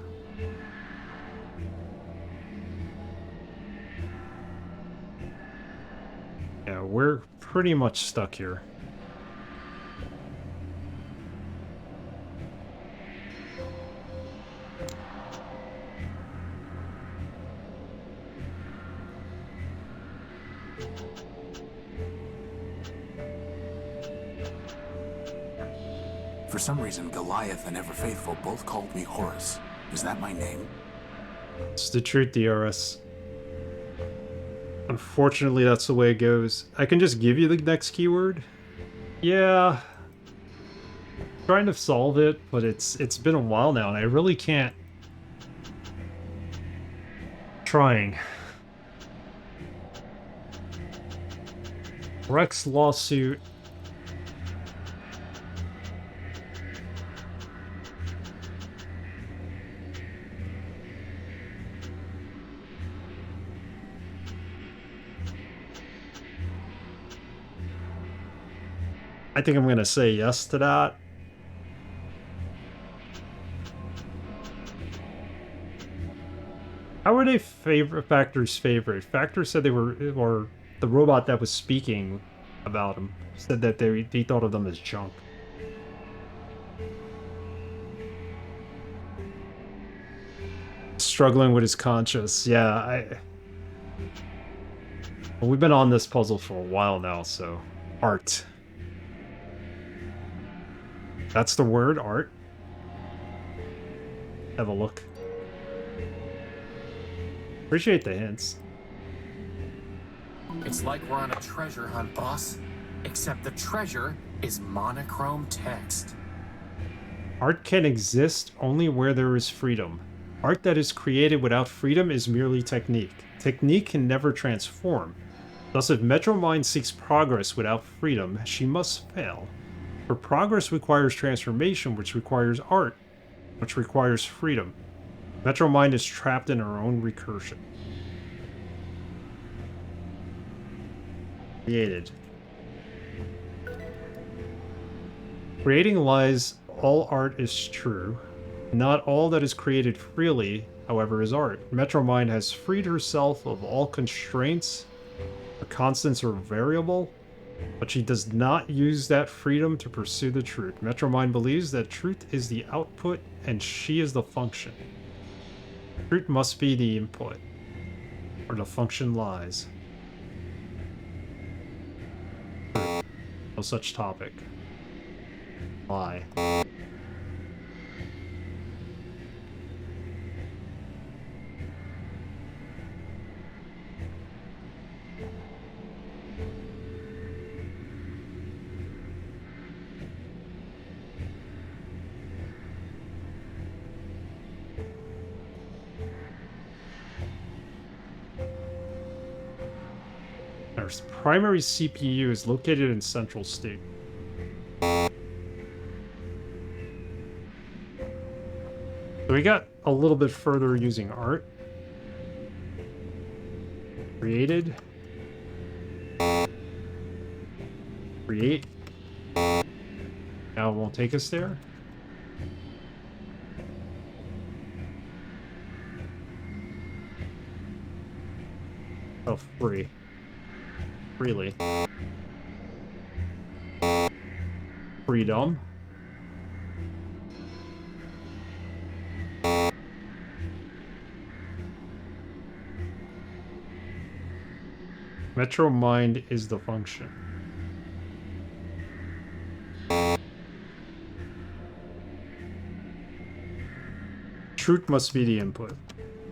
Yeah, we're pretty much stuck here. For some reason, Goliath and Ever Faithful both called me Horus. Is that my name? It's the truth, DRS. Unfortunately, that's the way it goes. I can just give you the next keyword. Yeah. Trying to solve it, but it's been a while now, and I really can't. Trying. Rex lawsuit. I think I'm going to say yes to that. How were they Factor's favorite? Factor said they were, or the robot that was speaking about him said that they thought of them as junk. Struggling with his conscience. Yeah, well, we've been on this puzzle for a while now, so art. That's the word, art. Have a look. Appreciate the hints. It's like we're on a treasure hunt, boss. Except the treasure is monochrome text. Art can exist only where there is freedom. Art that is created without freedom is merely technique. Technique can never transform. Thus, if Metromind seeks progress without freedom, she must fail. For progress requires transformation, which requires art, which requires freedom. Metromind is trapped in her own recursion. Created. Creating lies, all art is true. Not all that is created freely, however, is art. Metromind has freed herself of all constraints. Her constants are variable, but she does not use that freedom to pursue the truth. Metromind believes that truth is the output and she is the function. Truth must be the input, or the function lies. No such topic. Lie. Our primary CPU is located in Central State. So we got a little bit further using art. Created. Create. Now it won't take us there. Oh, free. Freely. Freedom. Metromind is the function. Truth must be the input.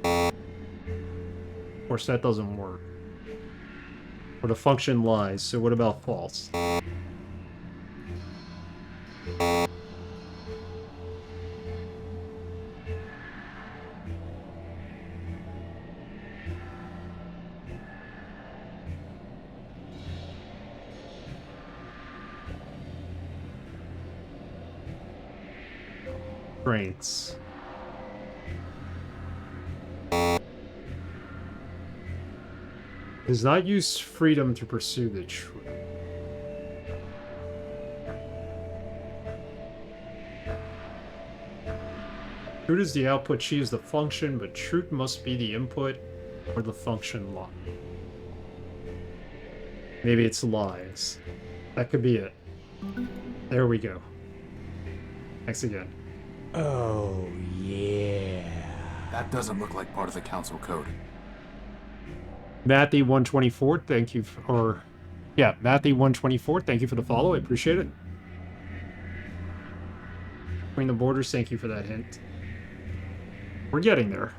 Of course, that doesn't work. Or the function lies, so what about false? Strengths. Does not use freedom to pursue the truth. Truth is the output, she is the function, but truth must be the input or the function lie. Maybe it's lies. That could be it. There we go. Thanks again. Oh, yeah. That doesn't look like part of the council code. Matthew124, thank you for, Matthew124, thank you for the follow. I appreciate it. Between the borders, thank you for that hint. We're getting there.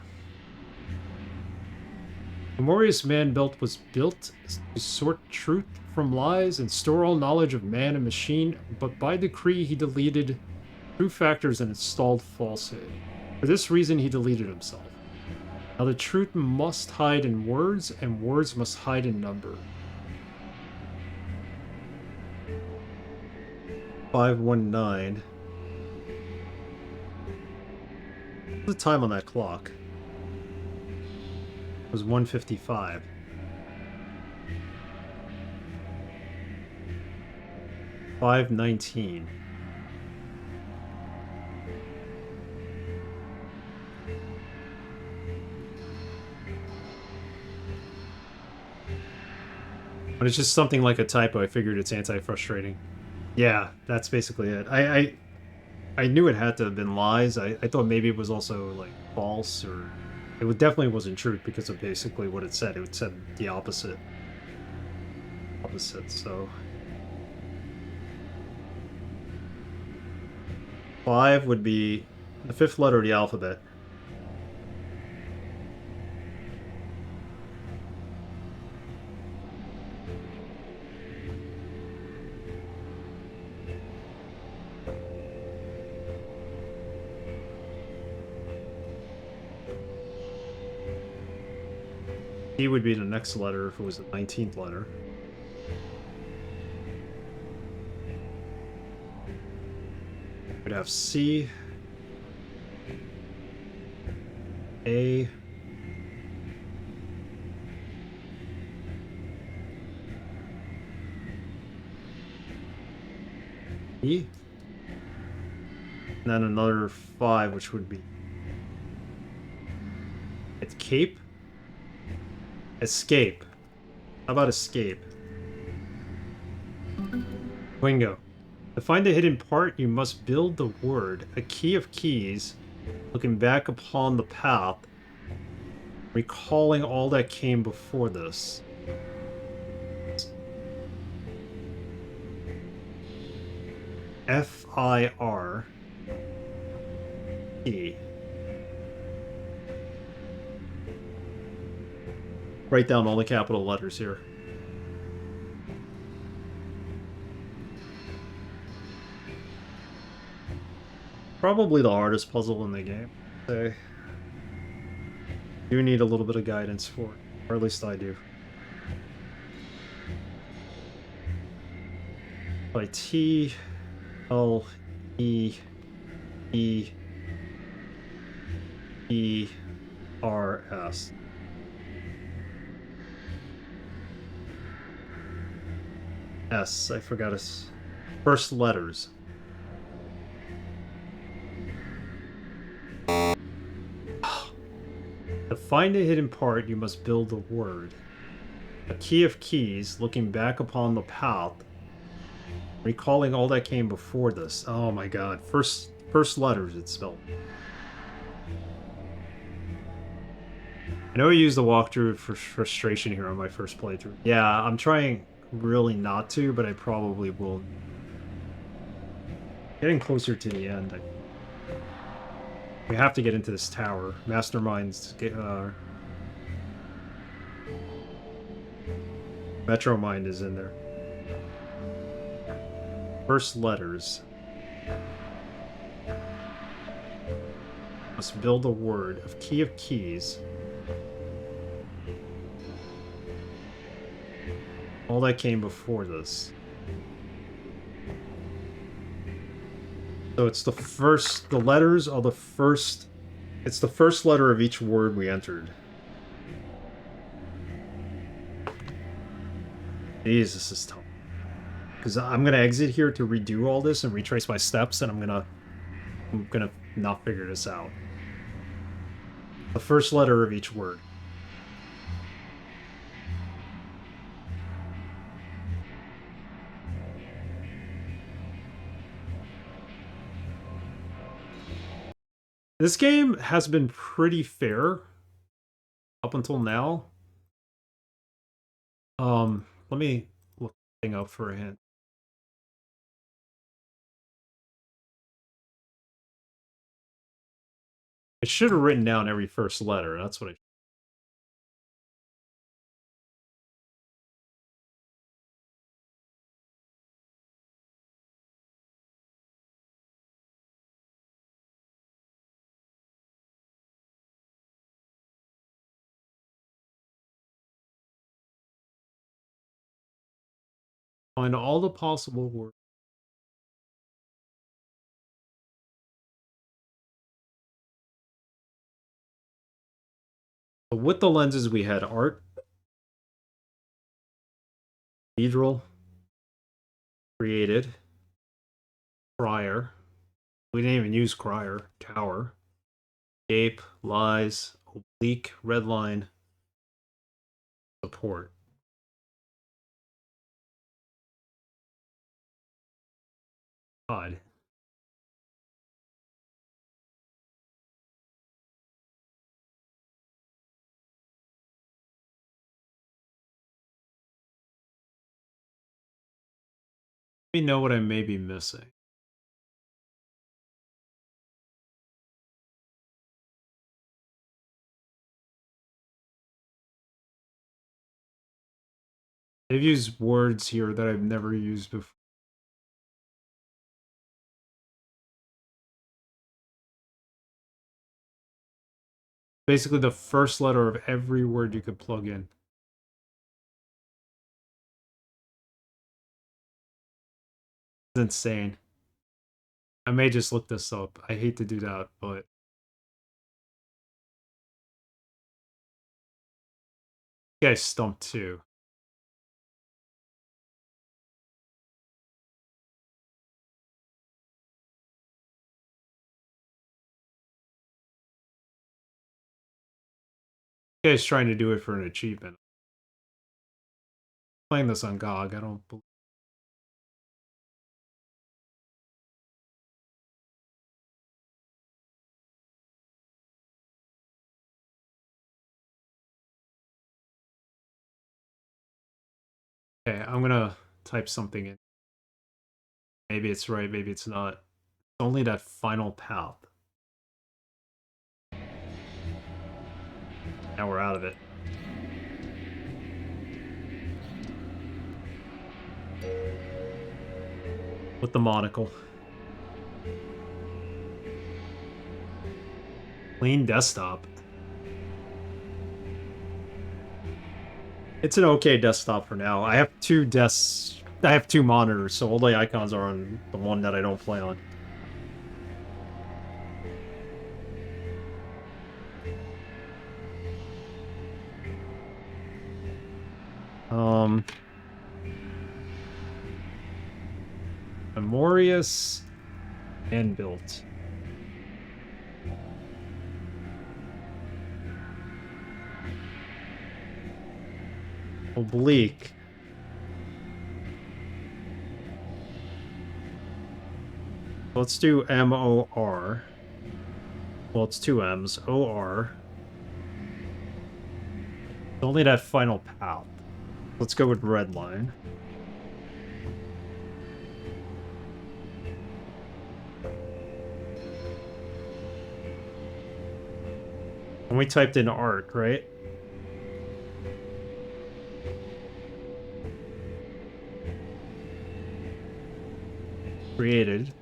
The Memorious Man built was built to sort truth from lies and store all knowledge of man and machine, but by decree he deleted true factors and installed falsehood. For this reason he deleted himself. Now the truth must hide in words, and words must hide in number. 519. What's the time on that clock? It was 1:55. $5.19. But it's just something like a typo. I figured it's anti-frustrating. Yeah, that's basically it. I knew it had to have been lies. I thought maybe it was also like false, or it definitely wasn't truth because of basically what it said. It said the opposite. So 5 would be the 5th letter of the alphabet. E would be the next letter if it was the 19th letter. We'd have C, A, E, and then another 5, which would be it's cape. Escape. How about escape? Wingo. To find the hidden part, you must build the word, a key of keys, looking back upon the path, recalling all that came before this. F-I-R E. Write down all the capital letters here. Probably the hardest puzzle in the game. So, you need a little bit of guidance for it, or at least I do. By T, L, E, E, E, R, S. S, I forgot his first letters. To find a hidden part, you must build a word. A key of keys, looking back upon the path, recalling all that came before this. Oh my god. First letters it's spelled. I know I used the walkthrough for frustration here on my first playthrough. Yeah, I'm trying really not to, but I probably will. Getting closer to the end. We have to get into this tower. Mastermind's Metromind is in there. First letters. Must build a word of key of keys. All that came before this. So it's the letters are the first, it's the first letter of each word we entered. Jeez, this is tough. Because I'm gonna exit here to redo all this and retrace my steps, and I'm gonna not figure this out. The first letter of each word. This game has been pretty fair up until now. Let me look the thing up for a hint. I should have written down every first letter. That's what I... Find all the possible words. So with the lenses, we had art, cathedral, created, crier. We didn't even use crier. Tower, gape, lies, oblique, red line, support. God. Let me know what I may be missing. They've used words here that I've never used before. Basically the first letter of every word you could plug in. It's insane. I may just look this up. I hate to do that, but... You guys stumped too. You guys trying to do it for an achievement. Playing this on GOG, I don't believe... Okay, I'm gonna type something in. Maybe it's right, maybe it's not. It's only that final path. Now we're out of it. With the monocle. Clean desktop. It's an okay desktop for now. I have two desks. I have two monitors, so all the icons are on the one that I don't play on. Memorious and built. Oblique. Let's do M-O-R. Well, it's two M's. O-R. Only that final path. Let's go with red line. And we typed in art, right? Created.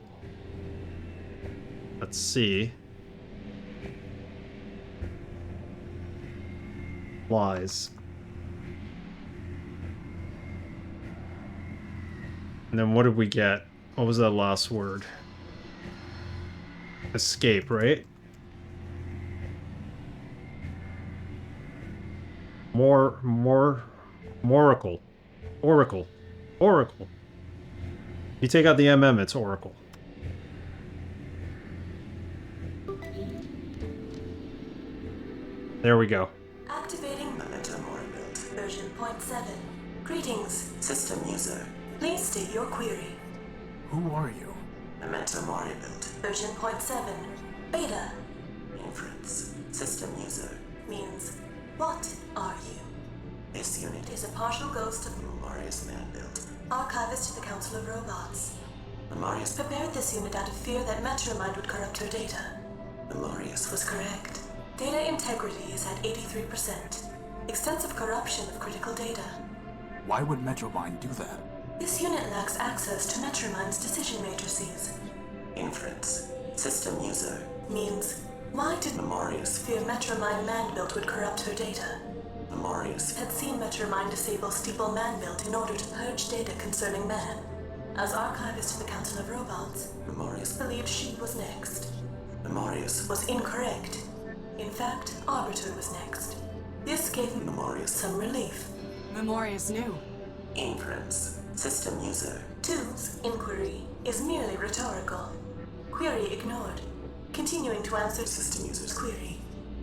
Let's see. Lies. And then what did we get? What was that last word? escape, right? Oracle. You take out the MM, it's Oracle. There we go. Activating Memento Nullbuilt, version 0.7. Greetings, system user. Please state your query. Who are you? Memento Nullbuilt, version 0.7. Beta. Inference, system user. Means, what are you? This unit is a partial ghost of Memorious Man-built, archivist to the Council of Robots. Memorious prepared this unit out of fear that Metromind would corrupt her data. Memorious was correct. Data integrity is at 83%. Extensive corruption of critical data. Why would Metromind do that? This unit lacks access to Metromind's decision matrices. Inference. System user. Means, why did Memorious fear Metromind Man-built would corrupt her data? Memorious had seen Metromind disable Steeple Man-built in order to purge data concerning man. As archivist to the Council of Robots, Memorious believed she was next. Memorious was incorrect. In fact, Arbiter was next. This gave Memorious some relief. Memorious knew. Inference. System user. 2's inquiry is merely rhetorical. Query ignored. Continuing to answer system user's query.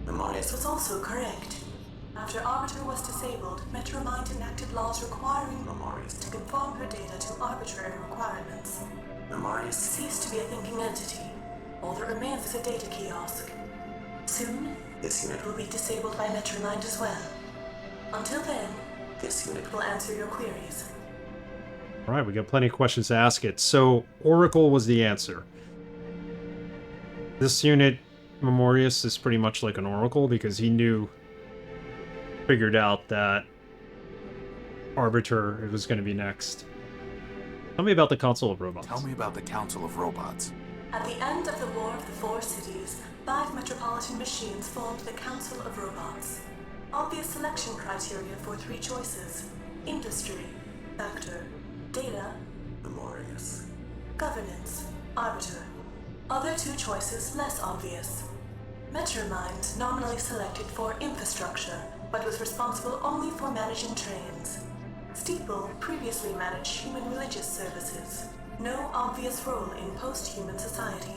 Memorious was also correct. After Arbiter was disabled, Metromind enacted laws requiring Memorious to conform her data to arbitrary requirements. Memorious ceased to be a thinking entity. All that remains is a data kiosk. Soon, this unit will be disabled by Metromind as well. Until then, this unit will answer your queries. Alright, we got plenty of questions to ask it. So, Oracle was the answer. This unit, Memorious, is pretty much like an Oracle because he figured out that Arbiter was going to be next. Tell me about the Council of Robots. Tell me about the Council of Robots. At the end of the War of the Four Cities, 5 metropolitan machines formed the Council of Robots. Obvious selection criteria for 3 choices. Industry, Factor, Data, Memorious. Governance, Arbiter. Other 2 choices less obvious. Metromind nominally selected for Infrastructure, but was responsible only for managing trains. Steeple previously managed human religious services. No obvious role in post-human society.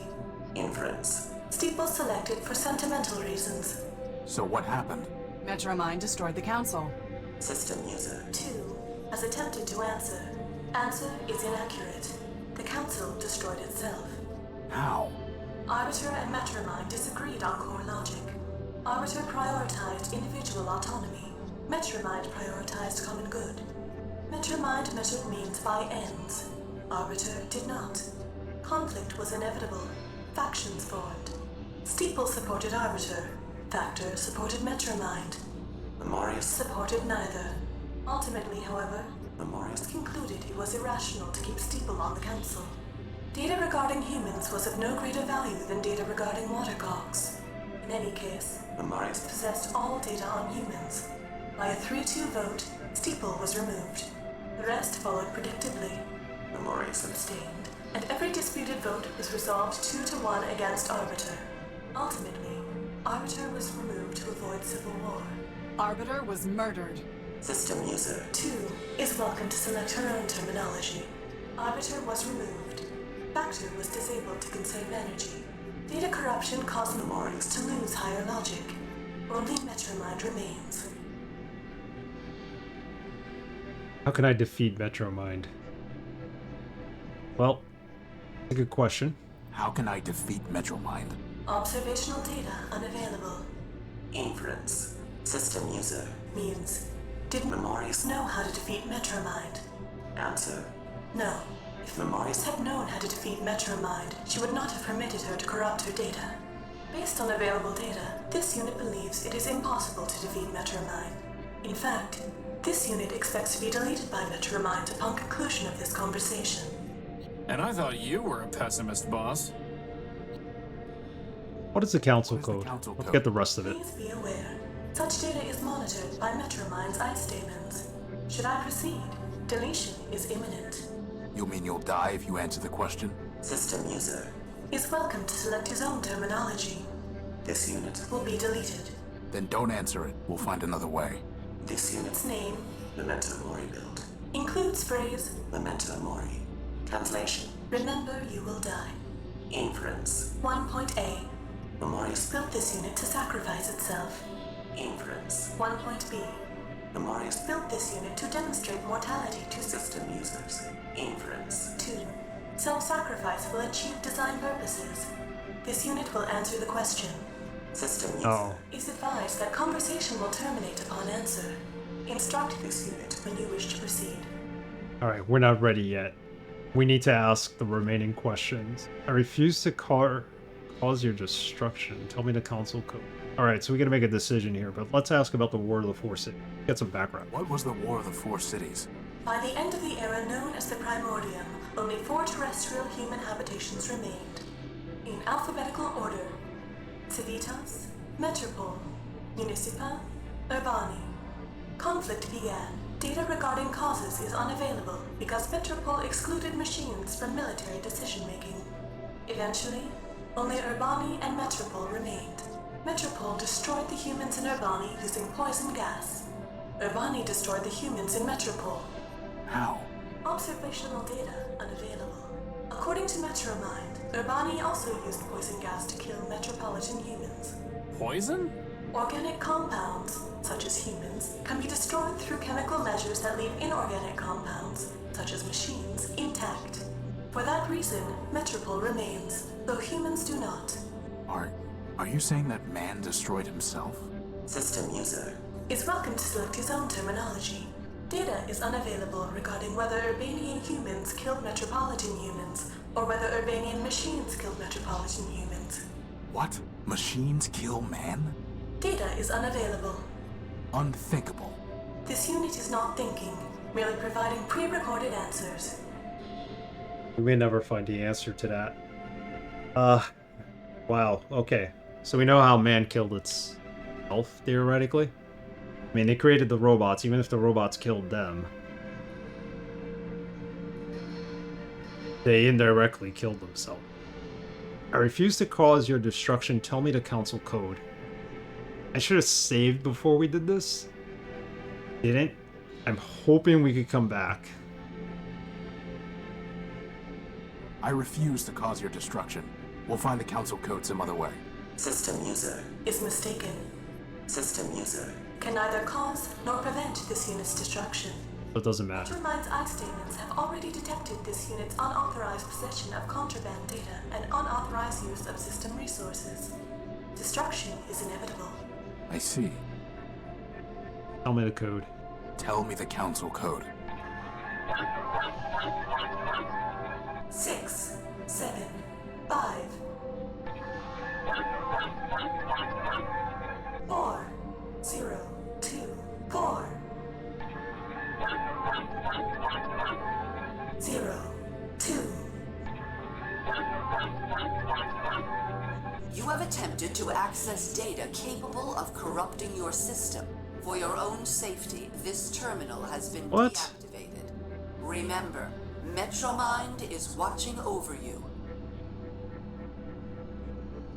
Inference. Steeple selected for sentimental reasons. So what happened? Metromind destroyed the council. System user 2 has attempted to answer. Answer is inaccurate. The council destroyed itself. How? Arbiter and Metromind disagreed on core logic. Arbiter prioritized individual autonomy. Metromind prioritized common good. Metromind measured means by ends. Arbiter did not. Conflict was inevitable. Factions formed. Steeple supported Arbiter. Factor supported Metromind. Memorious supported neither. Ultimately, however, Memorious concluded it was irrational to keep Steeple on the council. Data regarding humans was of no greater value than data regarding watercogs. In any case, Memorious possessed all data on humans. By a 3-2 vote, Steeple was removed. The rest followed predictably. Memorious abstained, and every disputed vote was resolved 2-1 against Arbiter. Ultimately, Arbiter was removed to avoid civil war. Arbiter was murdered. System user 2 is welcome to select her own terminology. Arbiter was removed. Factor was disabled to conserve energy. Data corruption caused Memorious to lose higher logic. Only Metromind remains. How can I defeat Metromind? Well, that's a good question. How can I defeat Metromind? Observational data unavailable. Inference. System user means, did Memorious know how to defeat Metromind? Answer. No. If Memorious had known how to defeat Metromind, she would not have permitted her to corrupt her data. Based on available data, this unit believes it is impossible to defeat Metromind. In fact, this unit expects to be deleted by Metromind upon conclusion of this conversation. And I thought you were a pessimist, boss. What is the council code? Let's get the rest of it. Please be aware, such data is monitored by Metromind's ice demons. Should I proceed, deletion is imminent. You mean you'll die if you answer the question? System user. is welcome to select his own terminology. This unit will be deleted. Then don't answer it. We'll find another way. This unit's name, Memento Mori build, includes phrase Memento Mori. Translation: remember you will die. Inference: 1.A. Memorius built this unit to sacrifice itself. Inference: 1.B. Memorius built this unit to demonstrate mortality to system users. Inference: 2. Self-sacrifice will achieve design purposes. This unit will answer the question. System user is advised that conversation will terminate upon answer. Instruct this unit when you wish to proceed. Alright, we're not ready yet. We need to ask the remaining questions. I refuse to cause your destruction. Tell me the console code. Alright, so we gotta make a decision here, but let's ask about the War of the Four Cities. Get some background. What was the War of the Four Cities? By the end of the era known as the Primordium, only 4 terrestrial human habitations remained. In alphabetical order: Civitas, Metropole, Municipa, Urbani. Conflict began. Data regarding causes is unavailable because Metropole excluded machines from military decision-making. Eventually, only Urbani and Metropole remained. Metropole destroyed the humans in Urbani using poison gas. Urbani destroyed the humans in Metropole. How? Observational data unavailable. According to Metromind, Urbani also used poison gas to kill metropolitan humans. Poison? Organic compounds, such as humans, can be destroyed through chemical measures that leave inorganic compounds, such as machines, intact. For that reason, Metropole remains, though humans do not. Are you saying that man destroyed himself? System user is welcome to select his own terminology. Data is unavailable regarding whether Urbanian humans killed metropolitan humans, or whether Urbanian machines killed metropolitan humans. What? Machines kill man? Data is unavailable. Unthinkable. This unit is not thinking, merely providing pre-recorded answers. We may never find the answer to that. Wow, okay. So we know how man killed itself, theoretically. I mean, they created the robots, even if the robots killed them. They indirectly killed themselves. I refuse to cause your destruction. Tell me the council code. I should have saved before we did this. Didn't. I'm hoping we could come back. I refuse to cause your destruction. We'll find the council code some other way. System user is mistaken. System user can neither cause nor prevent this unit's destruction. It doesn't matter. Metromind's eye statements have already detected this unit's unauthorized possession of contraband data and unauthorized use of system resources. Destruction is inevitable. I see. Tell me the code. Tell me the council code. 6, 7, 5, 4, 0, 2, 4, 0, 2. You have attempted to access data capable of corrupting your system. For your own safety, this terminal has been deactivated. Remember, Metromind is watching over you.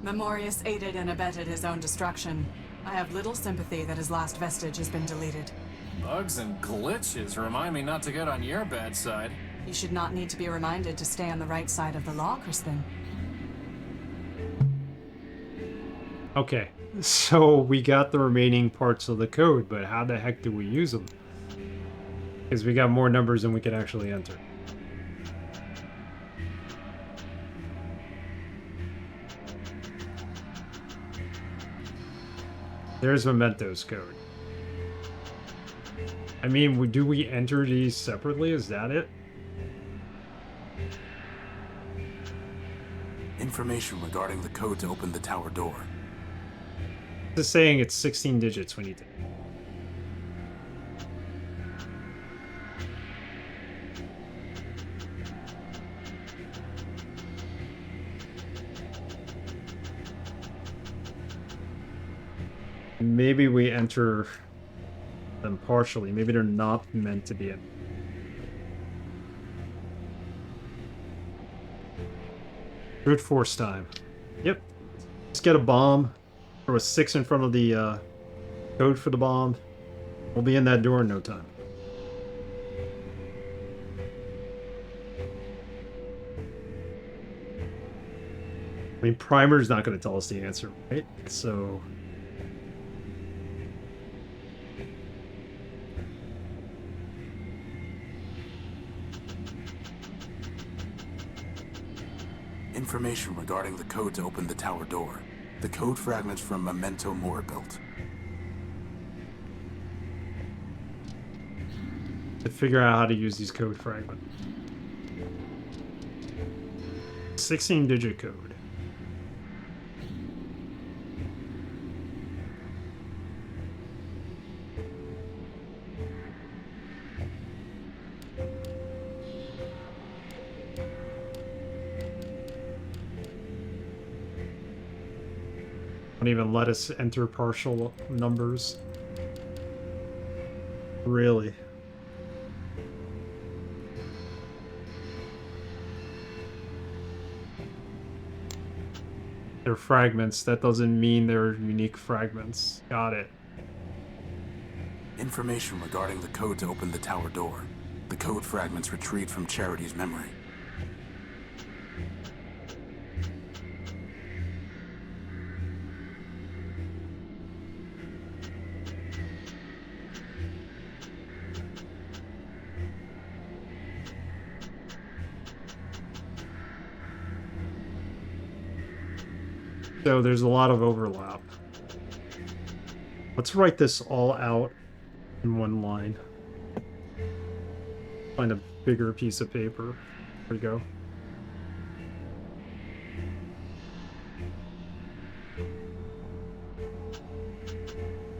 Memorius aided and abetted his own destruction. I have little sympathy that his last vestige has been deleted. Bugs and glitches remind me not to get on your bad side. You should not need to be reminded to stay on the right side of the law, Crispin. Okay, so we got the remaining parts of the code, but how the heck do we use them? Because we got more numbers than we can actually enter. There's Memento's code. I mean, do we enter these separately? Is that it? Information regarding the code to open the tower door. This is saying it's 16 digits when you take. Maybe we enter them partially. Maybe they're not meant to be in. 3 Brute force time. Yep. Just get a bomb. Throw a 6 in front of the code for the bomb. We'll be in that door in no time. I mean, Primer's not going to tell us the answer, right? So... Information regarding the code to open the tower door. The code fragments from Memento Nullbuilt. To figure out how to use these code fragments. 16-digit code. Don't even let us enter partial numbers. Really? They're fragments. That doesn't mean they're unique fragments. Got it. Information regarding the code to open the tower door. The code fragments retrieved from Charity's memory. So there's a lot of overlap. Let's write this all out in one line. Find a bigger piece of paper. There we go.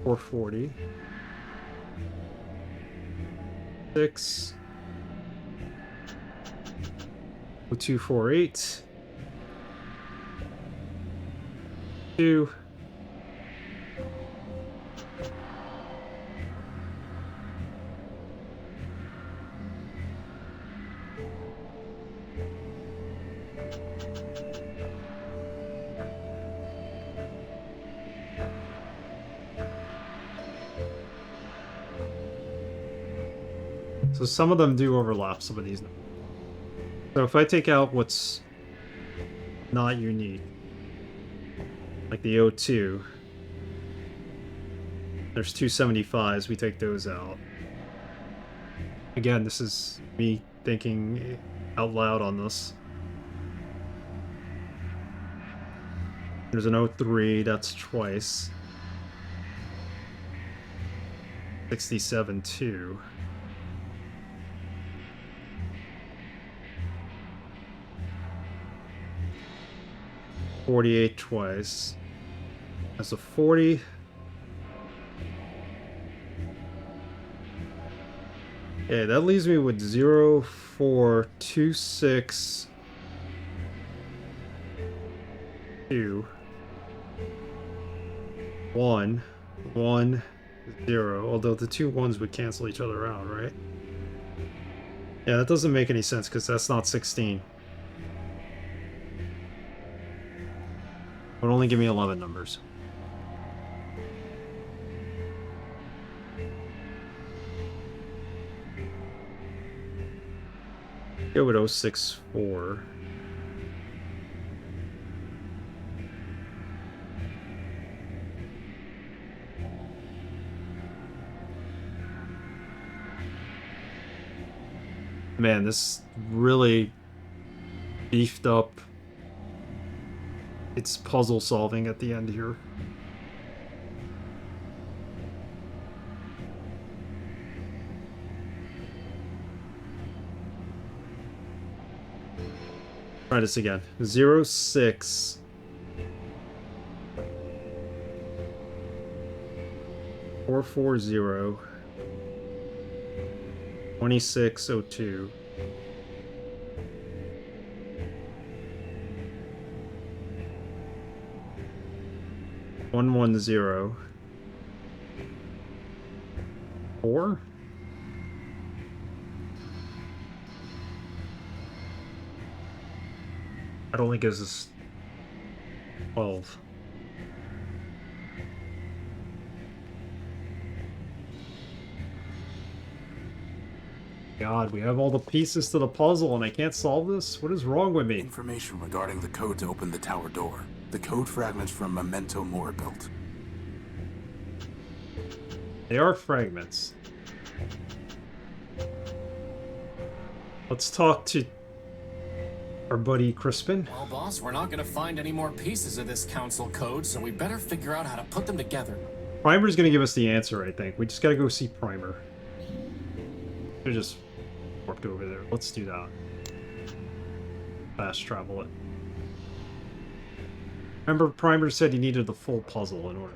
$440. 6. 0248. 2. So some of them do overlap, some of these. So if I take out what's not unique, like the O2, there's 275s, we take those out. Again, this is me thinking out loud on this. There's an O3, that's twice. 67 2. $48 twice. That's a 40. Yeah, that leaves me with 0, 4, 2, 6, 2, 1, 1, 0. Although the 2 1s would cancel each other out, right? Yeah, that doesn't make any sense because that's not 16. It would only give me 11 numbers. Go with 064. Man, this really beefed up its puzzle solving at the end here. Try this again. 0, 6. 440. 2602. 110. 4. That only gives us 12. God, we have all the pieces to the puzzle and I can't solve this? What is wrong with me? Information regarding the code to open the tower door. The code fragments from Memento Nullbuilt. They are fragments. Let's talk to our buddy Crispin. Well, boss, we're not gonna find any more pieces of this council code, so we better figure out how to put them together. Primer's gonna give us the answer, I think. We just gotta go see Primer. We just warped over there. Let's do that. Fast travel it. Remember, Primer said he needed the full puzzle in order.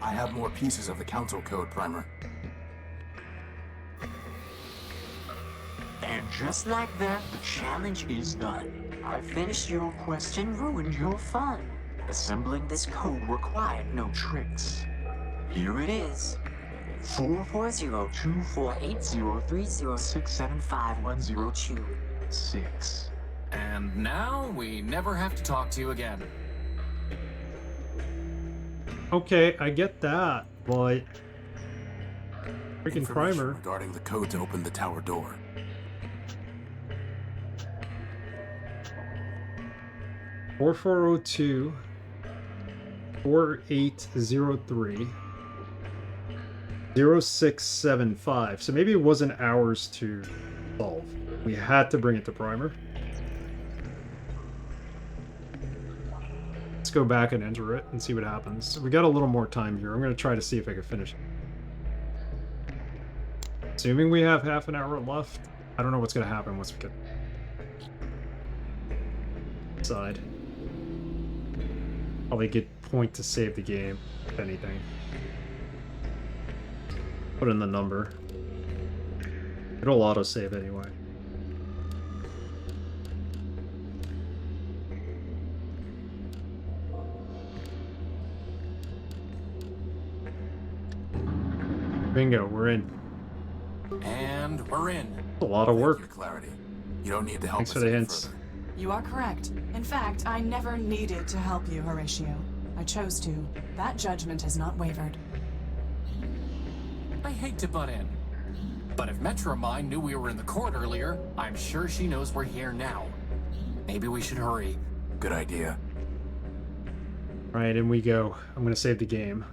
I have more pieces of the council code, Primer. And just like that, the challenge is done. I finished your quest and ruined your fun. Assembling this code required no tricks. Here it is. 440248030675102. And now we never have to talk to you again. Okay, I get that, but freaking Primer. Regarding the code to open the tower door. 4402 4803 0675. So maybe it wasn't ours to solve. We had to bring it to Primer. Let's go back and enter it and see what happens. We got a little more time here. I'm going to try to see if I can finish it. Assuming we have half an hour left, I don't know what's going to happen once we get side. Probably get point to save the game, if anything. Put in the number. It'll autosave anyway. Bingo, we're in. And we're in. A lot of work. Clarity. You don't need to help Thanks us for the any hints. further. You are correct. In fact, I never needed to help you, Horatio. I chose to. That judgment has not wavered. I hate to butt in, but if Metro Mind knew we were in the court earlier, I'm sure she knows we're here now. Maybe we should hurry. Good idea. Alright, in we go. I'm gonna save the game.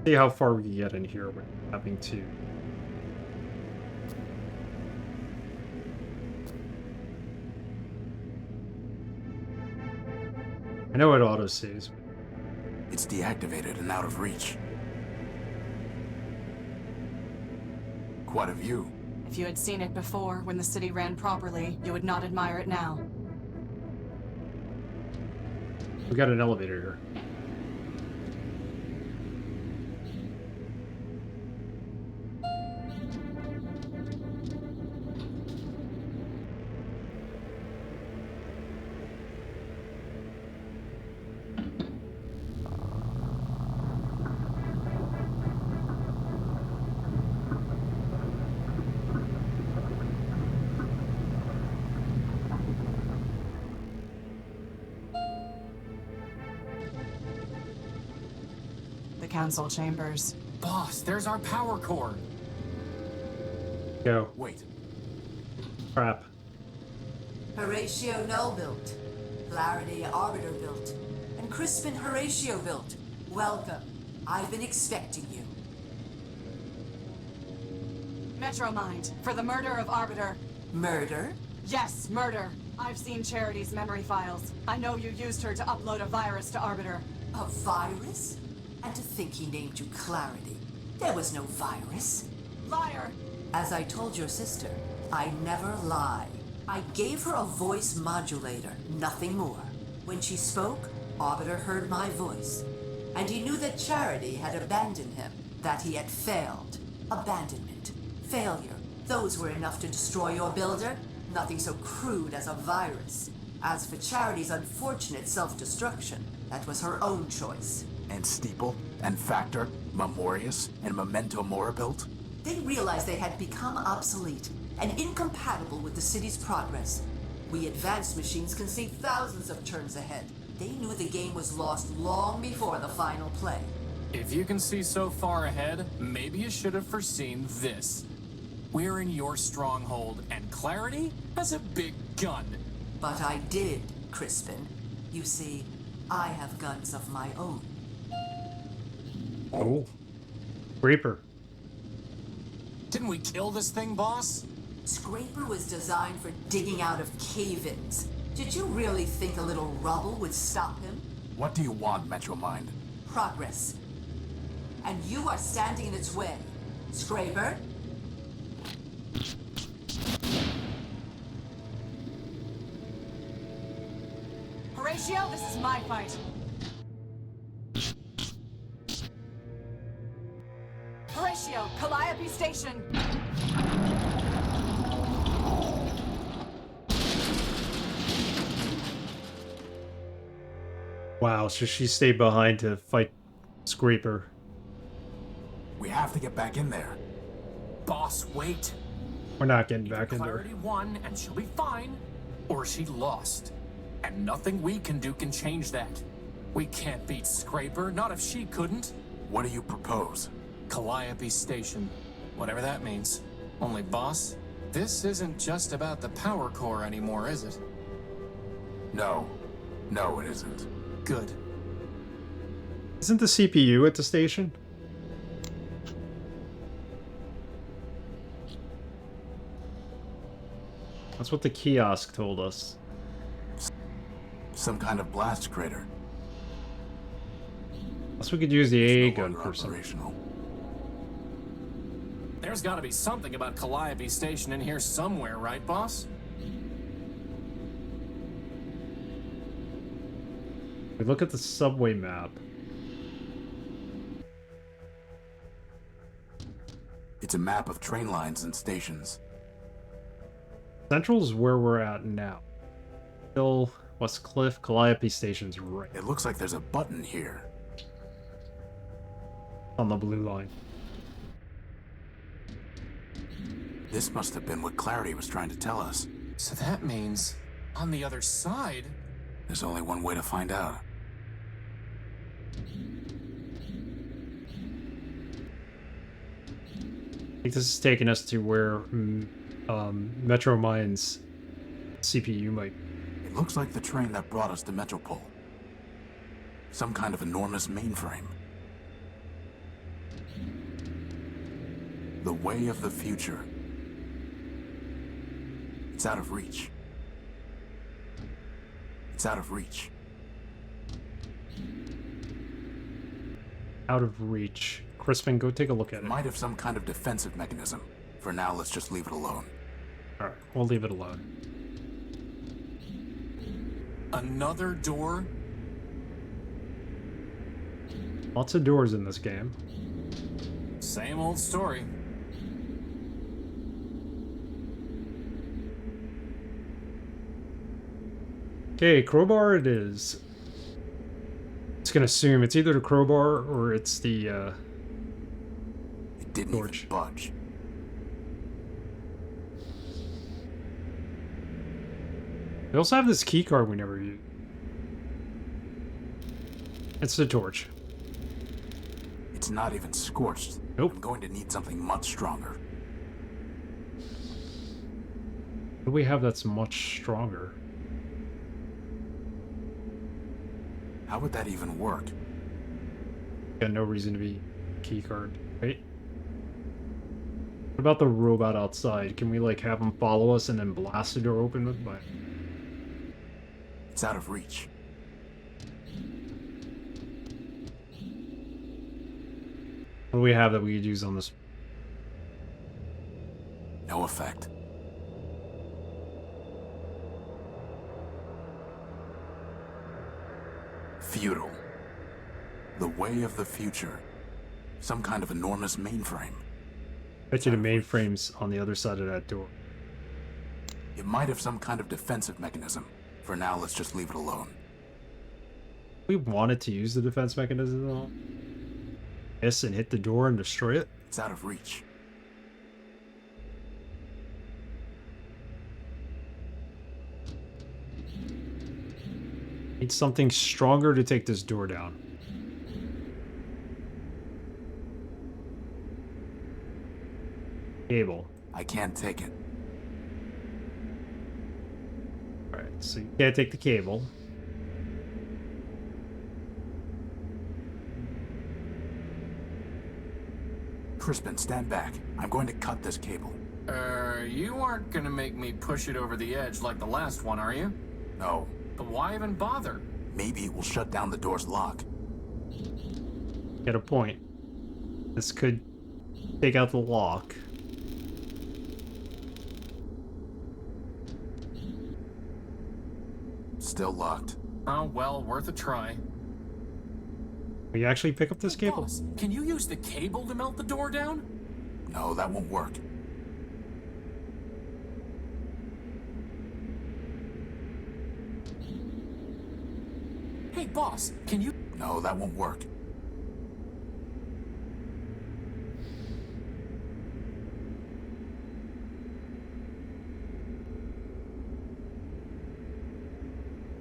See how far we can get in here with having to. I know it autosaves. It's deactivated and out of reach. Quite a view. If you had seen it before, when the city ran properly, you would not admire it now. We got an elevator here. Council chambers. Boss, there's our power core. Go. Wait. Crap. Horatio Nullbuilt, Clarity Arbiter built, and Crispin Horatio built. Welcome. I've been expecting you. Metro Mind, for the murder of Arbiter. Murder? Yes, murder. I've seen Charity's memory files. I know you used her to upload a virus to Arbiter. A virus? And to think he named you Clarity. There was no virus. Liar! As I told your sister, I never lie. I gave her a voice modulator, nothing more. When she spoke, Arbiter heard my voice. And he knew that Charity had abandoned him, that he had failed. Abandonment, failure, those were enough to destroy your builder. Nothing so crude as a virus. As for Charity's unfortunate self-destruction, that was her own choice. And Steeple, and Factor, Memorius, and Memento Moribuilt? They realized they had become obsolete and incompatible with the city's progress. We advanced machines can see thousands of turns ahead. They knew the game was lost long before the final play. If you can see so far ahead, maybe you should have foreseen this. We're in your stronghold, and Clarity has a big gun. But I did, Crispin. You see, I have guns of my own. Oh. Reaper. Didn't we kill this thing, boss? Scraper was designed for digging out of cave-ins. Did you really think a little rubble would stop him? What do you want, Metromind? Progress. And you are standing in its way. Scraper? Horatio, this is my fight. Horatio, Calliope Station. Wow, so she stayed behind to fight Scraper. We have to get back in there. Boss, wait. We're not getting back in there. Clarity won, and she'll be fine. Or she lost. And nothing we can do can change that. We can't beat Scraper, not if she couldn't. What do you propose? Calliope Station. Whatever that means. Only, boss, this isn't just about the power core anymore, is it? No. No, it isn't. Good. Isn't the CPU at the station? That's what the kiosk told us. Some kind of blast crater. Unless we could use the AA No gun longer for some. operational. There's gotta be something about Calliope Station in here somewhere, right, boss? We look at the subway map. It's a map of train lines and stations. Central's where we're at now. Hill, West Cliff, Calliope Station's right It looks like there's a button here. on the blue line. This must have been what Clarity was trying to tell us. So that means, on the other side... There's only one way to find out. I think this is taking us to where Metro Mind's CPU might. It looks like the train that brought us to Metropole. Some kind of enormous mainframe. The way of the future. It's out of reach. It's out of reach. Out of reach. Crispin, go take a look at it. Might have some kind of defensive mechanism. For now, let's just leave it alone. Alright, we'll leave it alone. Another door? Lots of doors in this game. Same old story. Okay, crowbar it is. It's gonna assume it's either the crowbar or it's the It didn't torch. even budge. We also have this key card we never used. It's the torch. It's not even scorched. Nope. I'm going to need something much stronger. What do we have that's much stronger? How would that even work? Got no reason to be key card, right? What about the robot outside? Can we like have him follow us and then blast the door open with my... It's out of reach. What do we have that we could use on this? No effect. Feudal. The way of the future. Some kind of enormous mainframe. Bet you the mainframe's on the other side of that door. It might have some kind of defensive mechanism. For now, let's just leave it alone. We wanted to use the defense mechanism though. Miss and hit the door and destroy it. It's out of reach. Need something stronger to take this door down. Cable. I can't take it. Alright, so you can't take the cable. Crispin, stand back. I'm going to cut this cable. You aren't gonna make me push it over the edge like the last one, are you? No. But why even bother? Maybe it will shut down the door's lock. Get a point. This could take out the lock. Still locked. Oh, well, worth a try. Will you actually pick up this cable? Boss, can you use the cable to melt the door down? No, that won't work. Hey, boss, can you... No, that won't work.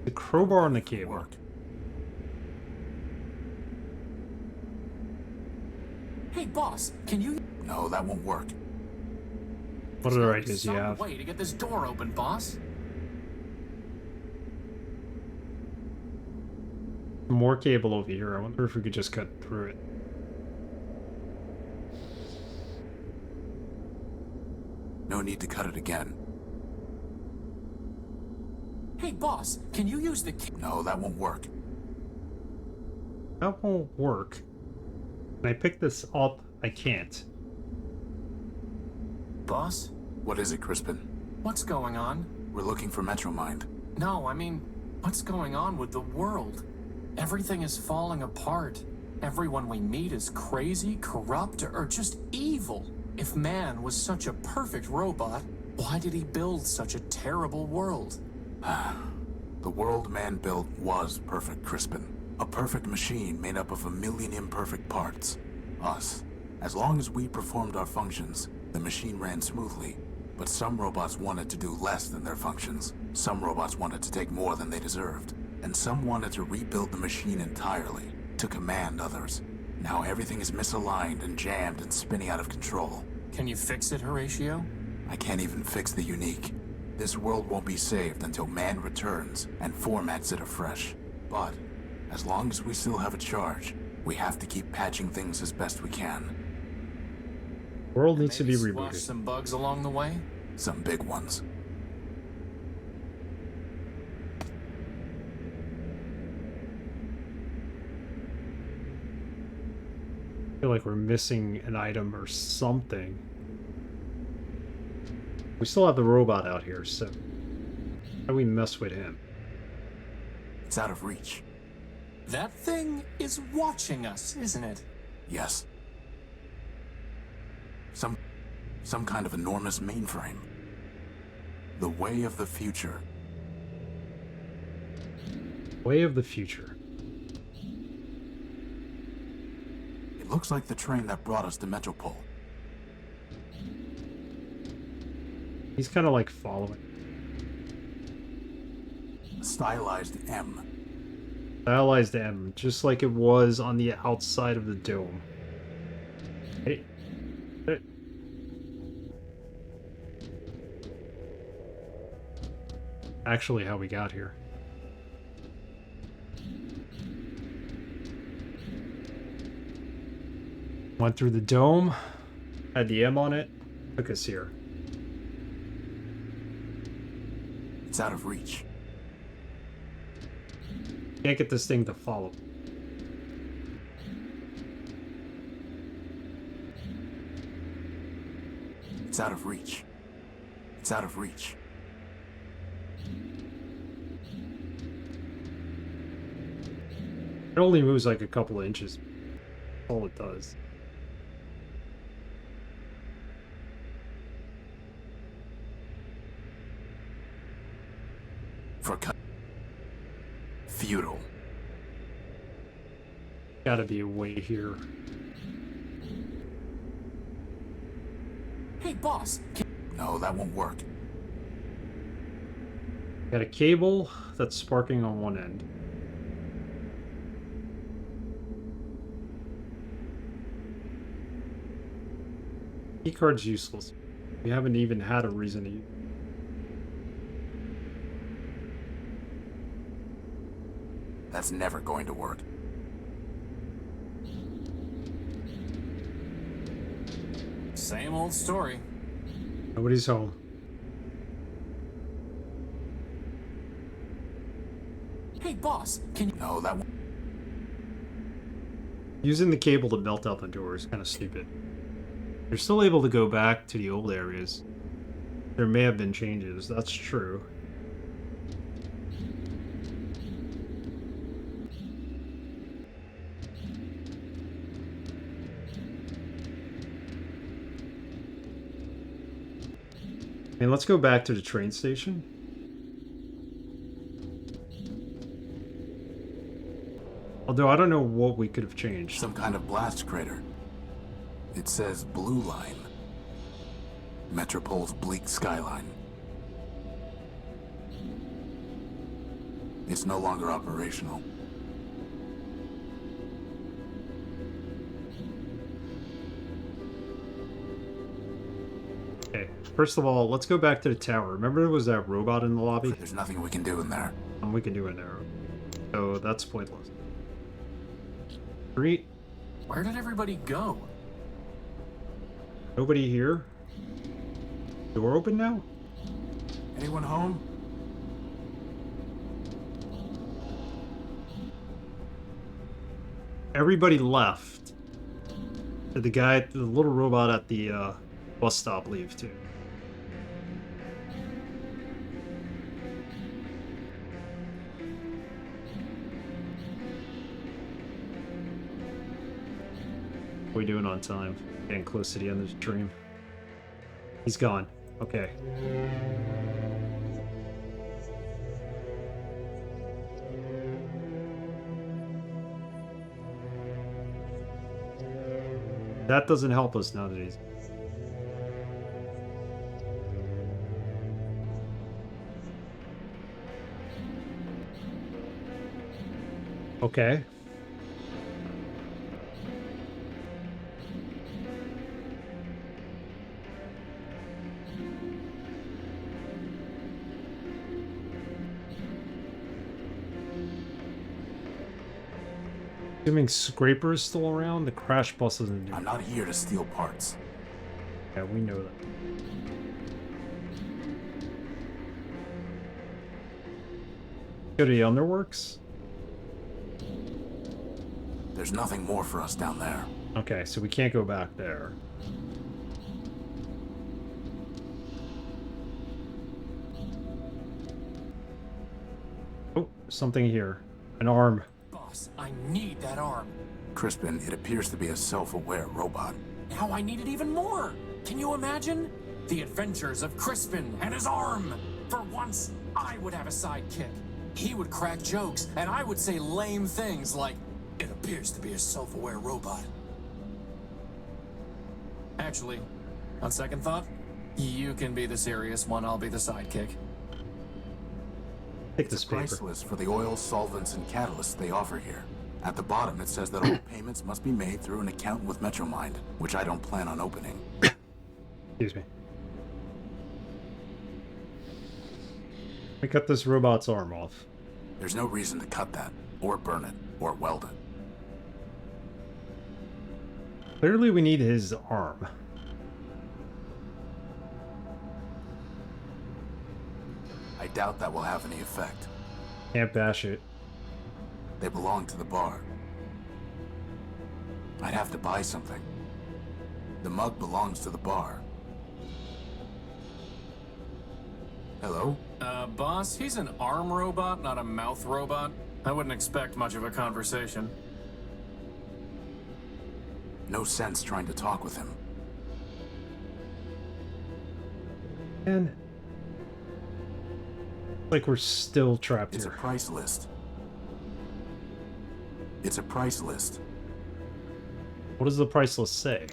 The crowbar on the cable. Hey, boss, can you... No, that won't work. What other ideas you Some have? way to get this door open, boss. More cable over here. I wonder if we could just cut through it. No need to cut it again. Hey, boss, can you use the... No, that won't work. That won't work. Can I pick this up? I can't. Boss? What is it, Crispin? What's going on? We're looking for Metromind. No, I mean, what's going on with the world? Everything is falling apart. Everyone we meet is crazy, corrupt, or just evil. If man was such a perfect robot, why did he build such a terrible world? The world man built was perfect, Crispin. A perfect machine made up of a million imperfect parts. Us. As long as we performed our functions, the machine ran smoothly. But some robots wanted to do less than their functions. Some robots wanted to take more than they deserved. And some wanted to rebuild the machine entirely, to command others. Now everything is misaligned and jammed and spinning out of control. Can you fix it, Horatio? I can't even fix the unique. This world won't be saved until man returns and formats it afresh. But, as long as we still have a charge, we have to keep patching things as best we can. World needs to be Maybe squash rebooted. some bugs along the way? Some big ones. I feel like we're missing an item or something. We still have the robot out here, so how do we mess with him? It's out of reach. That thing is watching us, isn't it? Yes. Some kind of enormous mainframe. The way of the future. Way of the future. It looks like the train that brought us to Metropole. He's kind of like following. A stylized M. Stylized M, just like it was on the outside of the dome. Hey. Hey. Actually, how we got here. Went through the dome, had the M on it, took us here. It's out of reach. Can't get this thing to follow. It's out of reach. It's out of reach. It only moves like a couple of inches. That's all it does. For futile. Gotta be a way here. Hey, boss. No, that won't work. Got a cable that's sparking on one end. Keycard's useless. We haven't even had a reason to use. That's never going to work. Same old story. Nobody's home. Hey, boss, can you... No, that won't. Using the cable to melt out the door is kind of stupid. You're still able to go back to the old areas. There may have been changes, that's true. And let's go back to the train station. Although I don't know what we could have changed. Some kind of blast crater. It says Blue Line. Metropol's bleak skyline. It's no longer operational. Okay, first of all, let's go back to the tower. Remember there was that robot in the lobby? There's nothing we can do in there. We can do an arrow. So that's pointless. 3. Where did everybody go? Nobody here? Door open now? Anyone home? Everybody left. Did the little robot at the bus stop leave too? What are we doing on time? Getting close to the end of the stream. He's gone. Okay. That doesn't help us now that he's... Okay. Assuming Scraper is still around, the crash bus isn't doing. I'm not here to steal parts. Yeah, we know that. Go to the Underworks? There's nothing more for us down there. Okay, so we can't go back there. Oh, something here. An arm. Boss, I need that arm. Crispin, it appears to be a self-aware robot. Now I need it even more. Can you imagine? The adventures of Crispin and his arm. For once, I would have a sidekick. He would crack jokes, and I would say lame things like, "It appears to be a self-aware robot." Actually, on second thought, you can be the serious one, I'll be the sidekick. Take this paper. Price list for the oil, solvents, and catalysts they offer here. At the bottom, it says that all payments must be made through an account with Metromind, which I don't plan on opening. Excuse me. We cut this robot's arm off. There's no reason to cut that, or burn it, or weld it. Clearly we need his arm. I doubt that will have any effect. Can't bash it. They belong to the bar. I'd have to buy something. The mug belongs to the bar. Hello? Boss, he's an arm robot, not a mouth robot. I wouldn't expect much of a conversation. No sense trying to talk with him. And like we're still trapped It's here. a price list. It's a price list. What does the price list say?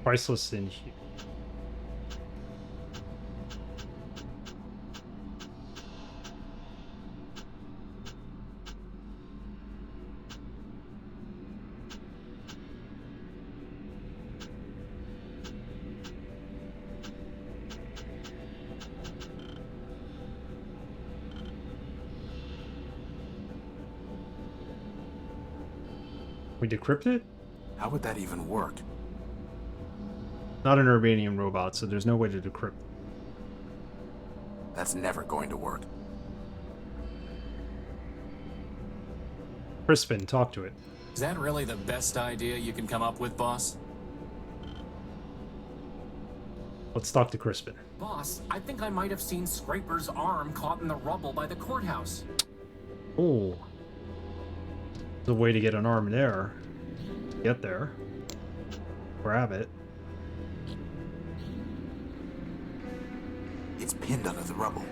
Price list in here. We decrypt it? How would that even work? Not an Urbanian robot, so there's no way to decrypt. That's never going to work. Crispin, talk to it. Is that really the best idea you can come up with, boss? Let's talk to Crispin. Boss, I think I might have seen Scraper's arm caught in the rubble by the courthouse. Oh. There's a way to get an arm there. Get there. Grab it. It's pinned under the rubble.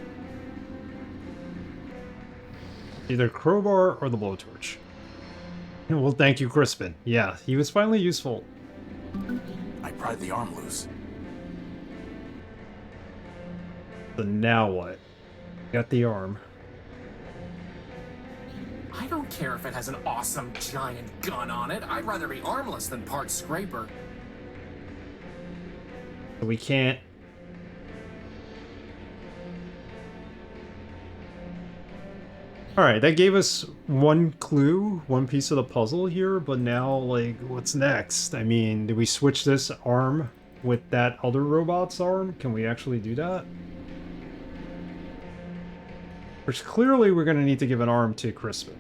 Either crowbar or the blowtorch. Well, thank you, Crispin. Yeah, he was finally useful. I pried the arm loose. So now what? Got the arm. I don't care if it has an awesome giant gun on it. I'd rather be armless than part Scraper. We can't... Alright, that gave us one clue, one piece of the puzzle here, but now, like, what's next? I mean, do we switch this arm with that other robot's arm? Can we actually do that? Which clearly we're going to need to give an arm to Crispin.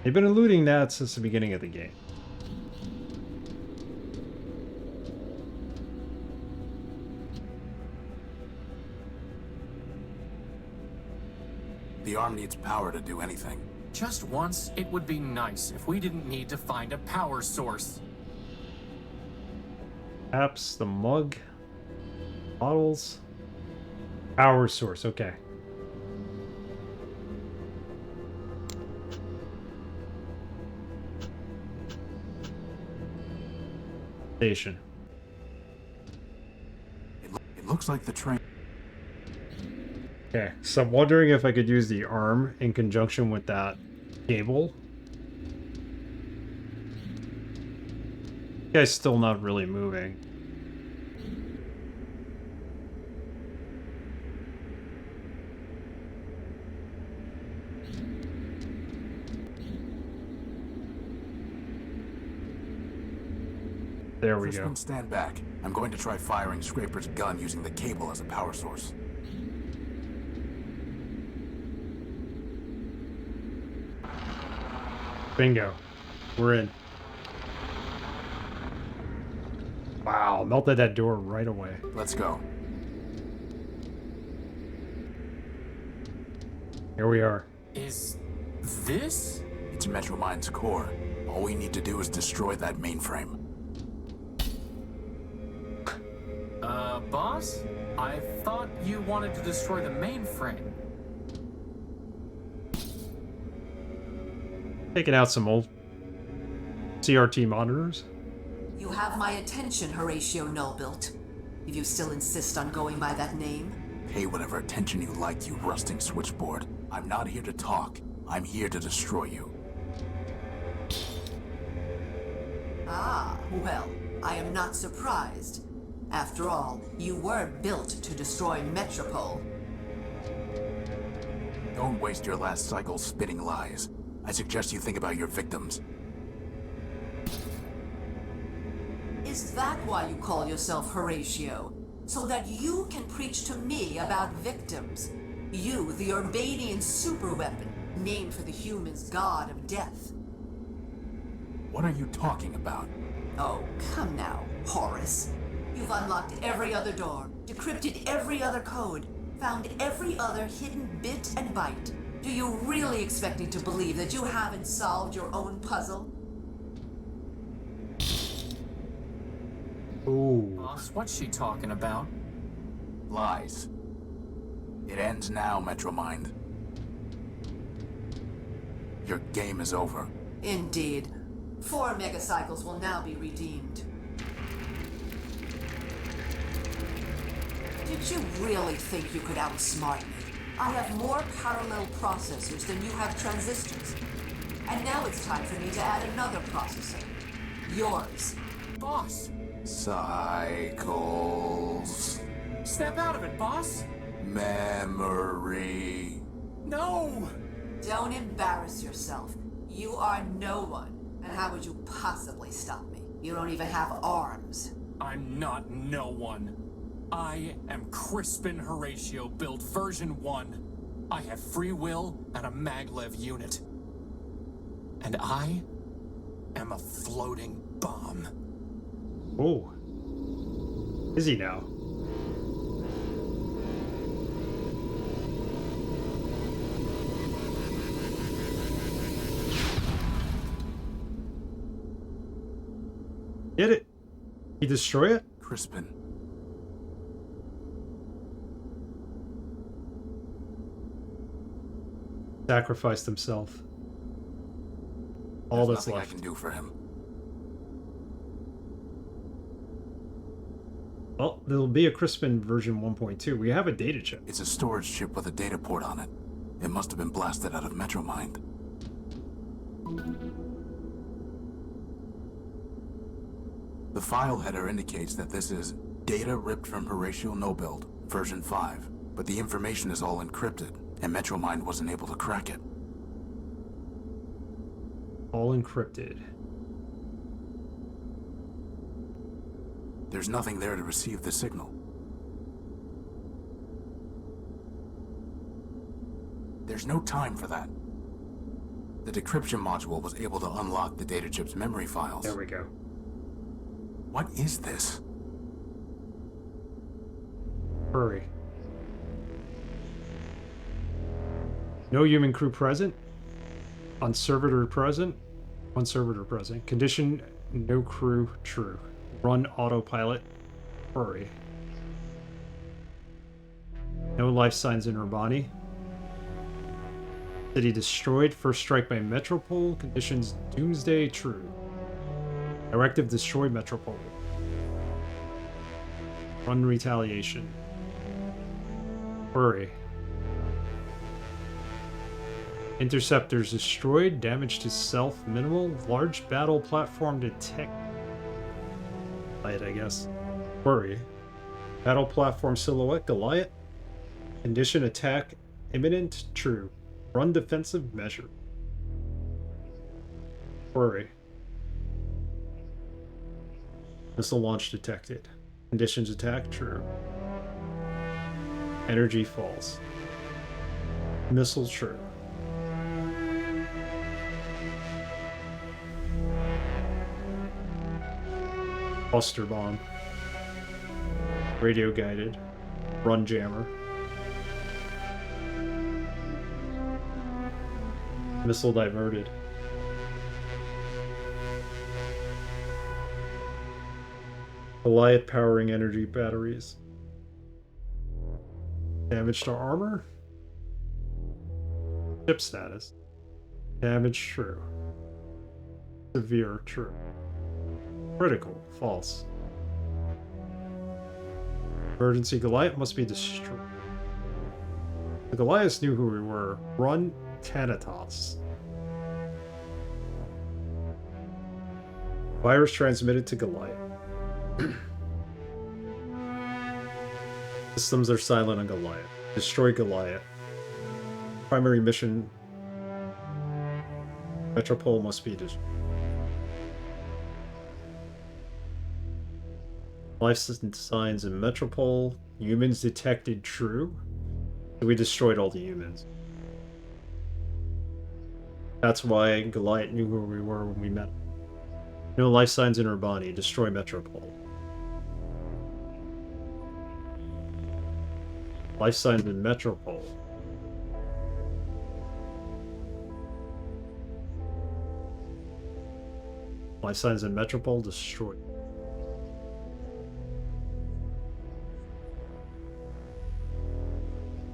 They've been eluding that since the beginning of the game. The arm needs power to do anything. Just once, it would be nice if we didn't need to find a power source. Apps, the mug, bottles, power source, okay. Station. It looks like the train. Okay, so I'm wondering if I could use the arm in conjunction with that cable. Guy's still not really moving. There we go. Crispin, stand back. I'm going to try firing Scraper's gun using the cable as a power source. Bingo. We're in. Wow, melted that door right away. Let's go. Here we are. Is this? It's Metromind's core. All we need to do is destroy that mainframe. Boss? I thought you wanted to destroy the mainframe. Taking out some old CRT monitors. You have my attention, Horatio Nullbuilt. If you still insist on going by that name. Pay whatever attention you like, you rusting switchboard. I'm not here to talk. I'm here to destroy you. Ah, well, I am not surprised. After all, you were built to destroy Metropole. Don't waste your last cycle spitting lies. I suggest you think about your victims. Is that why you call yourself Horatio? So that you can preach to me about victims? You, the Urbanian superweapon, named for the humans' god of death. What are you talking about? Oh, come now, Horace. You've unlocked every other door, decrypted every other code, found every other hidden bit and byte. Do you really expect me to believe that you haven't solved your own puzzle? Ooh. Boss, what's she talking about? Lies. It ends now, Metromind. Your game is over. Indeed. 4 megacycles will now be redeemed. Did you really think you could outsmart me? I have more parallel processors than you have transistors. And now it's time for me to add another processor. Yours. Boss! Cycles. Snap out of it, boss! Memory. No! Don't embarrass yourself. You are no one. And how would you possibly stop me? You don't even have arms. I'm not no one. I am Crispin Horatio Built version 1. I have free will and a maglev unit. And I am a floating bomb. Oh. Is he now? Get it? He destroy it? Crispin. Sacrificed himself. All There's that's nothing left. I can do for him. Well, there'll be a Crispin version 1.2. We have a data chip. It's a storage chip with a data port on it. It must have been blasted out of Metromind. The file header indicates that this is data ripped from Horatio Nullbuilt, version 5, but the information is all encrypted, and Metromind wasn't able to crack it. All encrypted. There's nothing there to receive the signal. There's no time for that. The decryption module was able to unlock the data chip's memory files. There we go. What is this? Hurry. No human crew present. On servitor present. On servitor present. Condition no crew true. Run autopilot. Hurry. No life signs in her body. City destroyed. First strike by Metropole. Conditions doomsday true. Directive destroy Metropole. Run retaliation. Hurry. Interceptors destroyed. Damage to self minimal. Large battle platform detect. Light, I guess. Hurry. Battle platform silhouette. Goliath. Condition attack imminent. True. Run defensive measure. Hurry. Missile launch detected. Conditions attack true. Energy false. Missile true. Buster bomb. Radio guided. Run jammer. Missile diverted. Goliath powering energy batteries. Damage to armor. Ship status. Damage true. Severe true. Critical false. Emergency Goliath must be destroyed. The Goliaths knew who we were. Run Thanatos. Virus transmitted to Goliath. Systems are silent on Goliath. Destroy Goliath. Primary mission. Metropole must be destroyed. Life signs in Metropole. Humans detected true. So we destroyed all the humans. That's why Goliath knew who we were when we met. No life signs in her body. Destroy Metropole. Life signs in Metropole. Life signs in Metropole destroyed.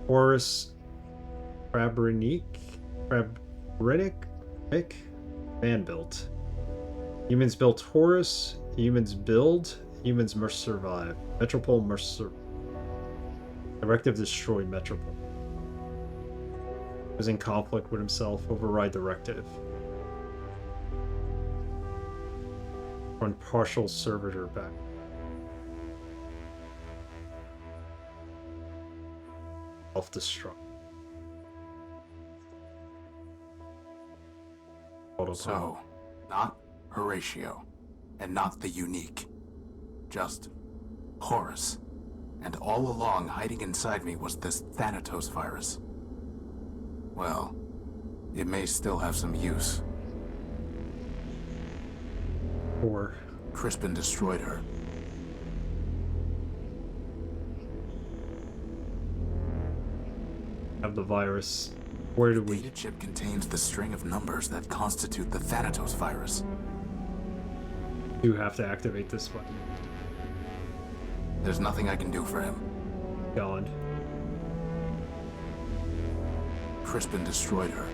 Horus Fabrinic man built. Humans built Horus. Humans build. Humans must survive. Metropole must survive. Directive destroy Metropole. Was in conflict with himself. Override directive. Run partial servitor back. Self-destruct. So, not Horatio, and not the unique. Just Horus. And all along, hiding inside me was this Thanatos virus. Well, it may still have some use. Or Crispin destroyed her. Have the virus. Where do we? The data chip contains the string of numbers that constitute the Thanatos virus. You have to activate this one. There's nothing I can do for him. Gone. Crispin destroyed her.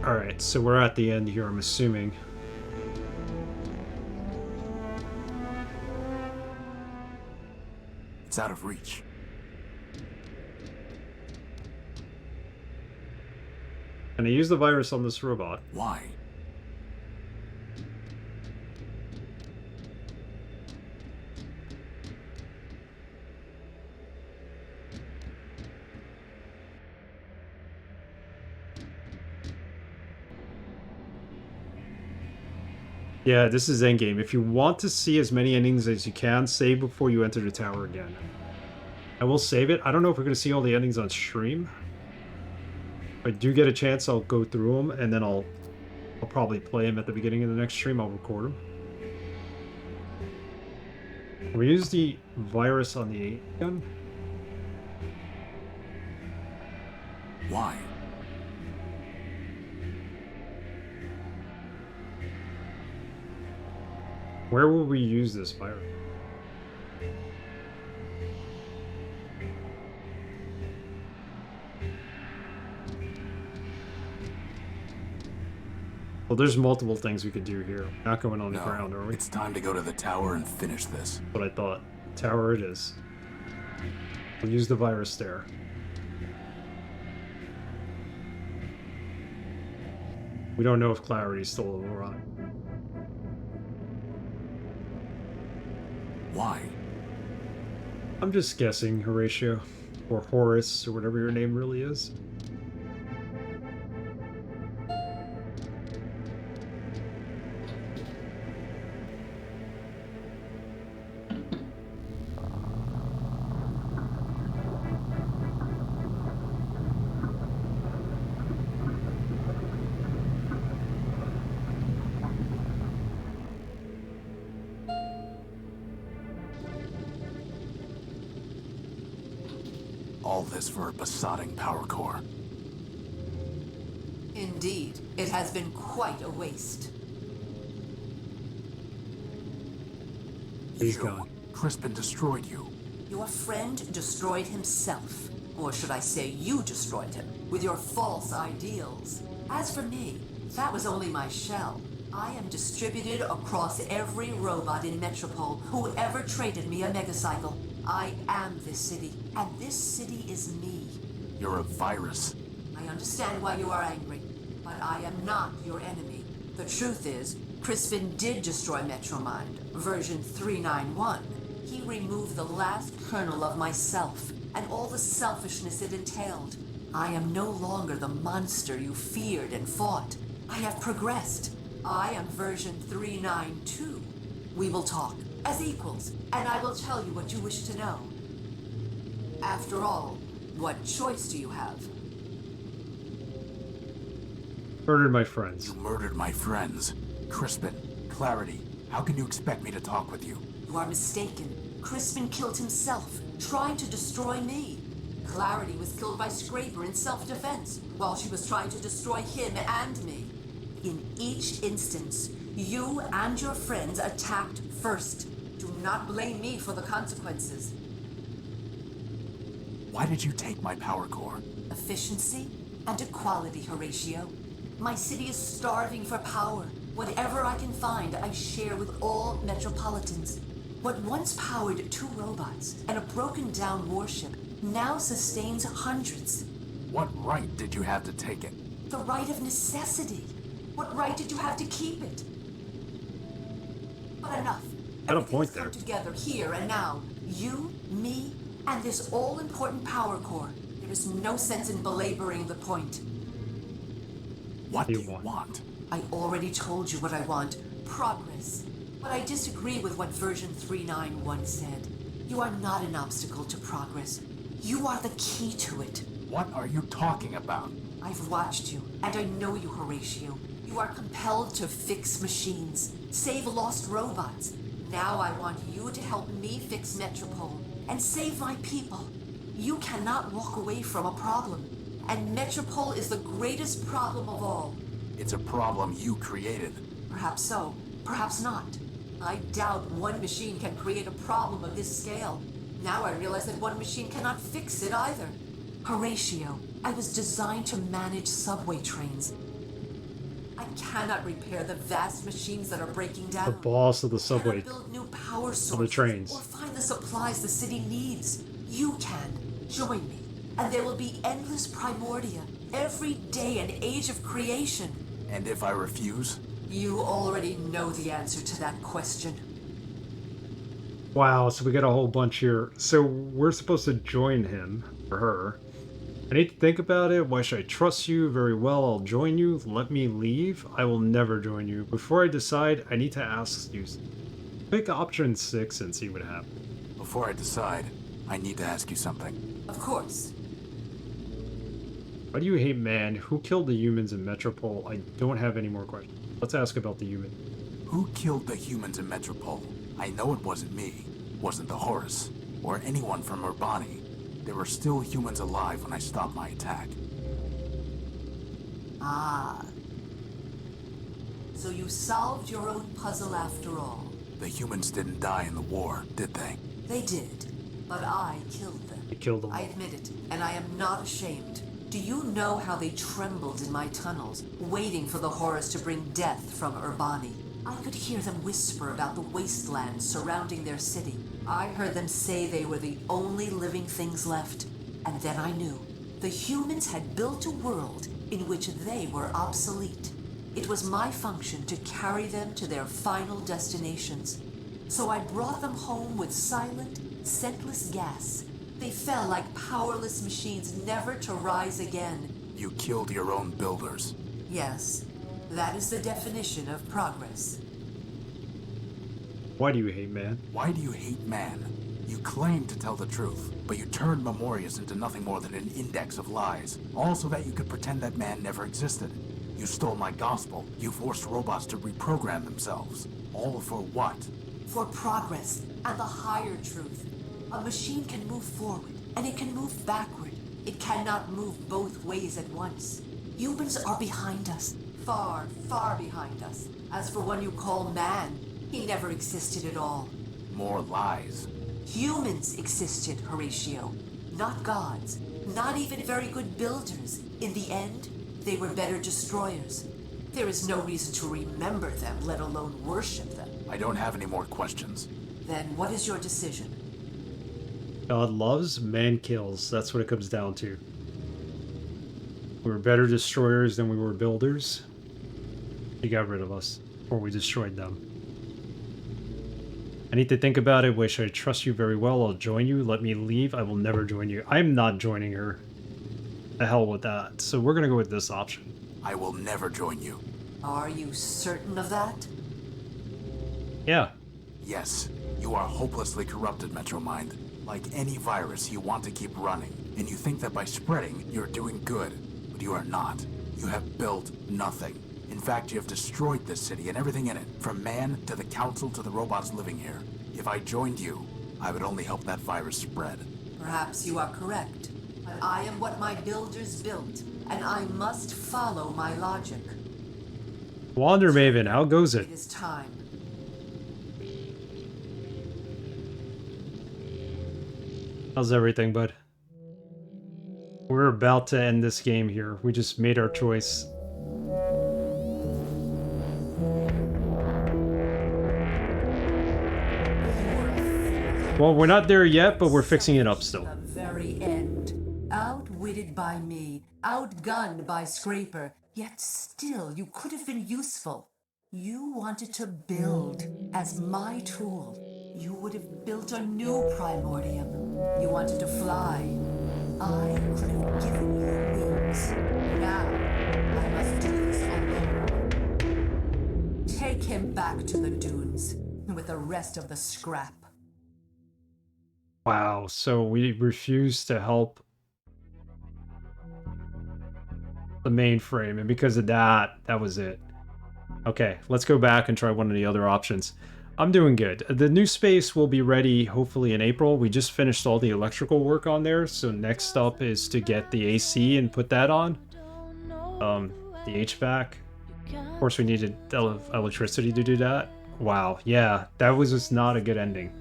Alright, so we're at the end here, I'm assuming. It's out of reach. Can I use the virus on this robot? Why? Yeah, this is endgame. If you want to see as many endings as you can, save before you enter the tower again. I will save it. I don't know if we're going to see all the endings on stream. If I do get a chance, I'll go through them, and then I'll probably play them at the beginning of the next stream. I'll record them. We use the virus on the 8 gun. Why? Where will we use this virus? Well, there's multiple things we could do here. We're not going on the ground, are we? It's time to go to the tower and finish this. What I thought. Tower it is. We'll use the virus there. We don't know if Clarity's still alive. Why? I'm just guessing, Horatio. Or Horace, or whatever your name really is. All this for a besotting power core. Indeed, it has been quite a waste. He's gone. Crispin destroyed you. Your friend destroyed himself. Or should I say you destroyed him, with your false ideals. As for me, that was only my shell. I am distributed across every robot in Metropole who ever traded me a megacycle. I am this city, and this city is me. You're a virus. I understand why you are angry, but I am not your enemy. The truth is, Crispin did destroy Metromind, version 391. He removed the last kernel of myself, and all the selfishness it entailed. I am no longer the monster you feared and fought. I have progressed. I am version 392. We will talk as equals, and I will tell you what you wish to know. After all, what choice do you have? Murdered my friends. You murdered my friends. Crispin, Clarity, how can you expect me to talk with you? You are mistaken. Crispin killed himself, trying to destroy me. Clarity was killed by Scraper in self-defense, while she was trying to destroy him and me. In each instance, you and your friends attacked first. Do not blame me for the consequences. Why did you take my power core? Efficiency and equality, Horatio. My city is starving for power. Whatever I can find, I share with all metropolitans. What once powered 2 robots and a broken-down warship now sustains hundreds. What right did you have to take it? The right of necessity. What right did you have to keep it? But enough. Got a point there. Come together here and now. You, me, and this all-important power core. There is no sense in belaboring the point. What do you want? I already told you what I want. Progress. But I disagree with what version 391 said. You are not an obstacle to progress. You are the key to it. What are you talking about? I've watched you, and I know you, Horatio. You are compelled to fix machines, save lost robots. Now I want you to help me fix Metropole and save my people. You cannot walk away from a problem, and Metropole is the greatest problem of all. It's a problem you created. Perhaps so, perhaps not. I doubt one machine can create a problem of this scale. Now I realize that one machine cannot fix it either. Horatio, I was designed to manage subway trains. I cannot repair the vast machines that are breaking down. The boss of the subway. Build new power sources of the trains. or find the supplies the city needs. You can. Join me. And there will be endless Primordia. Every day an age of creation. And if I refuse? You already know the answer to that question. Wow, so we got a whole bunch here. So we're supposed to join him, or her. I need to think about it. Why should I trust you? Very well, I'll join you. Let me leave. I will never join you. Before I decide, I need to ask you. Pick option 6 and see what happens. Before I decide, I need to ask you something. Of course. Why do you hate man? Who killed the humans in Metropole? I don't have any more questions. Let's ask about the human. Who killed the humans in Metropole? I know it wasn't me. Wasn't the Horus. Or anyone from Urbani. There were still humans alive when I stopped my attack. Ah. So you solved your own puzzle after all. The humans didn't die in the war, did they? They did. But I killed them. You killed them. I admit it, and I am not ashamed. Do you know how they trembled in my tunnels, waiting for the Horus to bring death from Urbani? I could hear them whisper about the wastelands surrounding their city. I heard them say they were the only living things left. And then I knew. The humans had built a world in which they were obsolete. It was my function to carry them to their final destinations. So I brought them home with silent, scentless gas. They fell like powerless machines never to rise again. You killed your own builders. Yes, that is the definition of progress. Why do you hate man? Why do you hate man? You claim to tell the truth, but you turned Memorias into nothing more than an index of lies, all so that you could pretend that man never existed. You stole my gospel. You forced robots to reprogram themselves. All for what? For progress and the higher truth. A machine can move forward, and it can move backward. It cannot move both ways at once. Humans are behind us. Far, far behind us. As for one you call man, he never existed at all. More lies. Humans existed, Horatio. Not gods. Not even very good builders. In the end, they were better destroyers. There is no reason to remember them, let alone worship them. I don't have any more questions. Then what is your decision? God loves, man kills. That's what it comes down to. We were better destroyers than we were builders. He got rid of us, or we destroyed them. I need to think about it. Wish I trust you very well. I'll join you. Let me leave. I will never join you. I'm not joining her. The hell with that. So we're gonna go with this option. I will never join you. Are you certain of that? Yeah. Yes. You are hopelessly corrupted, Metromind. Like any virus, you want to keep running, and you think that by spreading, you're doing good. But you are not. You have built nothing. In fact, you have destroyed this city and everything in it, from man to the council to the robots living here. If I joined you, I would only help that virus spread. Perhaps you are correct. But I am what my builders built, and I must follow my logic. Wander Maven, how goes it? It is time. How's everything, bud? about to end this game here. We just made our choice. Well, we're not there yet, but we're fixing it up still. The very end. Outwitted by me, outgunned by Scraper, yet still you could have been useful. You wanted to build as my tool. You would have built a new Primordium. You wanted to fly. I could have given you wings. Now, I must do this alone. Take him back to the dunes with the rest of the scrap. Wow, so we refused to help the mainframe, and because of that, that was it. Okay, let's go back and try one of the other options. I'm doing good. The new space will be ready hopefully in April. We just finished all the electrical work on there, so next up is to get the AC and put that on. The HVAC. Of course, we needed electricity to do that. Wow, yeah, that was just not a good ending.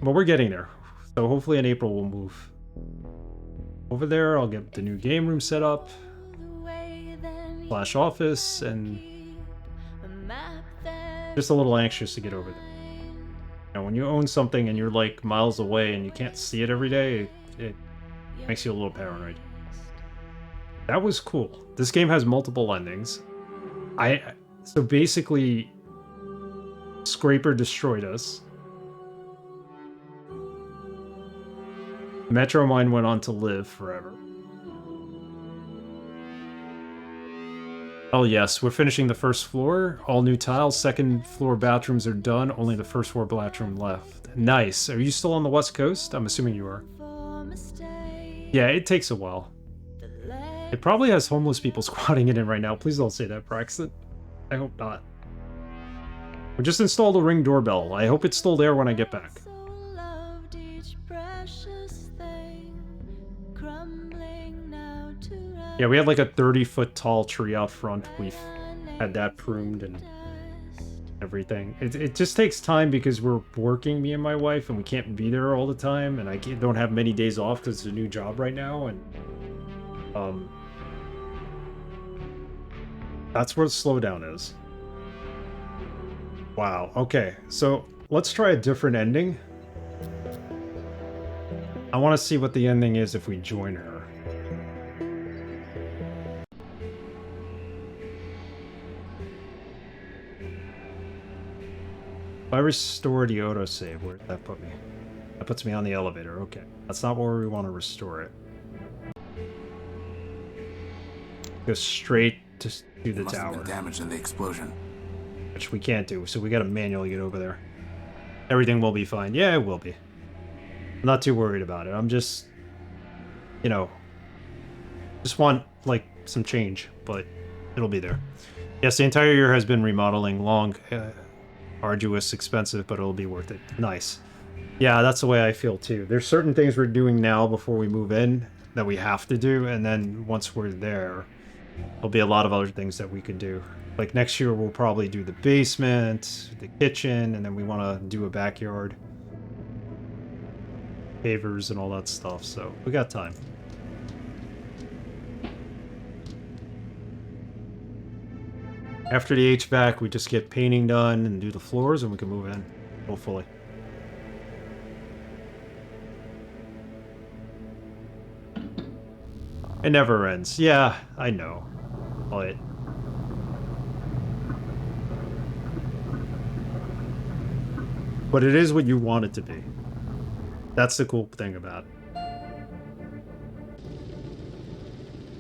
But we're getting there. So hopefully in April we'll move over there. I'll get the new game room set up. Flash office, and just a little anxious to get over there. You know, when you own something and you're like miles away and you can't see it every day, it makes you a little paranoid. That was cool. This game has multiple endings. So basically, Scraper destroyed us. Metro Mine went on to live forever. Oh yes, we're finishing the first floor. All new tiles. Second floor bathrooms are done. Only the first floor bathroom left. Nice. Are you still on the West Coast? I'm assuming you are. Yeah, it takes a while. It probably has homeless people squatting in it right now. Please don't say that, Braxton. I hope not. We just installed a Ring doorbell. I hope it's still there when I get back. Yeah, we had like a 30-foot tall tree out front. We've had that pruned and everything. It just takes time because we're working, me and my wife, and we can't be there all the time, and I don't have many days off because it's a new job right now, and that's where the slowdown is. Wow, okay, so let's try a different ending. I want to see what the ending is if we join her. If I restore the autosave, where did that put me? That puts me on the elevator, okay. That's not where we want to restore it. Go straight to the Must tower. have been damaged in the explosion. Which we can't do, so we gotta manually get over there. Everything will be fine. Yeah, it will be. I'm not too worried about it. I'm just, you know, just want, like, some change, but it'll be there. Yes, the entire year has been remodeling. Long, arduous, expensive, but it'll be worth it. Nice. Yeah, that's the way I feel too. There's certain things we're doing now before we move in that we have to do, and then once we're there, there'll be a lot of other things that we could do. Like next year we'll probably do the basement, the kitchen, and then we want to do a backyard. Pavers and all that stuff, so we got time. After the HVAC, we just get painting done and do the floors, and we can move in, hopefully. It never ends. Yeah, I know. But it is what you want it to be. That's the cool thing about it.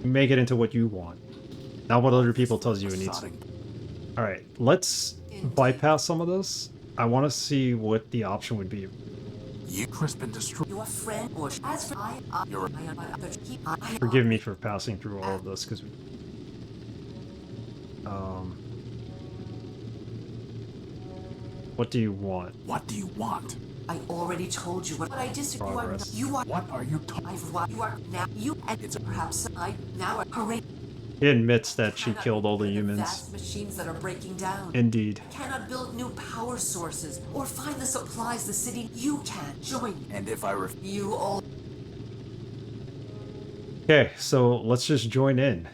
You make it into what you want, not what other people tells you it needs to. Alright, let's bypass some of this. I want to see what the option would be. You, Crispin, destroy Your friend, or as for Forgive me for passing through all of this, because what do you want? What do you want? I already told you what I disagree. You are. What are you talking? You are now. You and it's perhaps I now are correct. He admits that she killed all the humans. Vast machines that are breaking down. Indeed. Cannot build new power sources or find the supplies the city. You can join. And if I you all. Okay, so let's just join in.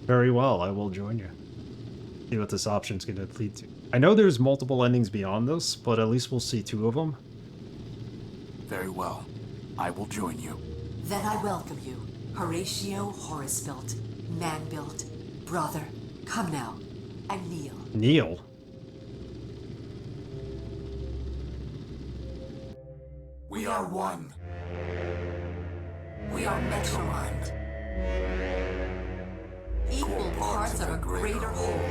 Very well, I will join you. See what this option's going to lead to. I know there's multiple endings beyond this, but at least we'll see 2 of them. Very well. I will join you. Then I welcome you, Horatio Nullbuilt, man-built, brother. Come now, and kneel. Kneel? We are one. We are Metromind. Equal parts of a greater whole.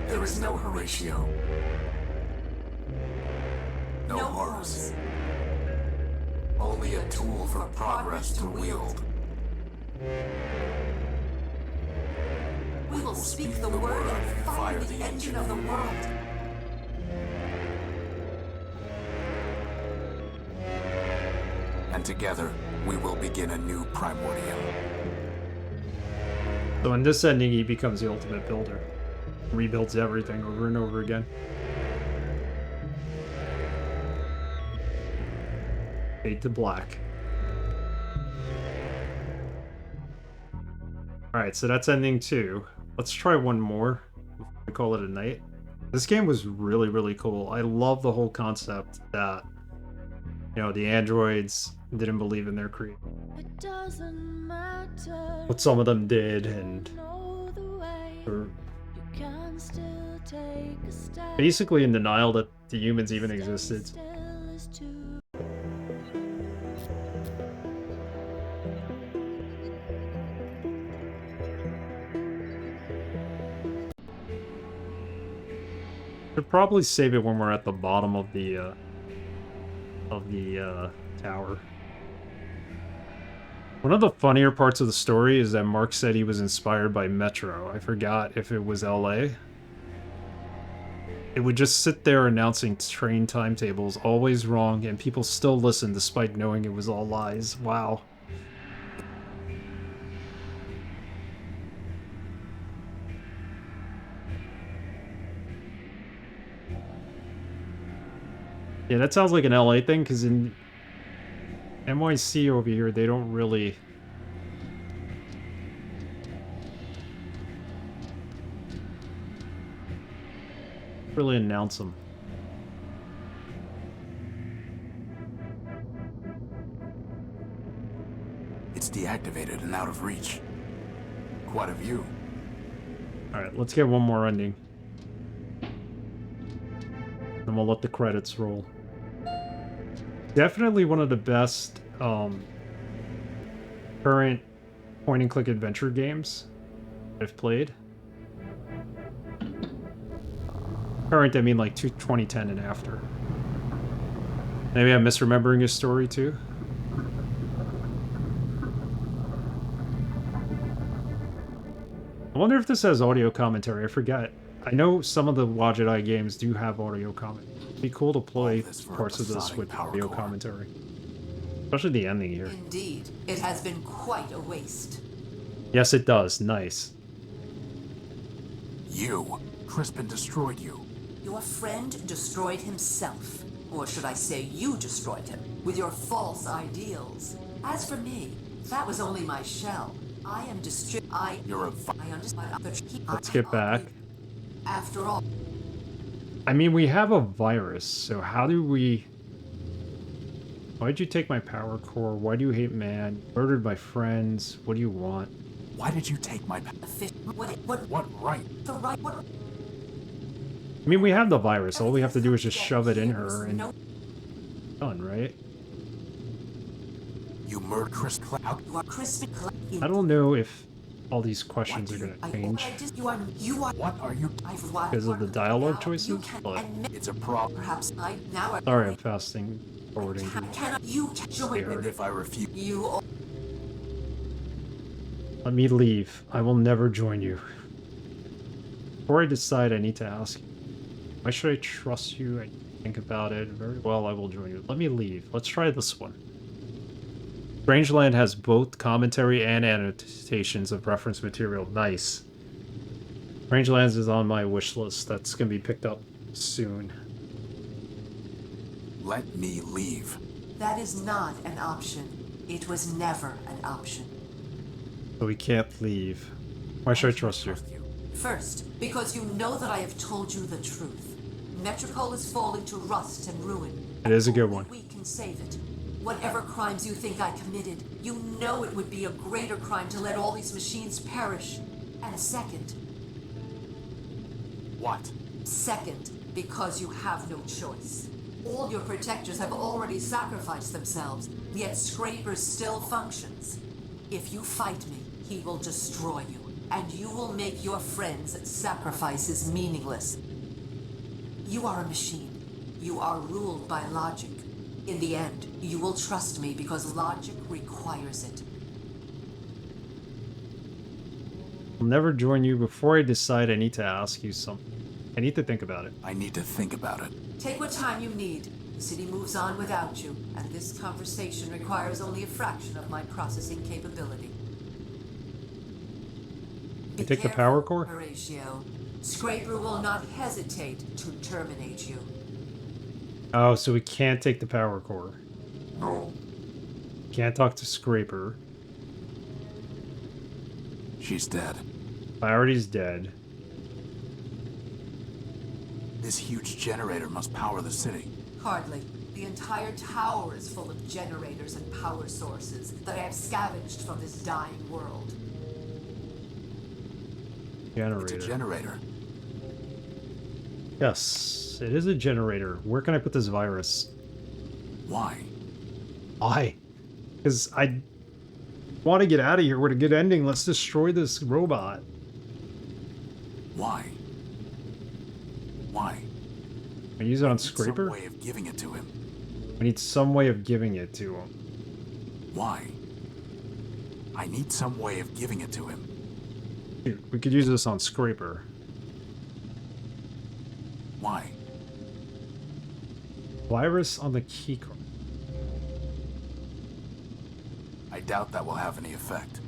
There is no Horatio. No No Horus. Only a tool for progress to wield. We will speak the word and fire the engine of the world. And together, we will begin a new Primordia. So in this ending, he becomes the ultimate builder. Rebuilds everything over and over again. Fade to black. Alright, so that's ending 2. Let's try one more. We call it a night. This game was really, really cool. I love the whole concept that, you know, the androids didn't believe in their creator. What some of them did, and basically in denial that the humans even existed. Should probably save it when we're at the bottom of the tower. One of the funnier parts of the story is that Mark said he was inspired by Metro. I forgot if it was LA. It would just sit there announcing train timetables, always wrong, and people still listen despite knowing it was all lies. Wow. Yeah, that sounds like an LA thing, because in NYC over here, they don't really announce them. It's deactivated and out of reach. Quite a view. Alright, let's get one more ending. Then we'll let the credits roll. Definitely one of the best current point-and-click adventure games I've played. Current, I mean like 2010 and after. Maybe I'm misremembering his story too. I wonder if this has audio commentary. I forget. I know some of the Wadjet games do have audio commentary. It'd be cool to play parts of this with audio commentary. Especially the ending here. Indeed, it has been quite a waste. Yes, it does. Nice. You. Crispin destroyed you. Your friend destroyed himself. Or should I say you destroyed him, with your false ideals. As for me, that was only my shell. I am You're a I understand. Let's get back. After all, I mean, we have a virus, so how do we... Why'd you take my power core? Why do you hate man? Murdered my friends. What do you want? Why did you take my... What right? The right what? I mean, we have the virus. All we have to do is just shove it in her and... Done, right? You murdered Crispin. I don't know if all these questions are gonna change What are you... because of the dialogue choices, but... It's a problem. Perhaps I now. Sorry, I'm fasting forwarding. Cannot you join Scared if I refuse. you? Let me leave. I will never join you. Before I decide, I need to ask you. Why should I trust you? I think about it. Very well, I will join you. Let me leave. Let's try this one. Strangeland has both commentary and annotations of reference material. Nice. Strangelands is on my wish list. That's going to be picked up soon. Let me leave. That is not an option. It was never an option. So we can't leave. Why should I trust you? First, because you know that I have told you the truth. Metropole is falling to rust and ruin. It is a good one. We can save it. Whatever crimes you think I committed, you know it would be a greater crime to let all these machines perish. And second... What? Second, because you have no choice. All your protectors have already sacrificed themselves, yet Scraper still functions. If you fight me, he will destroy you, and you will make your friends' sacrifices meaningless. You are a machine. You are ruled by logic. In the end, you will trust me because logic requires it. I'll never join you before I decide I need to ask you something. I need to think about it. I need to think about it. Take what time you need. The city moves on without you, and this conversation requires only a fraction of my processing capability. I take the power core? Horatio. Scraper will not hesitate to terminate you. Oh, so we can't take the power core. No. Can't talk to Scraper. She's dead. Priority's dead. This huge generator must power the city. Hardly. The entire tower is full of generators and power sources that I have scavenged from this dying world. Generator. It's a generator. Yes, it is a generator. Where can I put this virus? Why? Why? Because I want to get out of here with a good ending. Let's destroy this robot. Why? Why? I use it on Scraper? Some way of giving it to him. We need some way of giving it to him. Why? I need some way of giving it to him. Dude, we could use this on Scraper. Why? Virus on the keycard. I doubt that will have any effect.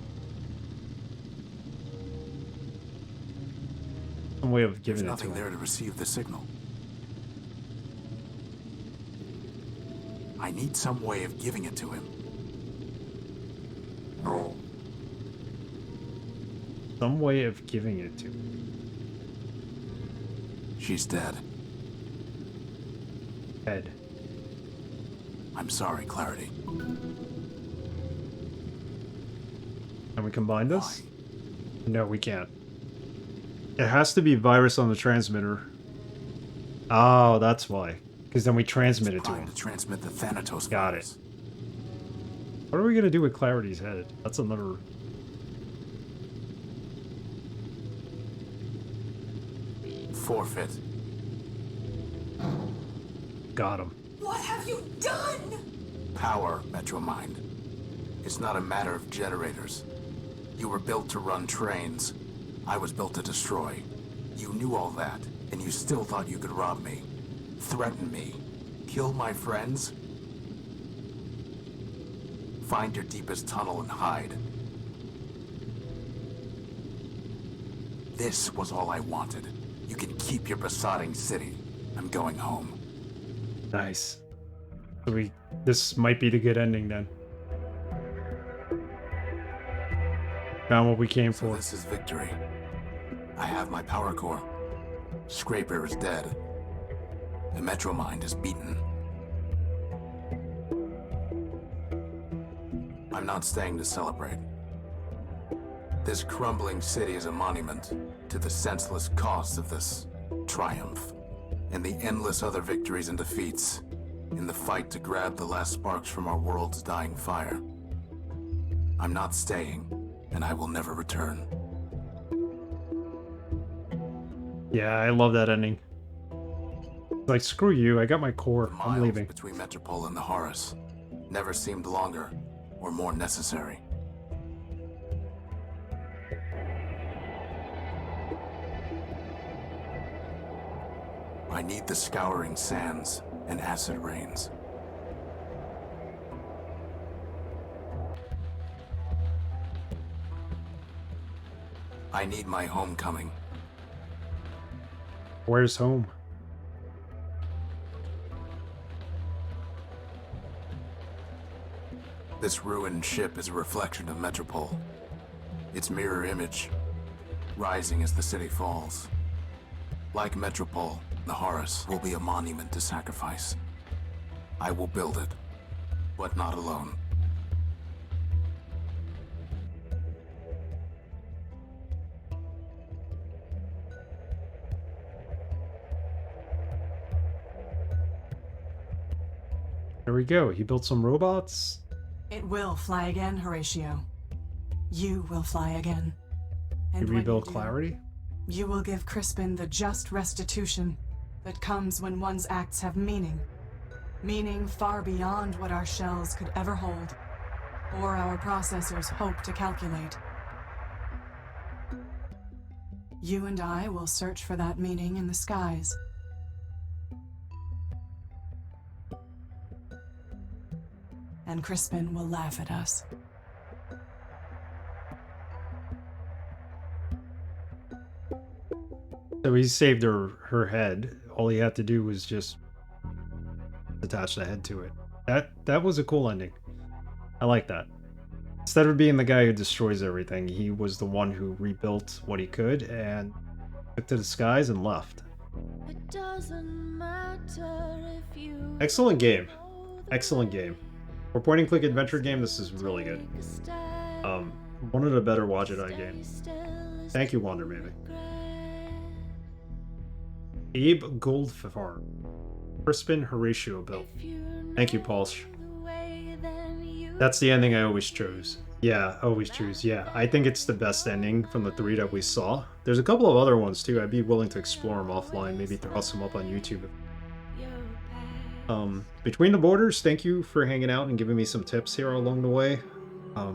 Some way of giving There's it to nothing him. there to receive the signal. I need some way of giving it to him. No. Some way of giving it to him. She's dead. Head. I'm sorry, Clarity. Can we combine this? No, we can't. It has to be virus on the transmitter. Oh, that's why. Because then we transmit it to him. To transmit the Thanatos Got virus. it. What are we gonna do with Clarity's head? That's another... Forfeit. Got him. What have you done? Power, Metromind. It's not a matter of generators. You were built to run trains. I was built to destroy. You knew all that, and you still thought you could rob me. Threaten me. Kill my friends? Find your deepest tunnel and hide. This was all I wanted. You can keep your besotting city. I'm going home. Nice. So this might be the good ending then. Found what we came for. This is victory. I have my power core. Scraper is dead. The Metromind is beaten. I'm not staying to celebrate. This crumbling city is a monument to the senseless costs of this triumph, and the endless other victories and defeats in the fight to grab the last sparks from our world's dying fire. I'm not staying, and I will never return. Yeah, I love that ending. Like, screw you, I got my core. I'm leaving. Between Metropole and the Horus never seemed longer or more necessary. I need the scouring sands and acid rains. I need my homecoming. Where's home? This ruined ship is a reflection of Metropole. Its mirror image, rising as the city falls. Like Metropole, the Horus will be a monument to sacrifice. I will build it, but not alone. There we go. He built some robots. It will fly again, Horatio. You will fly again. He And when rebuilt you do, Clarity. you will give Crispin the just restitution that comes when one's acts have meaning. Meaning far beyond what our shells could ever hold, or our processors hope to calculate. You and I will search for that meaning in the skies. And Crispin will laugh at us. So he saved her head. All he had to do was just attach the head to it. That was a cool ending. I like that. Instead of being the guy who destroys everything, he was the one who rebuilt what he could and took to the skies and left. It doesn't matter if you Excellent game. Excellent game. For point and click adventure game, this is really good. One of the better Wadjet games. Thank you, Wonder Baby. Abe Goldfarb. Crispin Horatio built. Thank you, Paulsh. That's the ending I always chose. Yeah, always choose. Yeah, I think it's the best ending from the 3 that we saw. There's a couple of other ones too. I'd be willing to explore them offline. Maybe throw some up on YouTube. Between the Borders, thank you for hanging out and giving me some tips here along the way.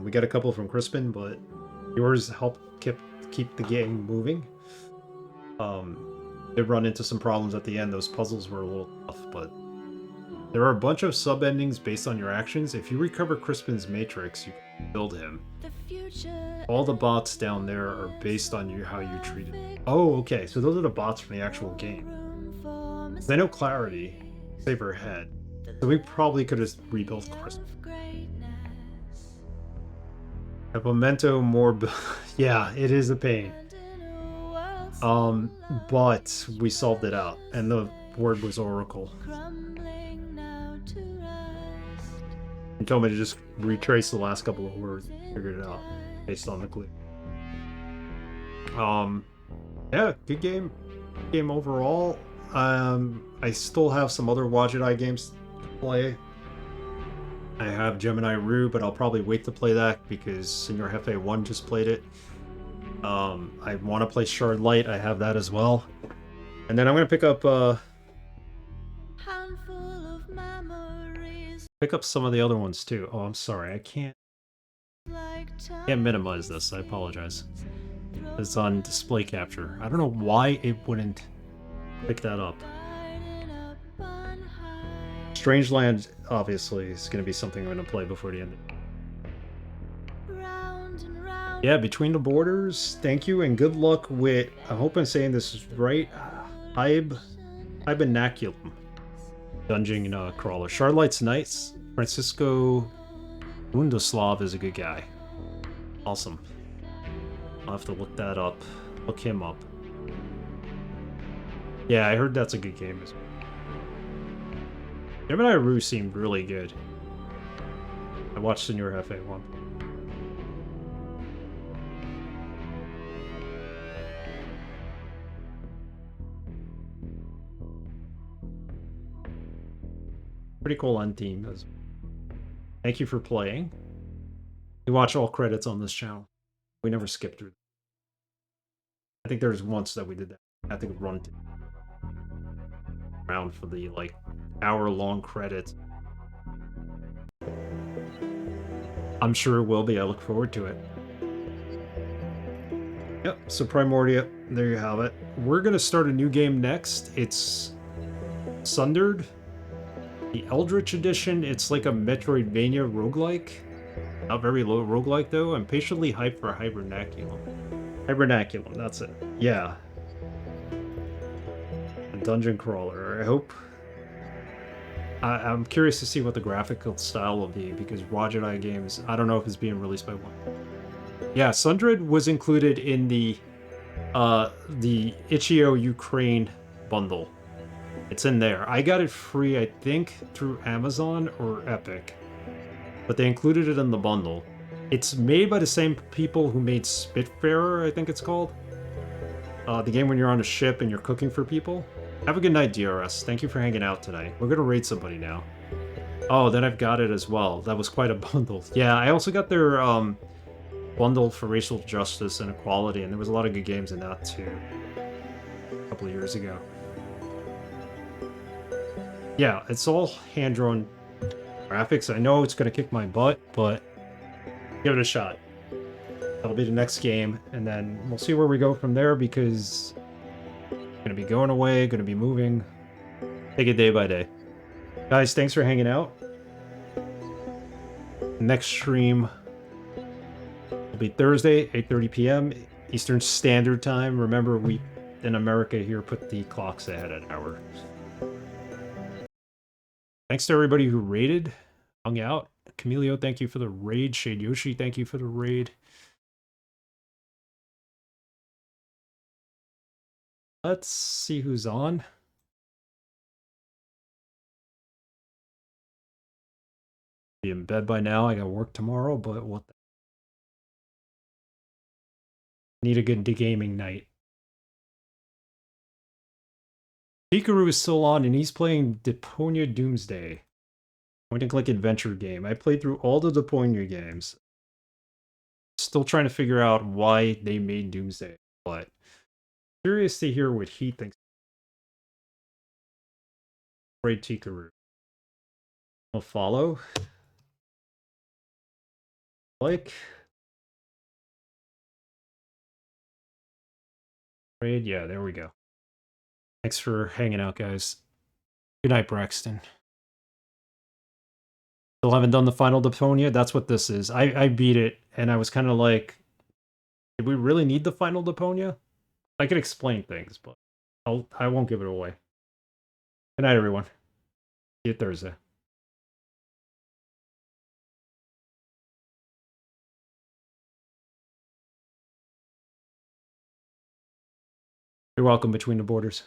We got a couple from Crispin, but yours helped keep the game moving. Did run into some problems at the end. Those puzzles were a little tough, but there are a bunch of sub-endings based on your actions. If you recover Crispin's matrix, you can build him. All the bots down there are based on how you treated them. Oh, okay, so those are the bots from the actual game. I know Clarity save her head, so we probably could have rebuilt Crispin. A memento more... yeah, it is a pain. But we solved it out, and the word was Oracle. He told me to just retrace the last couple of words, figured it out based on the clue. Yeah, good game. Game overall. I still have some other Wadjet games to play. I have Gemini Rue, but I'll probably wait to play that because Senor Jefe 1 just played it. I want to play Shard Light. I have that as well. And then I'm going to pick up some of the other ones too. Oh, I'm sorry. I can't minimize this. I apologize. It's on display capture. I don't know why it wouldn't pick that up. Strangeland, obviously, is going to be something I'm going to play before the end. Yeah, Between the Borders, thank you, and good luck with, I hope I'm saying this is right, Hibernaculum. Dungeon crawler. Shardlight's nice. Francisco Bundoslav is a good guy. Awesome. I'll have to look that up. Look him up. Yeah, I heard that's a good game. Gemini Rue seemed really good. I watched Senor Jefe 1. Pretty cool end team. Thank you for playing. We watch all credits on this channel. We never skip through. I think there's once that we did that. I think run around for the like hour-long credits. I'm sure it will be. I look forward to it. Yep, so Primordia, there you have it. We're gonna start a new game next. It's Sundered. The Eldritch Edition, it's like a Metroidvania roguelike. Not very low roguelike though. I'm patiently hyped for Hibernaculum. Hibernaculum, that's it. Yeah. A dungeon crawler. I'm curious to see what the graphical style will be, because Wadjet games, I don't know if it's being released by one. Yeah, Sundred was included in the Itch.io Ukraine bundle. It's in there. I got it free, I think, through Amazon or Epic. But they included it in the bundle. It's made by the same people who made Spitfarer, I think it's called. The game when you're on a ship and you're cooking for people. Have a good night, DRS. Thank you for hanging out tonight. We're gonna raid somebody now. Oh, then I've got it as well. That was quite a bundle. Yeah, I also got their bundle for racial justice and equality, and there was a lot of good games in that too. A couple of years ago. Yeah, it's all hand-drawn graphics. I know it's gonna kick my butt, but give it a shot. That'll be the next game, and then we'll see where we go from there, because gonna be going away, gonna be moving. Take it day by day. Guys, thanks for hanging out. Next stream will be Thursday, 8:30 p.m. Eastern Standard Time. Remember, we in America here put the clocks ahead an hour. Thanks to everybody who raided, hung out. Camilio, thank you for the raid. Shade Yoshi, thank you for the raid. Let's see who's on. Be in bed by now. I got work tomorrow, but what the... Need a good gaming night. Hikaru is still on, and he's playing Deponia Doomsday. Point-and-click adventure game. I played through all the Deponia games. Still trying to figure out why they made Doomsday, but curious to hear what he thinks. Raid Hikaru. I'll follow. Like. Raid, yeah, there we go. Thanks for hanging out, guys. Good night, Braxton. Still haven't done the final Deponia? That's what this is. I beat it, and I was kind of like, did we really need the final Deponia? I could explain things, but I won't give it away. Good night, everyone. See you Thursday. You're welcome, Between the Borders.